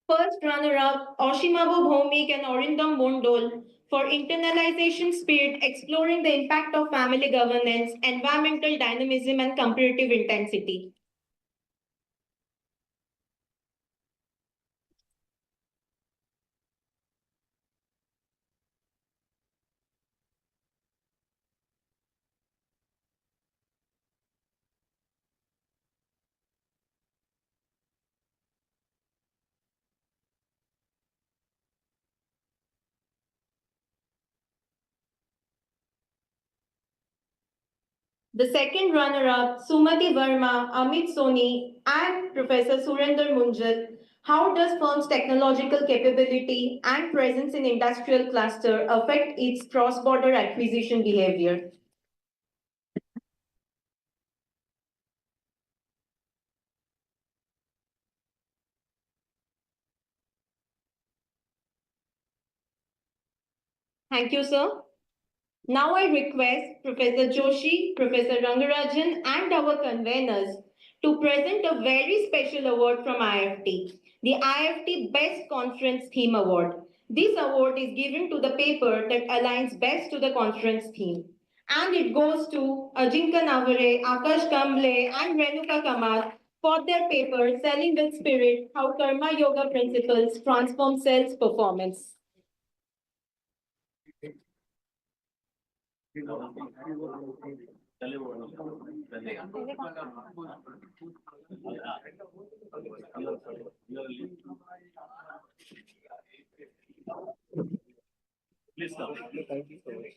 First runner-up, Oshimabu Bhomik and Orindam Mondol for Internalization Spirit, exploring the impact of family governance, environmental dynamism and comparative intensity. The second runner-up, Sumati Verma, Amit Soni, and Professor Surinder Munjal. How does firm's technological capability and presence in industrial cluster affect its cross-border acquisition behavior? Thank you, sir. Now I request Professor Joshi, Professor Rangarajan, and our conveners to present a very special award from IIFT, the IIFT Best Conference Theme Award. This award is given to the paper that aligns best to the conference theme. And it goes to Ajinkya Navare, Akash Kamble, and Renuka Kamath for their paper, Selling with Spirit, How Karma Yoga Principles Transform Sales Performance. Please come. Thank you so much.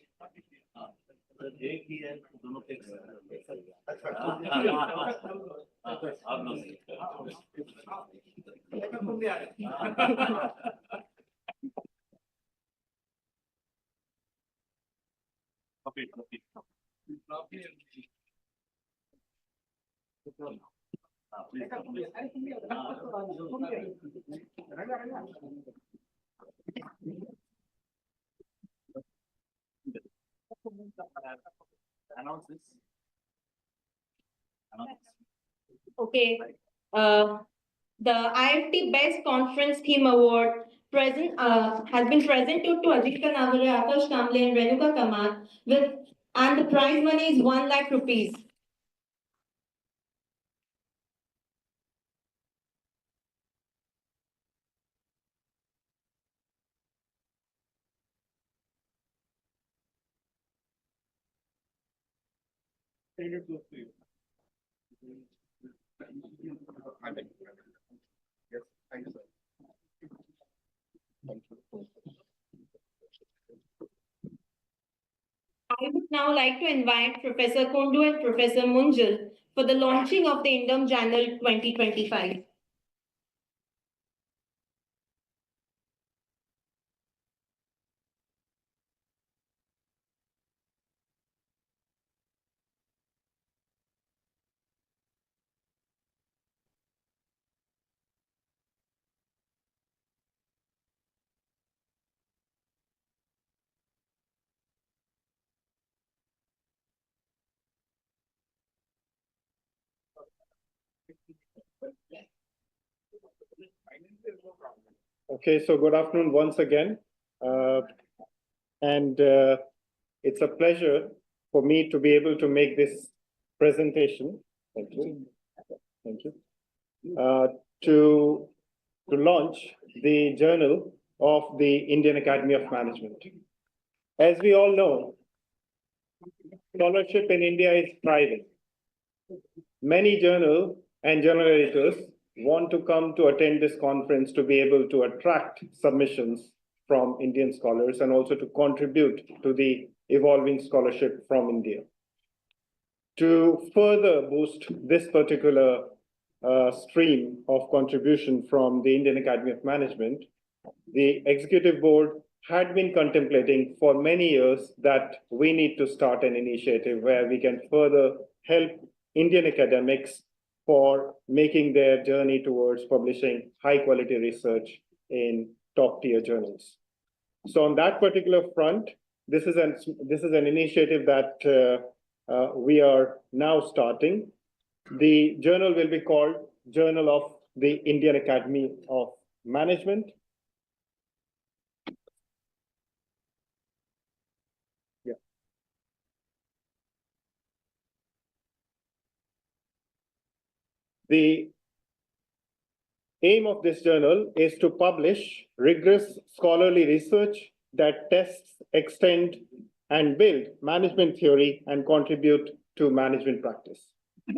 एक ही है दोनों के Announce this. Okay. The IIFT Best Conference Theme Award has been presented to Ajinkya Navare, Akash Kamble, and Renuka Kamath, and the prize money is 1 lakh rupees. Yes, thank you, sir. Thank you. I would now like to invite Professor Kundu and Professor Munjal for the launching of the INDAM Journal 2025. Okay, so good afternoon once again. It's a pleasure for me to be able to make this presentation. Thank you. Thank you. To launch the Journal of the Indian Academy of Management. As we all know, scholarship in India is thriving. Many journal and journal editors want to come to attend this conference to be able to attract submissions from Indian scholars and also to contribute to the evolving scholarship from India. To further boost this particular stream of contribution from the Indian Academy of Management, the Executive Board had been contemplating for many years that we need to start an initiative where we can further help Indian academics for making their journey towards publishing high quality research in top tier journals. So on that particular front, this is an initiative that we are now starting. The journal will be called Journal of the Indian Academy of Management. Yeah. The aim of this journal is to publish rigorous scholarly research that tests, extend, and build management theory and contribute to management practice.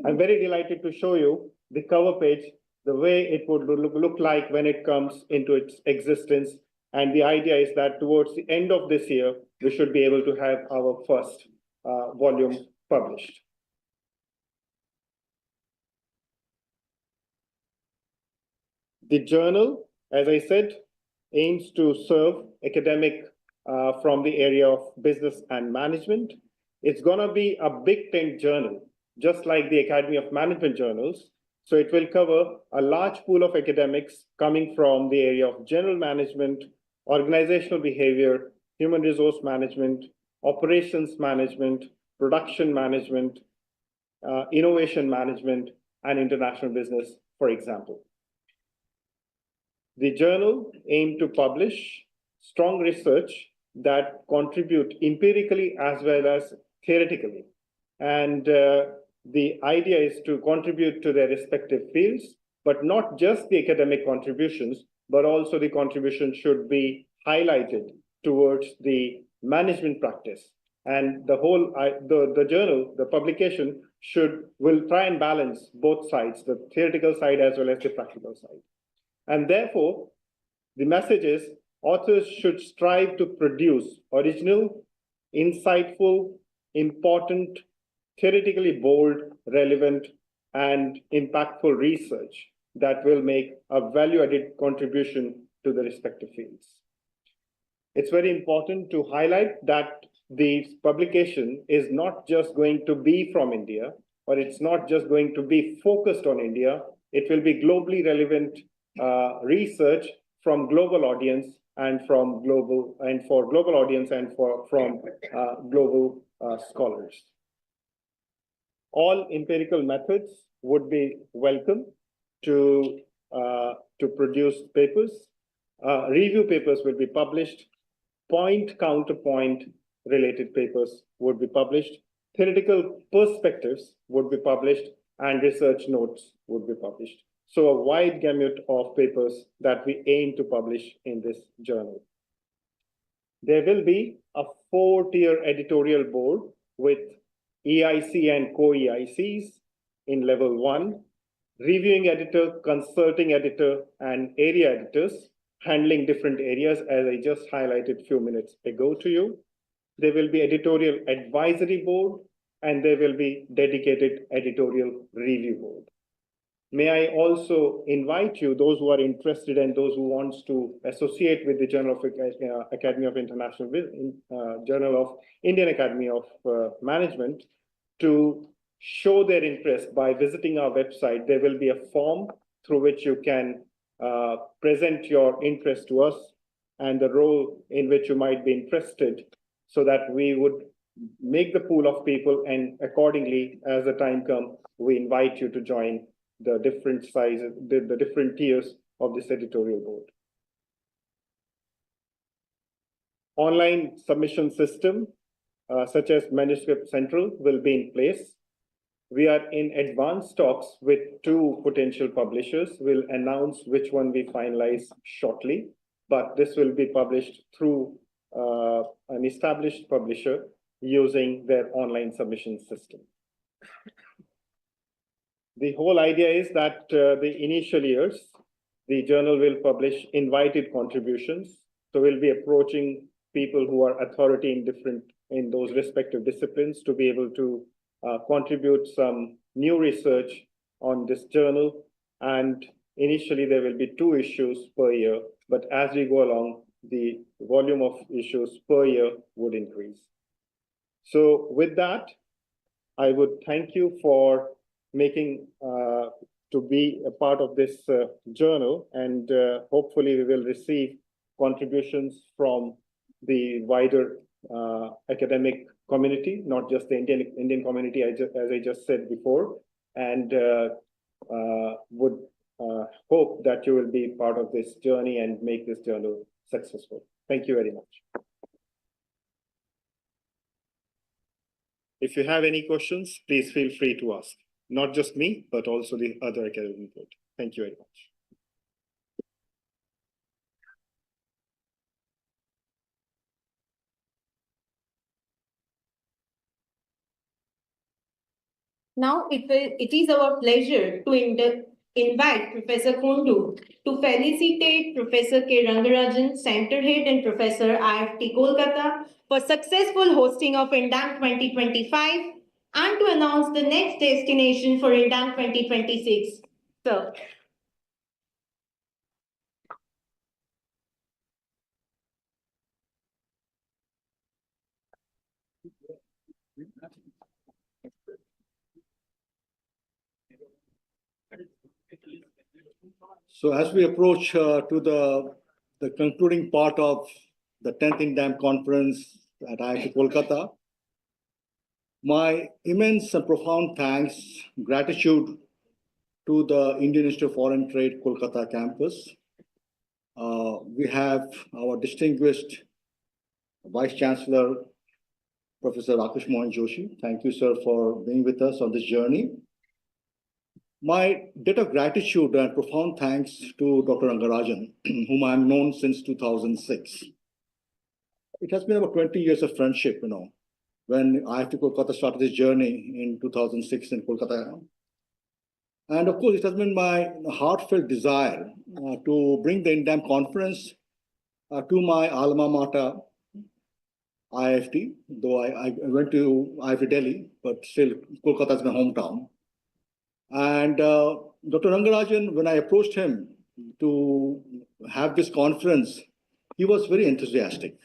I'm very delighted to show you the cover page, the way it would look like when it comes into its existence. And the idea is that towards the end of this year, we should be able to have our first volume published. The journal, as I said, aims to serve academic from the area of business and management. It's going to be a Big Tent journal, just like the Academy of Management journals. So it will cover a large pool of academics coming from the area of general management, organizational behavior, human resource management, operations management, production management, innovation management, and international business, for example. The journal aimed to publish strong research that contribute empirically as well as theoretically. And the idea is to contribute to their respective fields, but not just the academic contributions, but also the contribution should be highlighted towards the management practice. And the whole, the journal, the publication will try and balance both sides, the theoretical side as well as the practical side. And therefore, the message is authors should strive to produce original, insightful, important, theoretically bold, relevant, and impactful research that will make a value-added contribution to the respective fields. It's very important to highlight that the publication is not just going to be from India, or it's not just going to be focused on India. It will be globally relevant research from global audience and from global audience and from global scholars. All empirical methods would be welcome to produce papers. Review papers will be published. Point counterpoint related papers would be published. Theoretical perspectives would be published, and research notes would be published. So a wide gamut of papers that we aim to publish in this journal. There will be a 4-tier editorial board with EIC and co-EICs in level 1, reviewing editor, consulting editor, and area editors handling different areas, as I just highlighted a few minutes ago to you. There will be editorial advisory board, and there will be dedicated editorial review board. May I also invite you, those who are interested and those who want to associate with the Journal of Academy of International Journal of Indian Academy of Management, to show their interest by visiting our website. There will be a form through which you can present your interest to us and the role in which you might be interested, so that we would make the pool of people, and accordingly, as the time comes, we invite you to join the different sizes, the different tiers of this editorial board. Online submission system, such as Manuscript Central, will be in place. We are in advanced talks with 2 potential publishers. We'll announce which one we finalize shortly, but this will be published through an established publisher using their online submission system. The whole idea is that the initial years, the journal will publish invited contributions. So we'll be approaching people who are authority in those respective disciplines to be able to contribute some new research on this journal. And initially there will be 2 issues per year, but as we go along, the volume of issues per year would increase. So with that, I would thank you for making to be a part of this journal, and hopefully we will receive contributions from the wider academic community, not just the Indian community, as I just said before, and would hope that you will be part of this journey and make this journal successful. Thank you very much. If you have any questions, please feel free to ask. Not just me, but also the other academic board. Thank you very much. Now it is our pleasure to invite Professor Kundu to felicitate Professor K. Rangarajan, Center Head and Professor IIFT Kolkata for successful hosting of INDAM 2025 and to announce the next destination for INDAM 2026. Sir. So as we approach to the concluding part of the 10th INDAM conference at IIFT Kolkata, my immense and profound thanks, gratitude to the Indian Institute of Foreign Trade Kolkata campus. We have our distinguished Vice Chancellor, Professor Rakesh Mohan Joshi. Thank you, sir, for being with us on this journey. My debt of gratitude and profound thanks to Dr. Rangarajan, whom I've known since 2006. It has been about 20 years of friendship, when IIFT Kolkata started this journey in 2006 in Kolkata. And of course, it has been my heartfelt desire to bring the INDAM conference to my alma mater, IIFT, though I went to IIFT Delhi, but still Kolkata is my hometown. And Dr. Rangarajan, when I approached him to have this conference, he was very enthusiastic.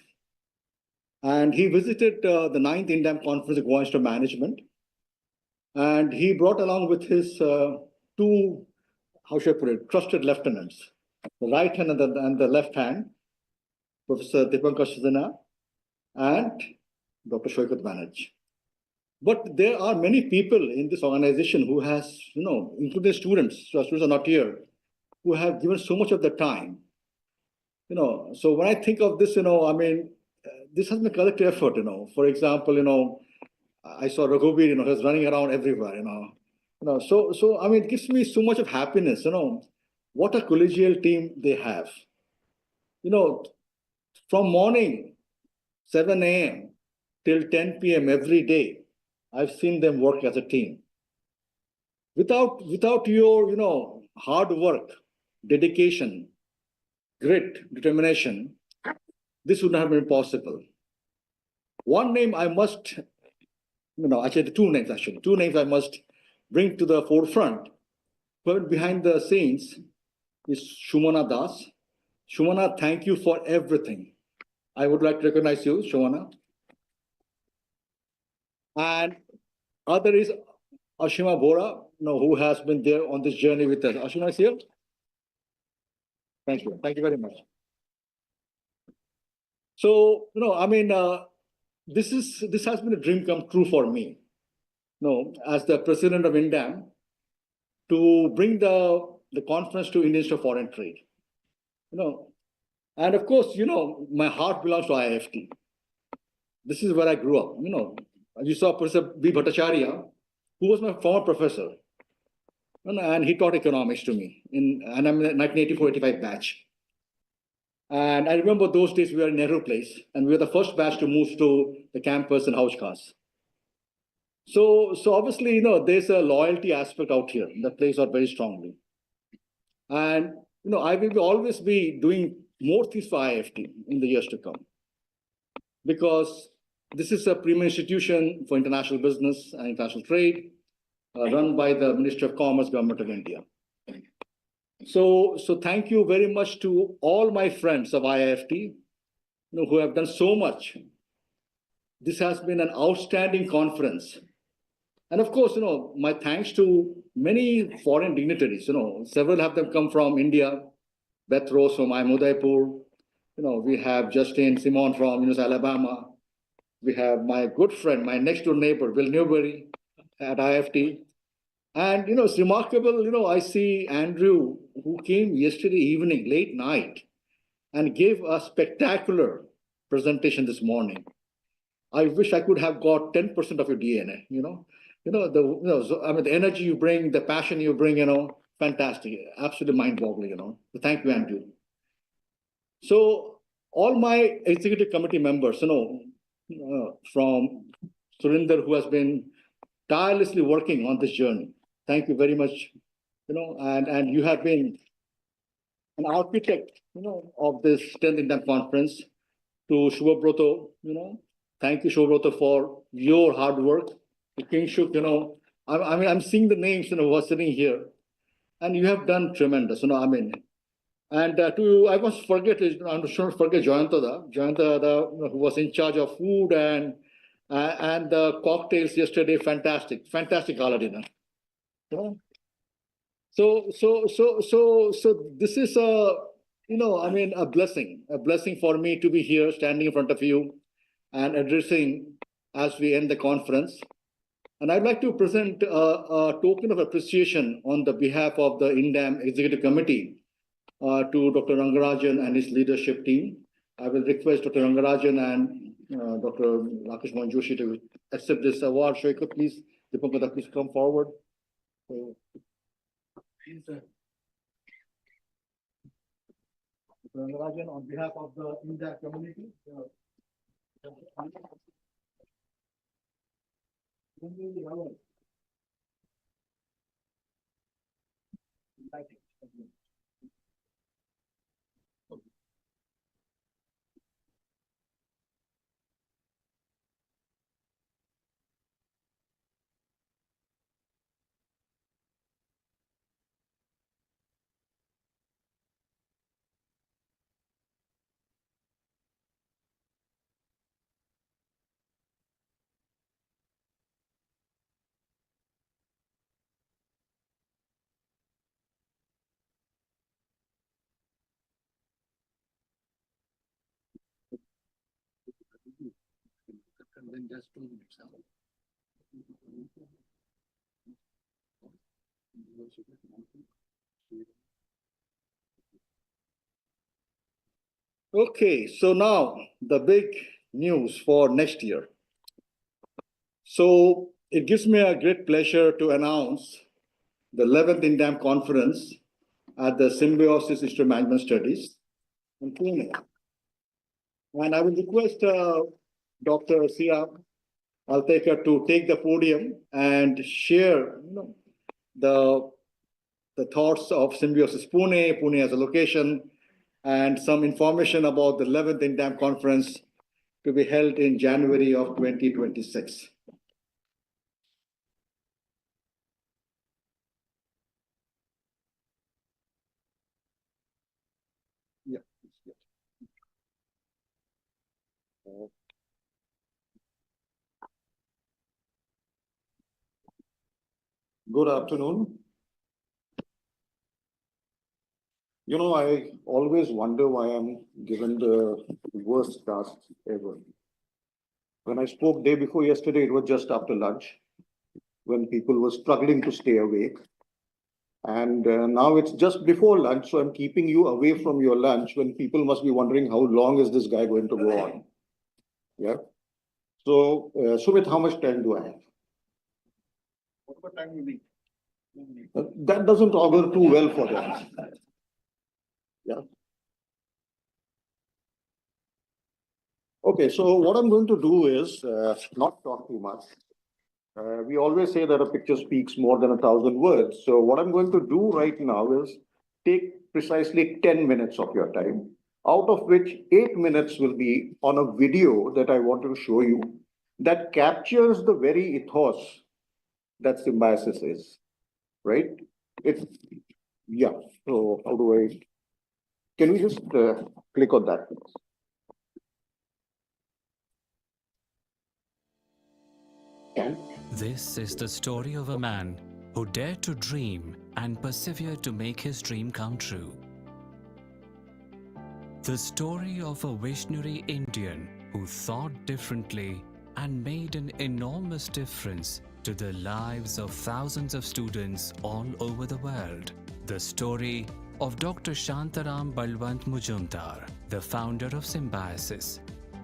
And he visited the 9th INDAM conference at Goa Institute of Management. And he brought along with his 2, how should I put it, trusted lieutenants, the right hand and the left hand, Professor Dipankar Shidana and Dr. Shoikat Banerjee. But there are many people in this organization who has, including students, so students are not here, who have given so much of their time. So when I think of this, this has been a collective effort, For example, I saw Raghuveer, he was running around everywhere, So it gives me so much of happiness, What a collegial team they have. From morning, 7 a.m. till 10 p.m. every day, I've seen them work as a team. Without your, hard work, dedication, grit, determination, this would not have been possible. One name I must, actually 2 names, actually. 2 names I must bring to the forefront. But behind the scenes is Shumana Das. Shumana, thank you for everything. I would like to recognize you, Shumana. And other is Ashima Bora, who has been there on this journey with us. Ashima is here. Thank you. Thank you very much. So, this has been a dream come true for me. As the president of INDAM, to bring the conference to Indian Institute of Foreign Trade. And of course, my heart belongs to IIFT. This is where I grew up. You saw Professor B. Bhattacharya, who was my former professor. And he taught economics to me and I'm in 1984-85 batch. And I remember those days we were in Nehru Place, and we were the first batch to move to the campus in Hauj Khas. So obviously, there's a loyalty aspect out here that plays out very strongly. And, I will always be doing more things for IIFT in the years to come, because this is a premier institution for international business and international trade, run by the Ministry of Commerce, Government of India. So thank you very much to all my friends of IIFT, who have done so much. This has been an outstanding conference. And of course, my thanks to many foreign dignitaries. Several have them come from India. Beth Rose from Udaipur. We have Justin Simon from Alabama. We have my good friend, my next door neighbor, Will Newberry at IIFT. And it's remarkable, I see Andrew, who came yesterday evening, late night, and gave a spectacular presentation this morning. I wish I could have got 10% of your DNA, the energy you bring, the passion you bring, fantastic, absolutely mind-boggling, So thank you, Andrew. So all my executive committee members, from Surinder, who has been tirelessly working on this journey. Thank you very much, and you have been an architect, of this 10th INDAM conference. To Shubhabroto, thank you, Shubhabroto, for your hard work. To Kingshuk, I'm seeing the names, who are sitting here, and you have done tremendous, And I must forget, I'm sure forget Jayanta, who was in charge of food and the cocktails yesterday. Fantastic gala dinner. So this is a blessing for me to be here, standing in front of you and addressing as we end the conference. And I'd like to present a token of appreciation on the behalf of the INDAM Executive Committee to Dr. Rangarajan and his leadership team. I will request Dr. Rangarajan and Dr. Rakesh Manjoshi to accept this award. Shoika, please, Dipankada, please come forward. Dr. Rangarajan, on behalf of the INDAM community. Then just 2 minutes. Okay, so now the big news for next year. So it gives me a great pleasure to announce the 11th INDAM conference at the Symbiosis Institute of Management Studies in Pune. And I will request Dr. Sia Altekar to take the podium and share the thoughts of Symbiosis Pune as a location, and some information about the 11th INDAM conference to be held in January of 2026. Yeah. Good afternoon. I always wonder why I'm given the worst task ever. When I spoke day before yesterday, it was just after lunch, when people were struggling to stay awake. And now it's just before lunch, so I'm keeping you away from your lunch when people must be wondering how long is this guy going to go on. Yeah. So, Sumit, how much time do I have? What time you leave? That doesn't augur too well for them. Yeah. Okay, so what I'm going to do is not talk too much. We always say that a picture speaks more than 1,000 words. So what I'm going to do right now is take precisely 10 minutes of your time, out of which 8 minutes will be on a video that I want to show you that captures the very ethos that symbiosis is, right? Yeah, so how do I, can we just click on that? This is the story of a man who dared to dream and persevered to make his dream come true. The story of a visionary Indian who thought differently and made an enormous difference to the lives of thousands of students all over the world. The story of Dr. Shantaram Balwant Mujumdar, the founder of Symbiosis.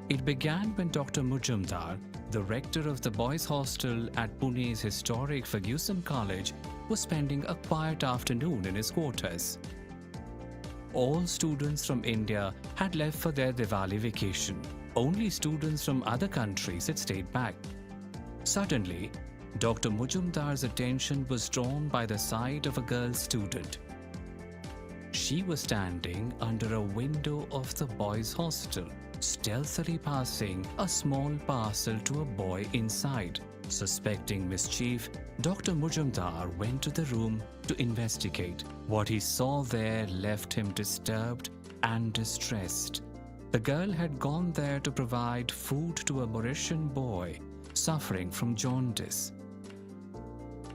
It began when Dr. Mujumdar, the rector of the boys' hostel at Pune's historic Ferguson College, was spending a quiet afternoon in his quarters. All students from India had left for their Diwali vacation. Only students from other countries had stayed back. Suddenly, Dr. Mujumdar's attention was drawn by the sight of a girl student. She was standing under a window of the boys' hostel, stealthily passing a small parcel to a boy inside. Suspecting mischief, Dr. Mujumdar went to the room to investigate. What he saw there left him disturbed and distressed. The girl had gone there to provide food to a Mauritian boy suffering from jaundice.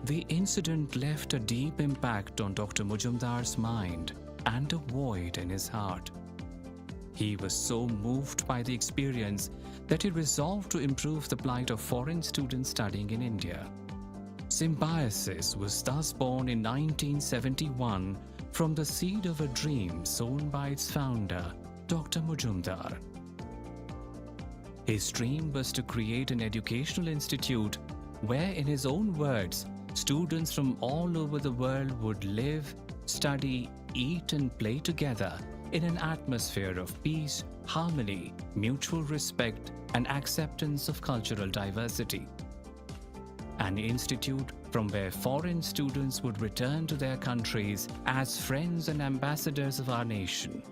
The incident left a deep impact on Dr. Mujumdar's mind and a void in his heart. He was so moved by the experience that he resolved to improve the plight of foreign students studying in India. Symbiosis was thus born in 1971 from the seed of a dream sown by its founder, Dr. Mujumdar. His dream was to create an educational institute where, in his own words, students from all over the world would live, study, eat and play together in an atmosphere of peace, harmony, mutual respect, and acceptance of cultural diversity. An institute from where foreign students would return to their countries as friends and ambassadors of our nation.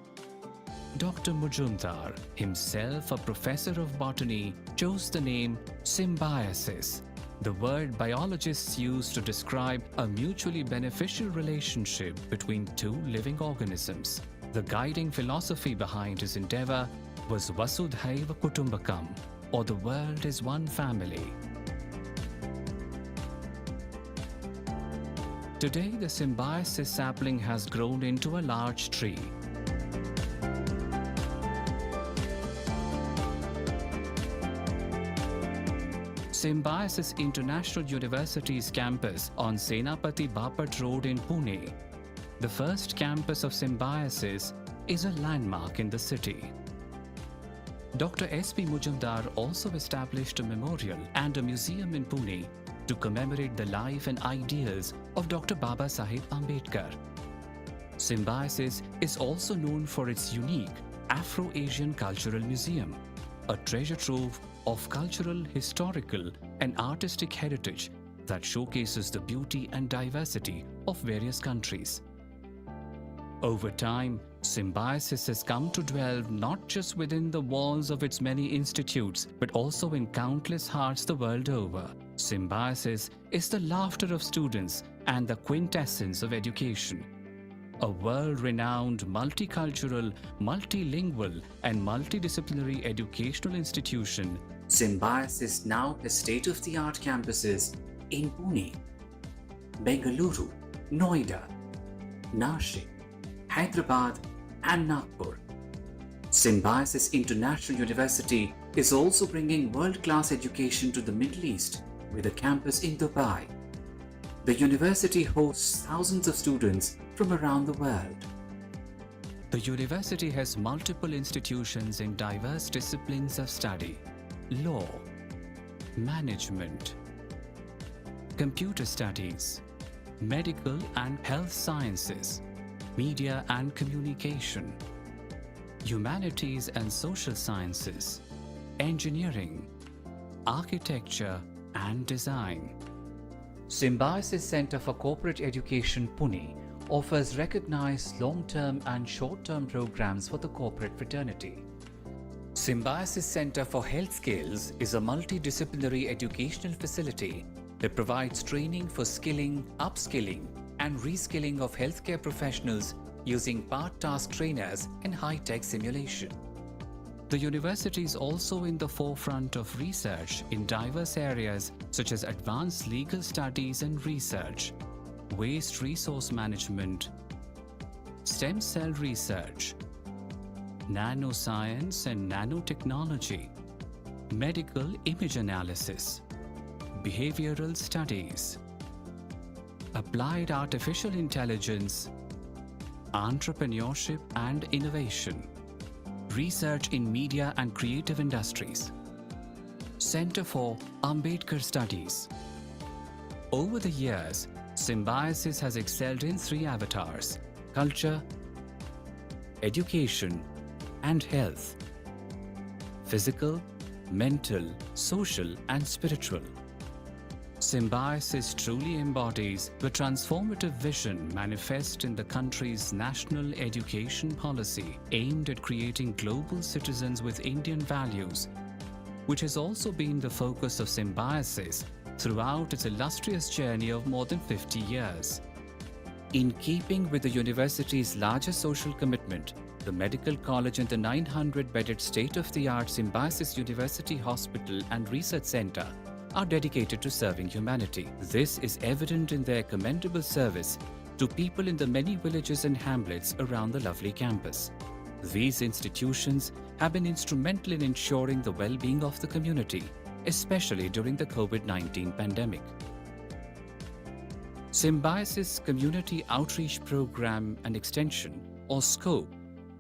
Dr. Mujumdar, himself a professor of botany, chose the name Symbiosis, the word biologists use to describe a mutually beneficial relationship between two living organisms. The guiding philosophy behind his endeavor was Vasudhaiva Kutumbakam, or the world is one family. Today, the Symbiosis sapling has grown into a large tree. Symbiosis International University's campus on Senapati Bapat Road in Pune, the first campus of Symbiosis, is a landmark in the city. Dr. S.P. Mujumdar also established a memorial and a museum in Pune to commemorate the life and ideals of Dr. Baba Saheb Ambedkar. Symbiosis is also known for its unique Afro-Asian Cultural Museum, a treasure trove of cultural, historical, and artistic heritage that showcases the beauty and diversity of various countries. Over time, Symbiosis has come to dwell not just within the walls of its many institutes, but also in countless hearts the world over. Symbiosis is the laughter of students and the quintessence of education. A world-renowned, multicultural, multilingual, and multidisciplinary educational institution, Symbiosis now has state-of-the-art campuses in Pune, Bengaluru, Noida, Nashik, Hyderabad, and Nagpur. Symbiosis International University is also bringing world-class education to the Middle East with a campus in Dubai. The university hosts thousands of students from around the world. The university has multiple institutions in diverse disciplines of study: law, management, computer studies, medical and health sciences, media and communication, humanities and social sciences, engineering, architecture and design. Symbiosis Center for Corporate Education, Pune offers recognized long-term and short-term programs for the corporate fraternity. Symbiosis Center for Health Skills is a multidisciplinary educational facility that provides training for skilling, upskilling, and reskilling of healthcare professionals using part-task trainers and high-tech simulation. The university is also in the forefront of research in diverse areas such as advanced legal studies and research, waste resource management, stem cell research, nanoscience and nanotechnology, medical image analysis, behavioral studies, applied artificial intelligence, entrepreneurship and innovation, research in media and creative industries, Center for Ambedkar Studies. Over the years, Symbiosis has excelled in 3 avatars: culture, education, and health. Physical, mental, social, and spiritual. Symbiosis truly embodies the transformative vision manifest in the country's national education policy aimed at creating global citizens with Indian values, which has also been the focus of Symbiosis throughout its illustrious journey of more than 50 years. In keeping with the university's larger social commitment, the Medical College and the 900-bedded state-of-the-art Symbiosis University Hospital and Research Center are dedicated to serving humanity. This is evident in their commendable service to people in the many villages and hamlets around the lovely campus. These institutions have been instrumental in ensuring the well-being of the community, especially during the COVID-19 pandemic. Symbiosis Community Outreach Program and Extension, or SCOPE,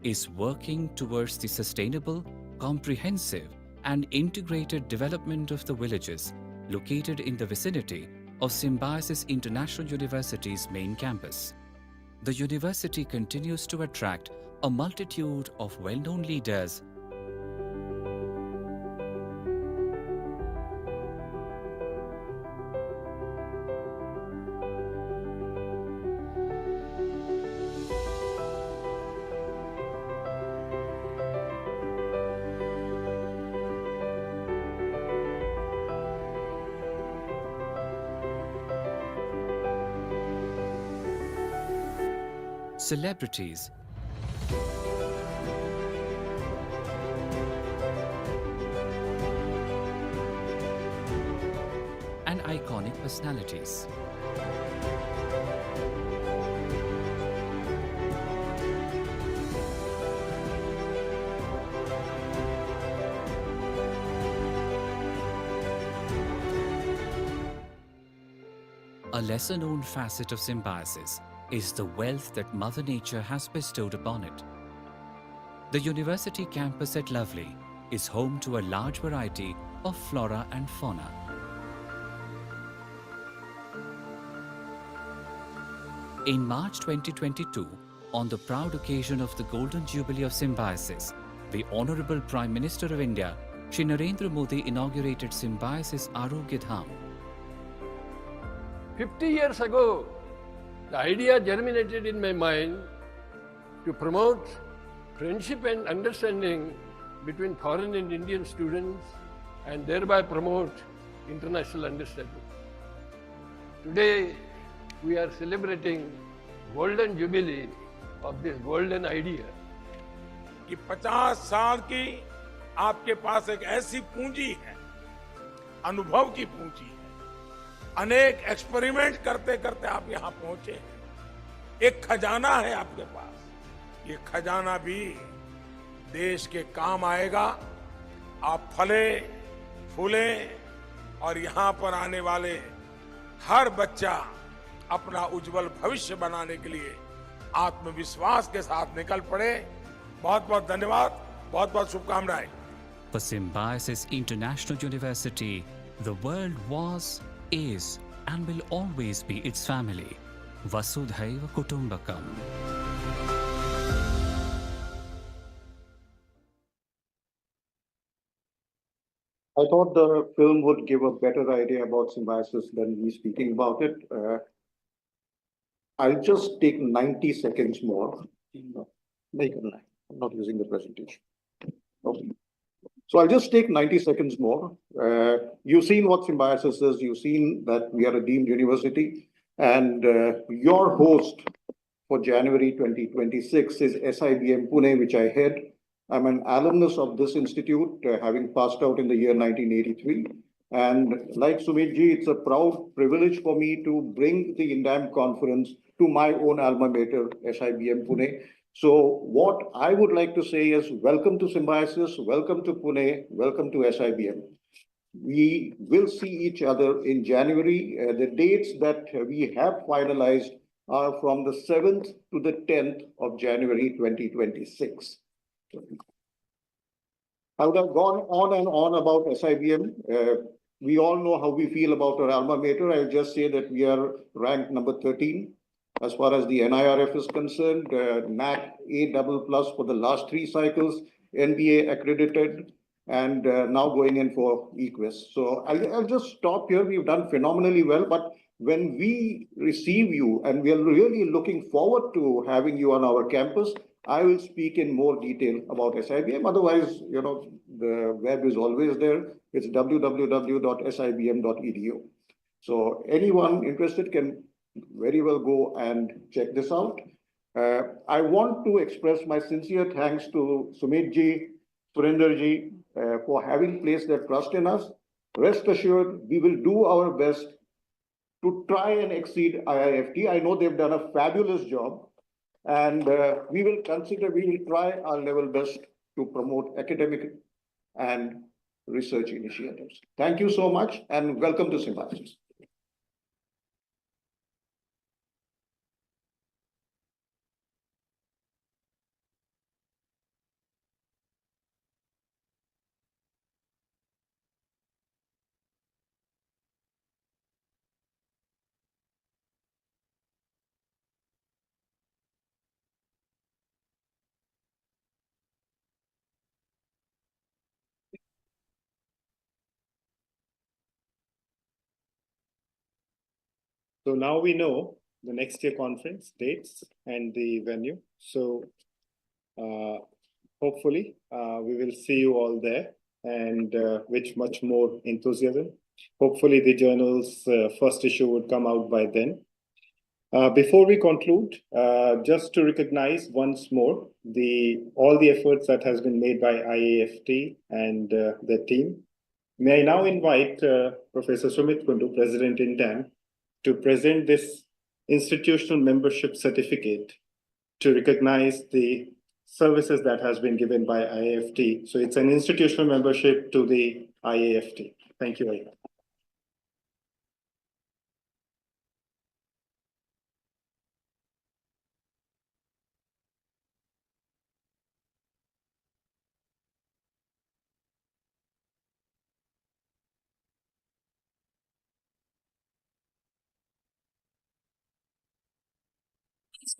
is working towards the sustainable, comprehensive, and integrated development of the villages located in the vicinity of Symbiosis International University's main campus. The university continues to attract a multitude of well-known leaders celebrities, and iconic personalities. A lesser-known facet of Symbiosis is the wealth that Mother Nature has bestowed upon it. The university campus at Lovely is home to a large variety of flora and fauna. In March 2022, on the proud occasion of the Golden Jubilee of Symbiosis, the Honorable Prime Minister of India, Shri Narendra Modi, inaugurated Symbiosis Arogya Dham. 50 years ago, the idea germinated in my mind to promote friendship and understanding between foreign and Indian students and thereby promote international understanding. Today, we are celebrating Golden Jubilee of this golden idea. कि 50 साल की आपके पास एक ऐसी पूंजी है, अनुभव की पूंजी है, अनेक एक्सपेरिमेंट करते करते आप यहाँ पहुंचे हैं। एक खजाना है आपके पास, ये खजाना भी देश के काम आएगा। आप फले फूले और यहाँ पर आने वाले हर बच्चा अपना उज्जवल भविष्य बनाने के लिए आत्मविश्वास के साथ निकल पड़े। बहुत बहुत धन्यवाद, बहुत बहुत शुभकामनाएं। For Symbiosis International University, the world was, is, and will always be its family. Vasudhaiva Kutumbakam. I thought the film would give a better idea about symbiosis than me speaking about it. I'll just take 90 seconds more. Make it nine. I'm not using the presentation. Okay. So I'll just take 90 seconds more. You've seen what symbiosis is. You've seen that we are a deemed university, and your host for January 2026 is SIBM Pune, which I head. I'm an alumnus of this institute, having passed out in the year 1983. And like Sumit ji, it's a proud privilege for me to bring the INDAM conference to my own alma mater, SIBM Pune. So what I would like to say is welcome to Symbiosis, welcome to Pune, welcome to SIBM. We will see each other in January. The dates that we have finalized are from the 7th to the 10th of January 2026. I would have gone on and on about SIBM. We all know how we feel about our alma mater. I'll just say that we are ranked number 13 as far as the NIRF is concerned, NAC A++ for the last 3 cycles, NBA accredited, and now going in for EQuest. So I'll just stop here. We've done phenomenally well, but when we receive you, and we are really looking forward to having you on our campus, I will speak in more detail about SIBM. Otherwise, you know, the web is always there. It's www.sibm.edu. So anyone interested can very well go and check this out. I want to express my sincere thanks to Sumit ji, Surinder ji, for having placed their trust in us. Rest assured, we will do our best to try and exceed IIFT. I know they've done a fabulous job, and we will try our level best to promote academic and research initiatives. Thank you so much, and welcome to Symbiosis. So now we know the next year conference dates and the venue. So hopefully we will see you all there, and with much more enthusiasm. Hopefully the journal's first issue would come out by then. Before we conclude, just to recognize once more all the efforts that has been made by IIFT and the team. May I now invite Professor Sumit Kundu, President INDAM, to present this institutional membership certificate to recognize the services that has been given by IIFT. So it's an institutional membership to the IIFT. Thank you very much.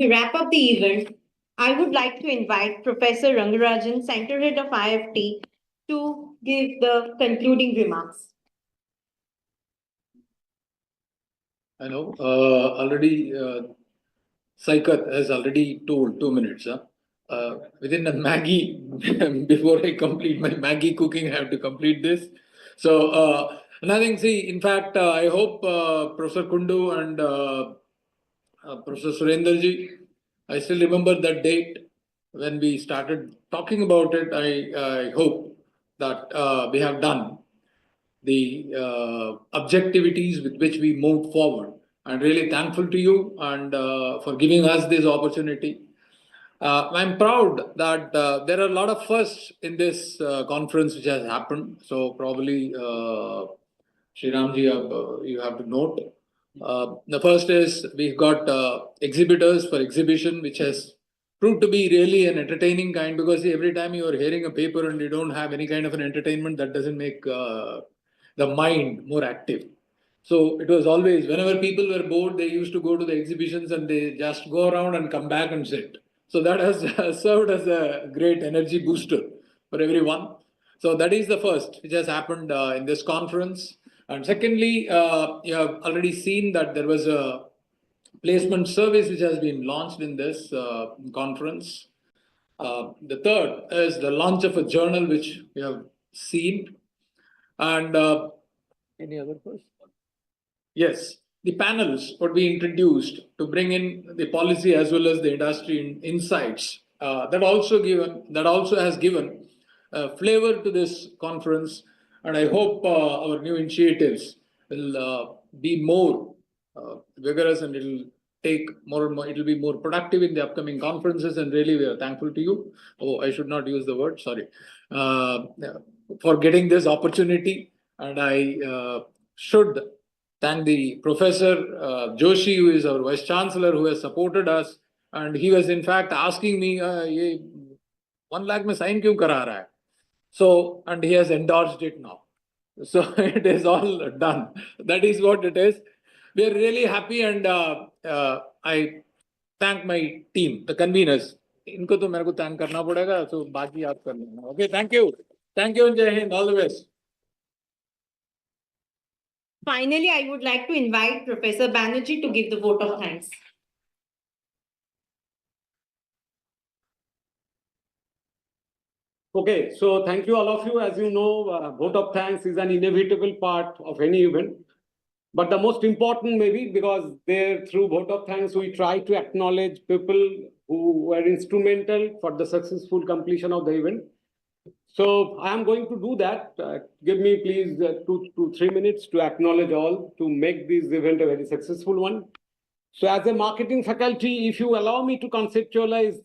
To wrap up the event, I would like to invite Professor Rangarajan, Center Head of IIFT, to give the concluding remarks. I know already Saikat has already told 2 minutes. Within a Maggie, before I complete my Maggie cooking, I have to complete this. So nothing, see, in fact, I hope Professor Kundu and Professor Surenderji, I still remember that date when we started talking about it. I hope that we have done the objectivities with which we moved forward. I'm really thankful to you and for giving us this opportunity. I'm proud that there are a lot of firsts in this conference which has happened. So probably, Sriramji, you have to note. The first is we've got exhibitors for exhibition, which has proved to be really an entertaining kind, because every time you are hearing a paper and you don't have any kind of an entertainment, that doesn't make the mind more active. So it was always, whenever people were bored, they used to go to the exhibitions and they just go around and come back and sit. So that has served as a great energy booster for everyone. So that is the first which has happened in this conference. And secondly, you have already seen that there was a placement service which has been launched in this conference. The third is the launch of a journal which we have seen. And any other first? Yes, the panels would be introduced to bring in the policy as well as the industry insights. That also has given flavor to this conference, and I hope our new initiatives will be more vigorous, and it'll take more and more. It'll be more productive in the upcoming conferences, and really we are thankful to you. Oh, I should not use the word. Sorry, for getting this opportunity, and I should thank the Professor Joshi, who is our Vice Chancellor, who has supported us. And he was in fact asking me, ye 1 lakh mein sign kyun kara raha hai? So, and he has endorsed it now. So it is all done. That is what it is. We are really happy, and I thank my team, the conveners. इनको तो मेरे को thank करना पड़ेगा, so बाकी आप कर लेना. Okay, thank you. Thank you, Jai Hind. All the best. Finally, I would like to invite Professor Banerjee to give the vote of thanks. Okay, so thank you all of you. As you know, vote of thanks is an inevitable part of any event. But the most important maybe, because there through vote of thanks, we try to acknowledge people who were instrumental for the successful completion of the event. So I am going to do that. Give me please 2 to 3 minutes to acknowledge all to make this event a very successful one. So as a marketing faculty, if you allow me to conceptualize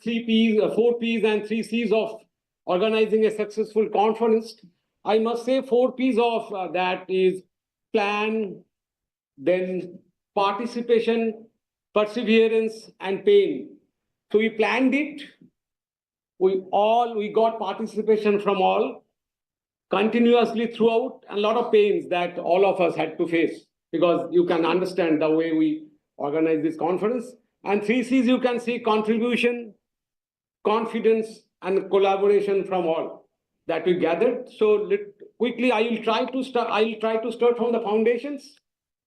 4 P's and 3 C's of organizing a successful conference, I must say 4 P's of that is plan, then participation, perseverance, and pain. So we planned it. We got participation from all continuously throughout, and a lot of pains that all of us had to face, because you can understand the way we organize this conference. And 3 C's you can see: contribution, confidence, and collaboration from all that we gathered. So quickly, I will try to start from the foundations,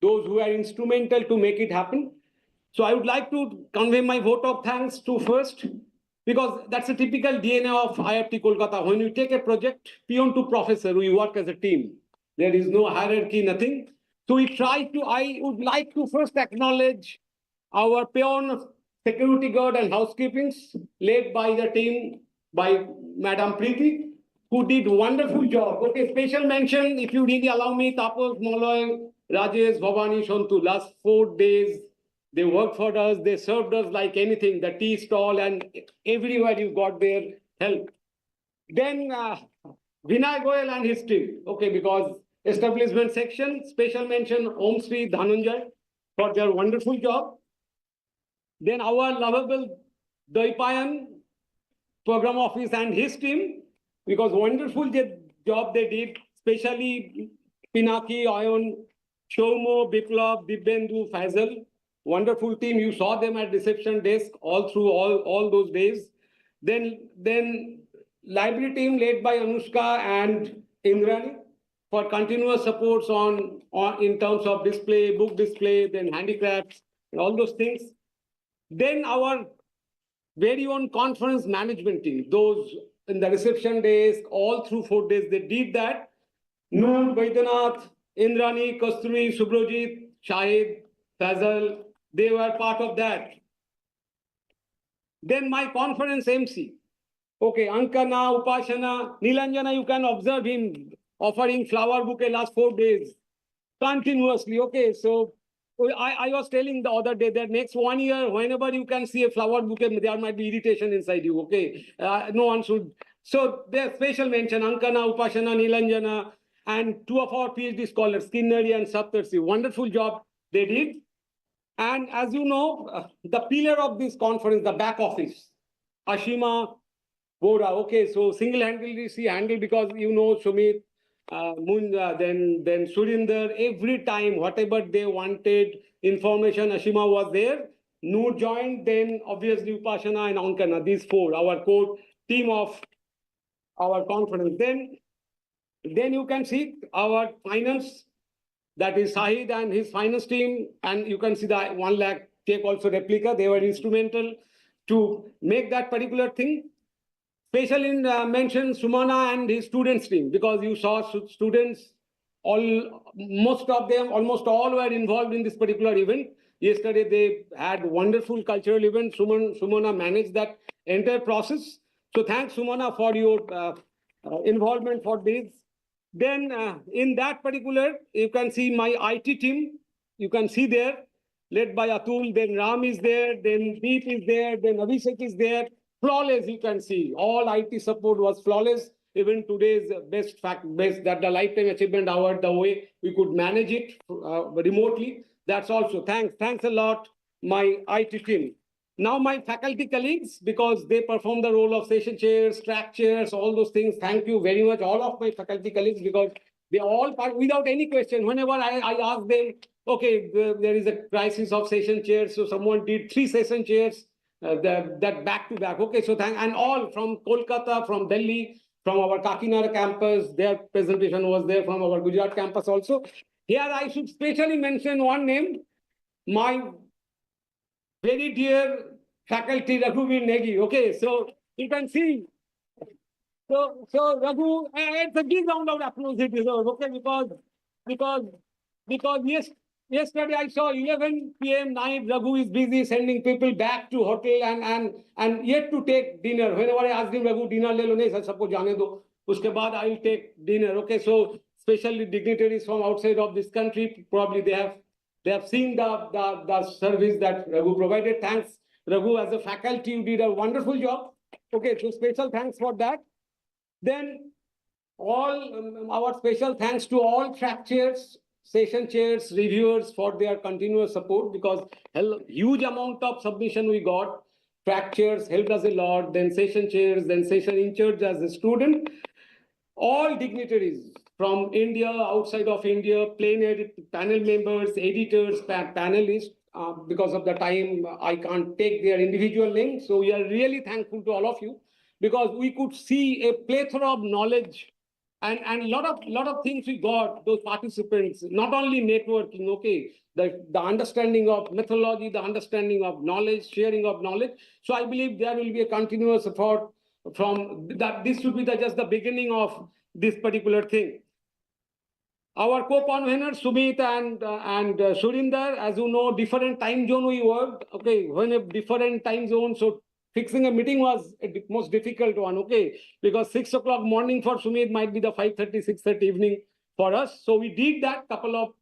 those who are instrumental to make it happen. So I would like to convey my vote of thanks to first, because that's a typical DNA of IIFT Kolkata. When you take a project, peon to professor, we work as a team. There is no hierarchy, nothing. So I would like to first acknowledge our peon, security guard, and housekeeping, led by the team by Madam Preeti, who did wonderful job. Okay, special mention, if you really allow me, Tapos, Moloy, Rajesh, Bhavani, Shantu, last 4 days, they worked for us, they served us like anything, the tea stall, and everywhere you got their help. Then Vinay Goyal and his team, okay, because establishment section, special mention, Om Sri Dhananjay, for their wonderful job. Then our lovable Daipayan, program office, and his team, because wonderful job they did, especially Pinaki, Ayon, Shomo, Biplab, Dibbendu, Faisal. Wonderful team. You saw them at reception desk all through all those days. Then library team led by Anushka and Indrani for continuous supports on in terms of display, book display, then handicrafts, and all those things. Then our very own conference management team, those in the reception desk, all through 4 days, they did that. Noor, Vaidanath, Indrani, Kasturi, Subrojit, Shahid, Fazal, they were part of that. Then my conference MC. Okay, Ankana, Upashana, Nilanjana, you can observe him offering flower bouquet last 4 days continuously. Okay, so I was telling the other day that next 1 year, whenever you can see a flower bouquet, there might be irritation inside you. Okay, no one should. So there's special mention: Ankana, Upashana, Nilanjana, and 2 of our PhD scholars, Kinnari and Saptarsi. Wonderful job they did. And as you know, the pillar of this conference, the back office, Ashima Bora. Okay, so single-handedly she handled, because you know Sumit, then Surinder, every time, whatever they wanted, information, Ashima was there. Noor joined, then obviously Upashana and Ankana, these four, our core team of our conference. Then you can see our finance, that is Sahid and his finance team, and you can see the 1 lakh check also replica. They were instrumental to make that particular thing. Special mention Sumana and his students team, because you saw students, most of them, almost all were involved in this particular event. Yesterday they had wonderful cultural event. Sumana managed that entire process. So thanks Sumana for your involvement for this. Then in that particular, you can see my IT team. You can see there, led by Atul. Then Ram is there. Then Deep is there. Then Abhishek is there. Flawless, you can see. All IT support was flawless. Even today's best that the Lifetime Achievement Award, the way we could manage it remotely. That's also thanks. Thanks a lot, my IT team. Now my faculty colleagues, because they perform the role of session chairs, track chairs, all those things. Thank you very much, all of my faculty colleagues, because they all part without any question. Whenever I ask them, okay, there is a crisis of session chairs, so someone did 3 session chairs, that back to back. Okay, so and all from Kolkata, from Delhi, from our Kakinada campus, their presentation was there, from our Gujarat campus also. Here I should specially mention one name, my very dear faculty, Raghuvir Negi. Okay, so you can see. So Raghu, it's a big round of applause it deserves, okay, because yesterday I saw 11 p.m. night, Raghu is busy sending people back to hotel and yet to take dinner. Whenever I asked him, Raghu, dinner le lo, nahi sir, sabko jaane do. Uske baad I will take dinner. Okay, so especially dignitaries from outside of this country, probably they have seen the service that Raghu provided. Thanks, Raghu, as a faculty, you did a wonderful job. Okay, so special thanks for that. Then all our special thanks to all track chairs, session chairs, reviewers for their continuous support, because huge amount of submission we got. Track chairs helped us a lot, then session chairs, then session in charge as a student. All dignitaries from India, outside of India, plenary panel members, editors, panelists, because of the time, I can't take their individual names. So we are really thankful to all of you, because we could see a plethora of knowledge and lot of things we got, those participants, not only networking, okay, the understanding of methodology, the understanding of knowledge, sharing of knowledge. So I believe there will be a continuous effort from that. This should be just the beginning of this particular thing. Our co-conveners, Sumit and Surinder, as you know, different time zone we worked. Okay, when a different time zone, so fixing a meeting was a most difficult one. Okay, because 6 o'clock morning for Sumit might be the 5:30, 6:30 evening for us. So we did that couple of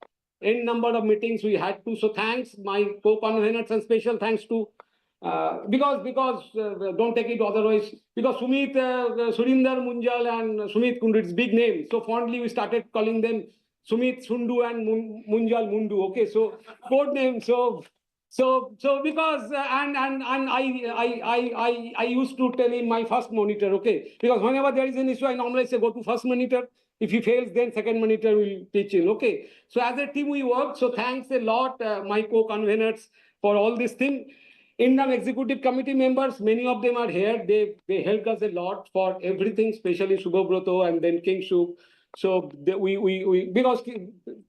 n number of meetings we had to. So thanks, my co-conveners, and special thanks to because don't take it otherwise, because Sumit, Surinder Munjal and Sumit Kundu, it's big name. So fondly we started calling them Sumit Sundu and Munjal Mundu. Okay, so code name. So because and I used to tell him my first monitor. Okay, because whenever there is an issue, I normally say go to first monitor. If he fails, then second monitor will teach him. Okay, so as a team we work. So thanks a lot, my co-conveners, for all this thing. INDAM executive committee members, many of them are here. They helped us a lot for everything, especially Subhobroto and then King Shuk. So we because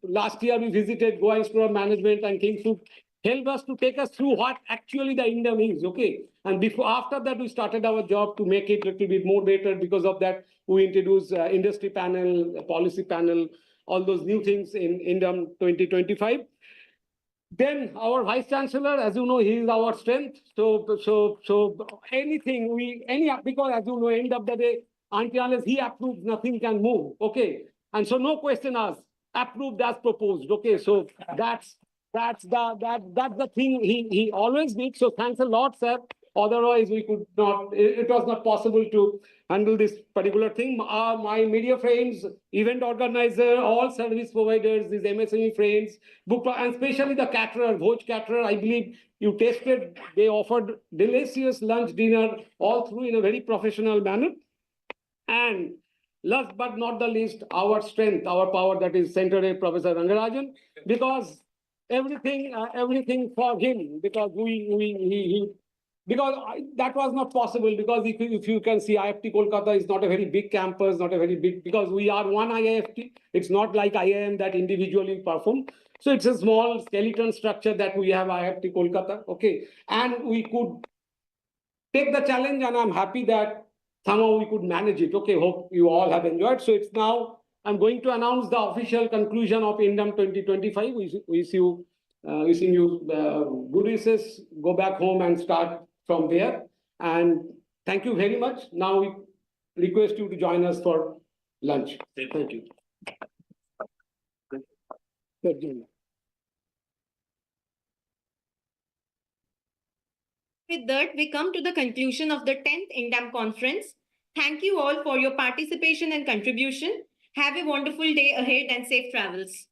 last year we visited Goa Institute of Management, and King Shuk helped us to take us through what actually the INDAM is. Okay, and after that we started our job to make it a little bit more better. Because of that, we introduced industry panel, policy panel, all those new things in INDAM 2025. Then our vice chancellor, as you know, he is our strength. So anything because as you know, end of the day, until he approves, nothing can move. Okay, and so no question asked, approved as proposed. Okay, so that's the thing he always did. So thanks a lot, sir. Otherwise, we could not. It was not possible to handle this particular thing. My media friends, event organizer, all service providers, these MSME friends, book, and especially the caterer, Bhoj caterer. I believe you tasted. They offered delicious lunch, dinner, all through in a very professional manner. And last but not the least, our strength, our power, that is Senator Professor Rangarajan, because everything for him, because that was not possible, because if you can see, IIFT Kolkata is not a very big campus, not a very big, because we are one IIFT. It's not like IIM that individually perform. So it's a small skeleton structure that we have, IIFT Kolkata, okay? And we could take the challenge, and I'm happy that somehow we could manage it. Okay, hope you all have enjoyed. So it's now, I'm going to announce the official conclusion of INDAM 2025. Wishing you good wishes, go back home and start from there. And thank you very much. Now we request you to join us for lunch. Thank you. With that, we come to the conclusion of the 10th INDAM conference. Thank you all for your participation and contribution. Have a wonderful day ahead and safe travels.